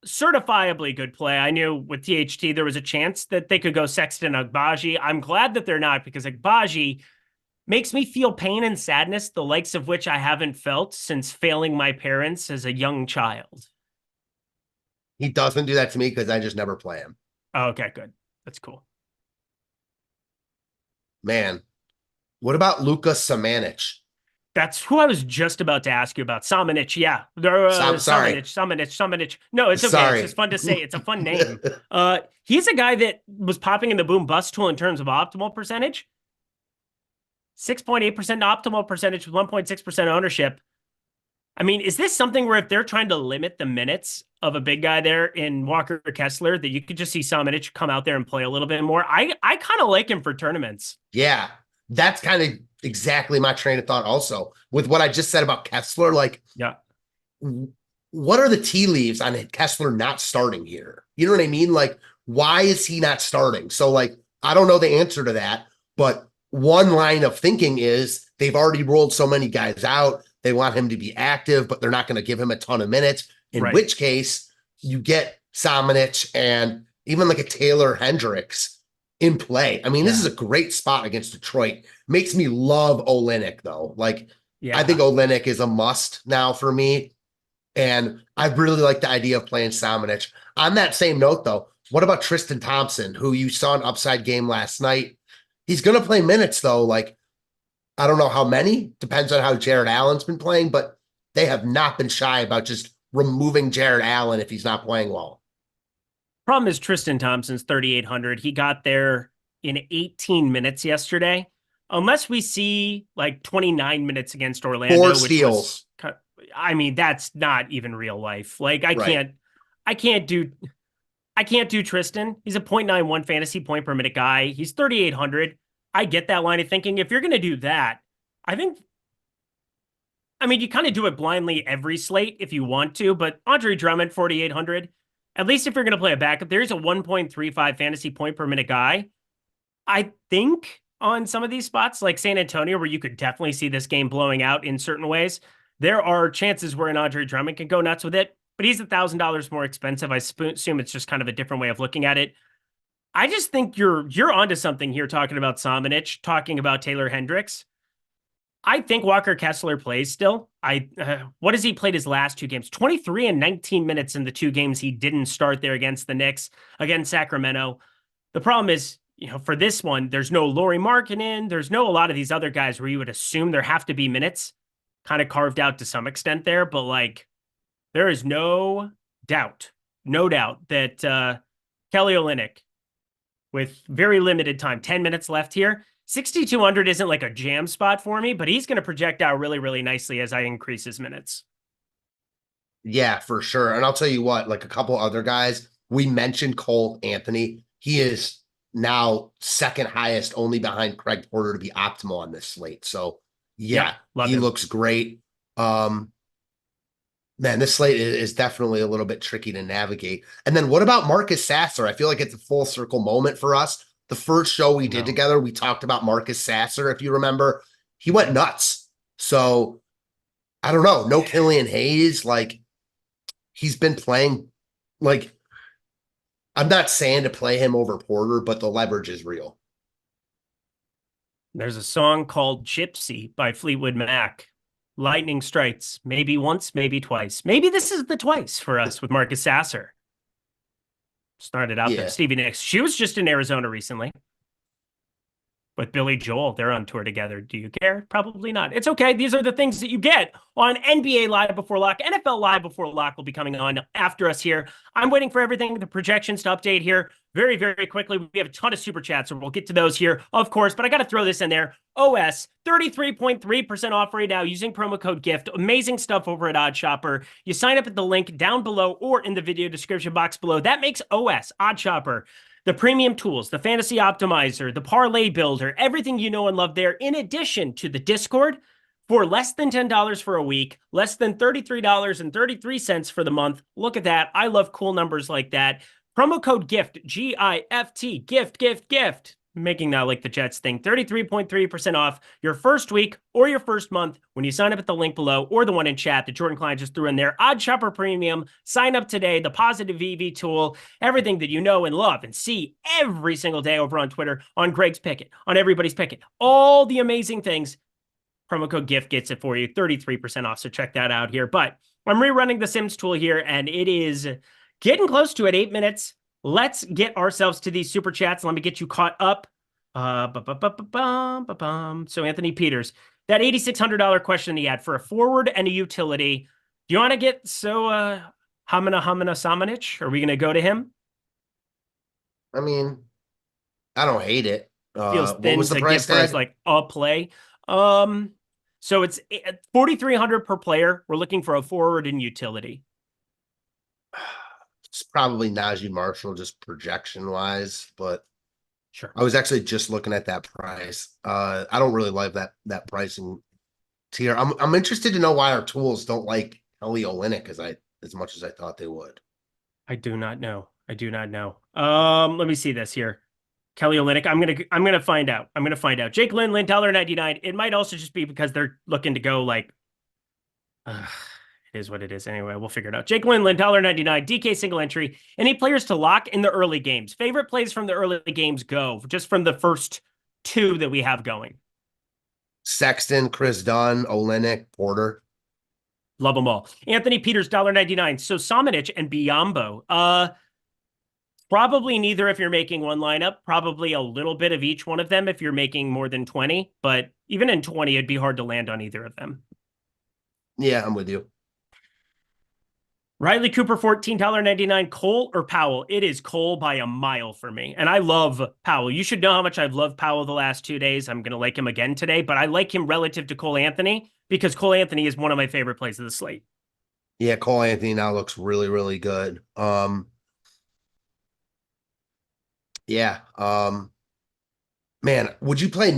certifiably good play. I knew with THT there was a chance that they could go Sexton Agbaji. I'm glad that they're not, because Agbaji makes me feel pain and sadness, the likes of which I haven't felt since failing my parents as a young child. He doesn't do that to me because I just never play him. Oh, okay, good. That's cool. Man, what about Luka Samanic? That's who I was just about to ask you about. Samanic, yeah. Sorry. Samanic. No, it's okay. Sorry. It's just fun to say. It's a fun name. He's a guy that was popping in the boom bust tool in terms of optimal percentage. 6.8% optimal percentage with 1.6% ownership. I mean, is this something where if they're trying to limit the minutes of a big guy there in Walker Kessler, that you could just see Samanic come out there and play a little bit more? I kind of like him for tournaments. Yeah, that's kind of exactly my train of thought also. With what I just said about Kessler, like, yeah, what are the tea leaves on Kessler not starting here? You know what I mean? Like, why is he not starting? So, like, I don't know the answer to that, but one line of thinking is they've already rolled so many guys out. They want him to be active, but they're not going to give him a ton of minutes, in which case you get Samanic and even like a Taylor Hendricks in play. I mean, this is a great spot against Detroit. Makes me love Olynyk, though. Like, I think Olynyk is a must now for me. And I really like the idea of playing Samanic. On that same note, though, what about Tristan Thompson, who you saw an upside game last night? He's going to play minutes, though. Like, I don't know how many. Depends on how Jared Allen's been playing, but they have not been shy about just removing Jared Allen if he's not playing well. Problem is Tristan Thompson's 3,800. He got there in 18 minutes yesterday. Unless we see like 29 minutes against Orlando. 4 steals. I mean, that's not even real life. Like, I can't do Tristan. He's a 0.91 fantasy point per minute guy. He's 3,800. I get that line of thinking. If you're going to do that, I mean, you kind of do it blindly every slate if you want to, but Andre Drummond, 4,800. At least if you're going to play a backup, there's a 1.35 fantasy point per minute guy. I think on some of these spots, like San Antonio, where you could definitely see this game blowing out in certain ways, there are chances where an Andre Drummond can go nuts with it, but he's $1,000 more expensive. I assume it's just kind of a different way of looking at it. I just think you're onto something here talking about Samanic, talking about Taylor Hendricks. I think Walker Kessler plays still. What has he played his last 2 games? 23 and 19 minutes in the 2 games he didn't start there against the Knicks, against Sacramento. The problem is, for this one, there's no Lauri Markkanen. There's no a lot of these other guys where you would assume there have to be minutes kind of carved out to some extent there. But like, there is no doubt that Kelly Olynyk, with very limited time, 10 minutes left here, 6,200 isn't like a jam spot for me, but he's going to project out really, really nicely as I increase his minutes. Yeah, for sure. And I'll tell you what, like a couple other guys, we mentioned Cole Anthony. He is now second highest, only behind Craig Porter to be optimal on this slate. So yeah, he looks great. Man, this slate is definitely a little bit tricky to navigate. And then what about Marcus Sasser? I feel like it's a full circle moment for us. The first show we did together, we talked about Marcus Sasser. If you remember, he went nuts. So I don't know. No Killian Hayes. Like, he's been playing, like, I'm not saying to play him over Porter, but the leverage is real. There's a song called Gypsy by Fleetwood Mac. Lightning strikes, maybe once, maybe twice. Maybe this is the twice for us with Marcus Sasser. Started out there. Stevie Nicks. She was just in Arizona recently. with Billy Joel. They're on tour together. Do you care? Probably not. It's okay. These are the things that you get on NBA Live Before Lock. NFL Live Before Lock will be coming on after us here. I'm waiting for everything, the projections to update here very, very quickly. We have a ton of super chats, so we'll get to those here, of course, but I got to throw this in there. OS, 33.3% off right now using promo code GIFT. Amazing stuff over at OddsShopper. You sign up at the link down below or in the video description box below. That makes OS, OddsShopper, the premium tools, the fantasy optimizer, the parlay builder, everything you know and love there, in addition to the Discord, for less than $10 for a week, less than $33.33 for the month. Look at that. I love cool numbers like that. Promo code GIFT, G-I-F-T, gift. Making that like the Jets thing. 33.3% off your first week or your first month when you sign up at the link below or the one in chat that Jordan Klein just threw in there. OddsShopper Premium. Sign up today. The positive EV tool. Everything that you know and love and see every single day over on Twitter, on Greg's Picket, on everybody's Picket. All the amazing things. Promo code GIFT gets it for you. 33% off. So check that out here. But I'm rerunning the Sims tool here, and it is getting close to it. 8 minutes. Let's get ourselves to these super chats. Let me get you caught up. So Anthony Peters, that $8,600 question he had for a forward and a utility. Do you want to get Hamina Samanic? Are we going to go to him? I mean, I don't hate it. Feels What thin was the to price give for as tag? like a play. So it's $4,300 per player. We're looking for a forward and utility. It's probably Najee Marshall, just projection wise, but Sure. I was actually just looking at that price. I don't really like that pricing tier. I'm interested to know why our tools don't like Kelly Olynyk as much as I thought they would. I do not know. Let me see this here. Kelly Olynyk. I'm gonna find out. Jake Lindland, $1.99. It might also just be because they're looking to go like it is what it is. Anyway, we'll figure it out. Jake Lindland, $1.99. DK single entry. Any players to lock in the early games? Favorite plays from the early games go, just from the first two that we have going. Sexton, Chris Dunn, Olynyk, Porter. Love them all. Anthony Peters, $1.99. So Samanic and Biyombo. Probably neither if you're making one lineup. Probably a little bit of each one of them if you're making more than 20. But even in 20, it'd be hard to land on either of them. Yeah, I'm with you. Riley Cooper, $14.99. Cole or Powell? It is Cole by a mile for me. And I love Powell. You should know how much I've loved Powell the last 2 days. I'm going to like him again today, but I like him relative to Cole Anthony because Cole Anthony is one of my favorite plays of the slate. Yeah, Cole Anthony now looks really, really good. Man, would you play,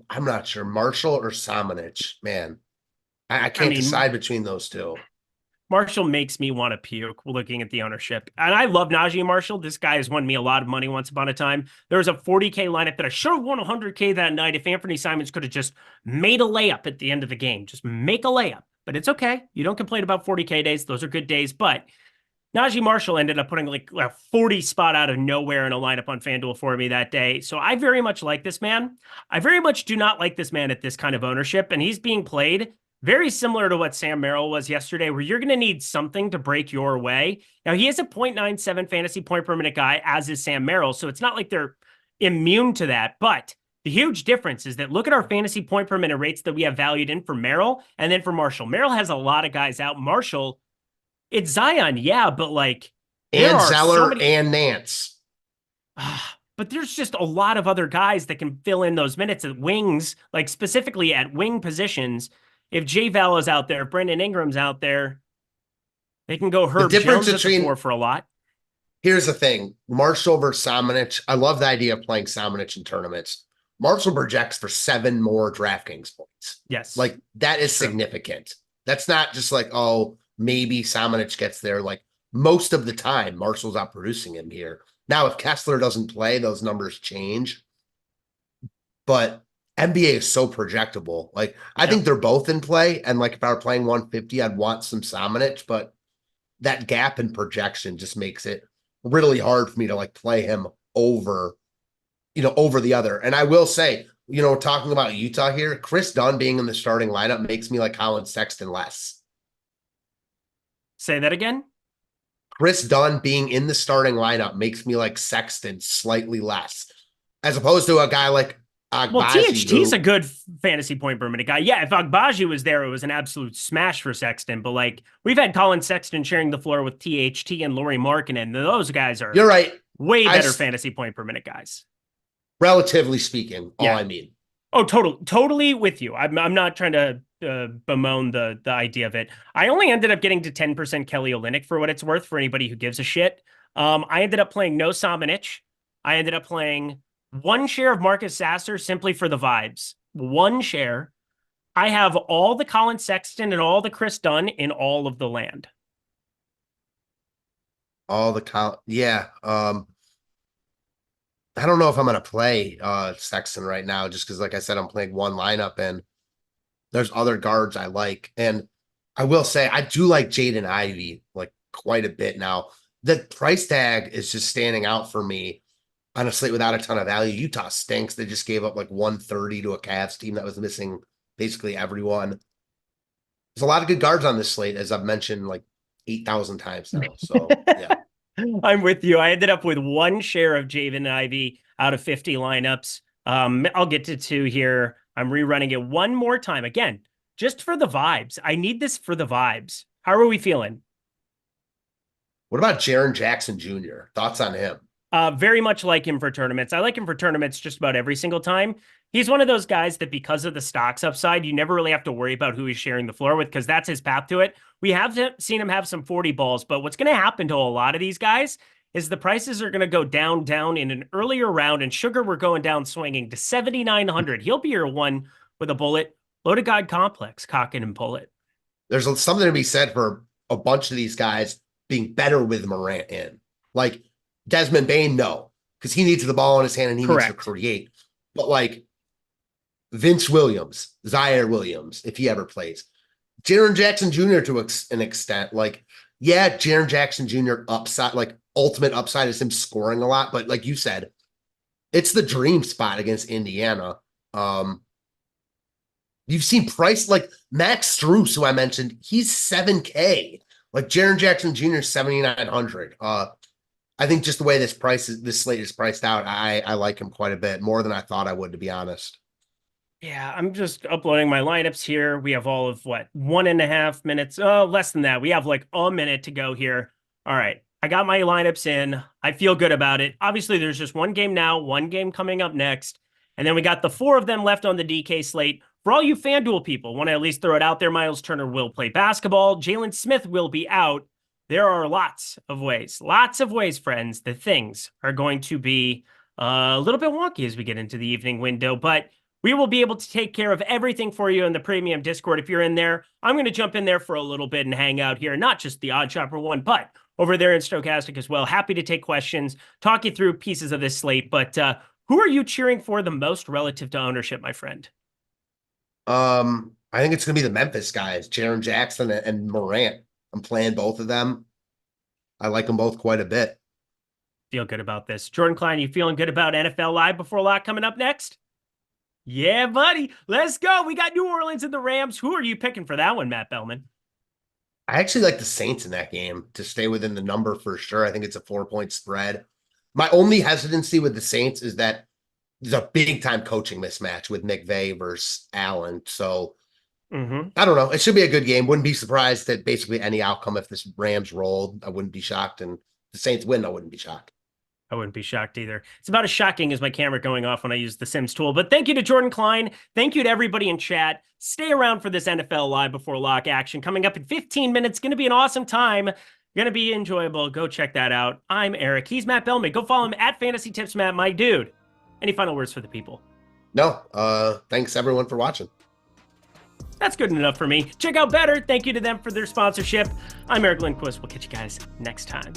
I'm not sure, Marshall or Samanic? Man, I can't decide between those two. Marshall makes me want to puke looking at the ownership. And I love Najee Marshall. This guy has won me a lot of money once upon a time. There was a 40K lineup that I should have won 100K that night if Anthony Simons could have just made a layup at the end of the game. Just make a layup. But it's okay. You don't complain about 40K days. Those are good days. But Najee Marshall ended up putting like a 40 spot out of nowhere in a lineup on FanDuel for me that day. So I very much like this man. I very much do not like this man at this kind of ownership. And he's being played very similar to what Sam Merrill was yesterday, where you're going to need something to break your way. Now, he is a 0.97 fantasy point per minute guy, as is Sam Merrill. So it's not like they're immune to that. But the huge difference is that look at our fantasy point per minute rates that we have valued in for Merrill and then for Marshall. Merrill has a lot of guys out. Marshall, it's Zion, yeah, but like... And Zeller and Nance. But there's just a lot of other guys that can fill in those minutes at wings, like specifically at wing positions. If Jay Val is out there, if Brandon Ingram's out there, they can go Herb Jones at the 4 for a lot. Here's the thing. Marshall versus Samanic. I love the idea of playing Samanic in tournaments. Marshall projects for 7 more DraftKings points. Yes. Like, that is significant. That's not just like, oh, maybe Samanic gets there. Like, most of the time, Marshall's out producing him here. Now, if Kessler doesn't play, those numbers change. But NBA is so projectable. Like, I think they're both in play. And like, if I were playing 150, I'd want some Samanic, but that gap in projection just makes it really hard for me to like play him over the other. And I will say, talking about Utah here, Chris Dunn being in the starting lineup makes me like Colin Sexton less. Say that again. Chris Dunn being in the starting lineup makes me like Sexton slightly less, as opposed to a guy like Well, Agbaji, THT's a who- good fantasy point per minute guy. Yeah, if Agbaji was there, it was an absolute smash for Sexton. But like we've had Colin Sexton sharing the floor with THT and Laurie Markkinen, and those guys are You're right. way I better s- fantasy point per minute guys. Relatively speaking, all Yeah. I mean. Oh, totally with you. I'm not trying to bemoan the idea of it. I only ended up getting to 10% Kelly Olynyk for what it's worth for anybody who gives a shit. I ended up playing no Samanic. I ended up playing one share of Marcus Sasser simply for the vibes. One share. I have all the Colin Sexton and all the Chris Dunn in all of the land. All the count. Yeah. I don't know if I'm gonna play Sexton right now, just because, like I said, I'm playing one lineup and there's other guards I like. And I will say I do like Jaden Ivey like quite a bit now. The price tag is just standing out for me on a slate without a ton of value. Utah stinks. They just gave up like 130 to a Cavs team that was missing basically everyone. There's a lot of good guards on this slate, as I've mentioned like 8,000 times now. So yeah. I'm with you. I ended up with one share of Jaden Ivey out of 50 lineups. I'll get to two here. I'm rerunning it one more time. Again, just for the vibes. I need this for the vibes. How are we feeling? What about Jaren Jackson Jr.? Thoughts on him? Very much like him for tournaments. I like him for tournaments just about every single time. He's one of those guys that because of the stocks upside, you never really have to worry about who he's sharing the floor with because that's his path to it. We have seen him have some 40 balls, but what's going to happen to a lot of these guys is the prices are going to go down in an earlier round, and Sugar, we're going down swinging to 7,900. He'll be your one with a bullet. Loaded God Complex, cock it and pull it. There's something to be said for a bunch of these guys being better with Morant in. Like Desmond Bane, no, because he needs the ball in his hand and he needs to create. But like Vince Williams, Zaire Williams, if he ever plays, Jaren Jackson Jr. to an extent, like, yeah, Jaren Jackson Jr. upside, like ultimate upside is him scoring a lot. But like you said, it's the dream spot against Indiana. You've seen price like Max Strus, who I mentioned, he's 7K. Like Jaren Jackson Jr. 7,900. I think just the way this slate is priced out, I like him quite a bit more than I thought I would, to be honest. Yeah, I'm just uploading my lineups here. We have all of what, 1.5 minutes? Oh, less than that. We have like a minute to go here. All right. I got my lineups in. I feel good about it. Obviously, there's just one game now, one game coming up next. And then we got the 4 of them left on the DK slate. For all you FanDuel people, want to at least throw it out there, Miles Turner will play basketball. Jalen Smith will be out. There are lots of ways, friends, that things are going to be a little bit wonky as we get into the evening window. But we will be able to take care of everything for you in the premium Discord. If you're in there, I'm going to jump in there for a little bit and hang out here. Not just the Odd Shopper one, but over there in Stochastic as well. Happy to take questions, talk you through pieces of this slate. But who are you cheering for the most relative to ownership, my friend? I think it's going to be the Memphis guys, Jaren Jackson and Morant. I'm playing both of them. I like them both quite a bit. Feel good about this. Jordan Klein, you feeling good about NFL Live before lock coming up next? Yeah, buddy. Let's go. We got New Orleans and the Rams. Who are you picking for that one, Matt Bellman? I actually like the Saints in that game to stay within the number for sure. I think it's a 4-point spread. My only hesitancy with the Saints is that there's a big time coaching mismatch with McVay versus Allen. So I don't know. It should be a good game. Wouldn't be surprised at basically any outcome if this Rams rolled. I wouldn't be shocked. And the Saints win, I wouldn't be shocked. I wouldn't be shocked either. It's about as shocking as my camera going off when I use the Sims tool. But thank you to Jordan Klein. Thank you to everybody in chat. Stay around for this NFL Live before lock action coming up in 15 minutes. Going to be an awesome time. Going to be enjoyable. Go check that out. I'm Eric. He's Matt Bellman. Go follow him at Fantasy Tips Matt, my dude. Any final words for the people? No. Thanks everyone for watching. That's good enough for me. Check out Better. Thank you to them for their sponsorship. I'm Eric Lindquist. We'll catch you guys next time.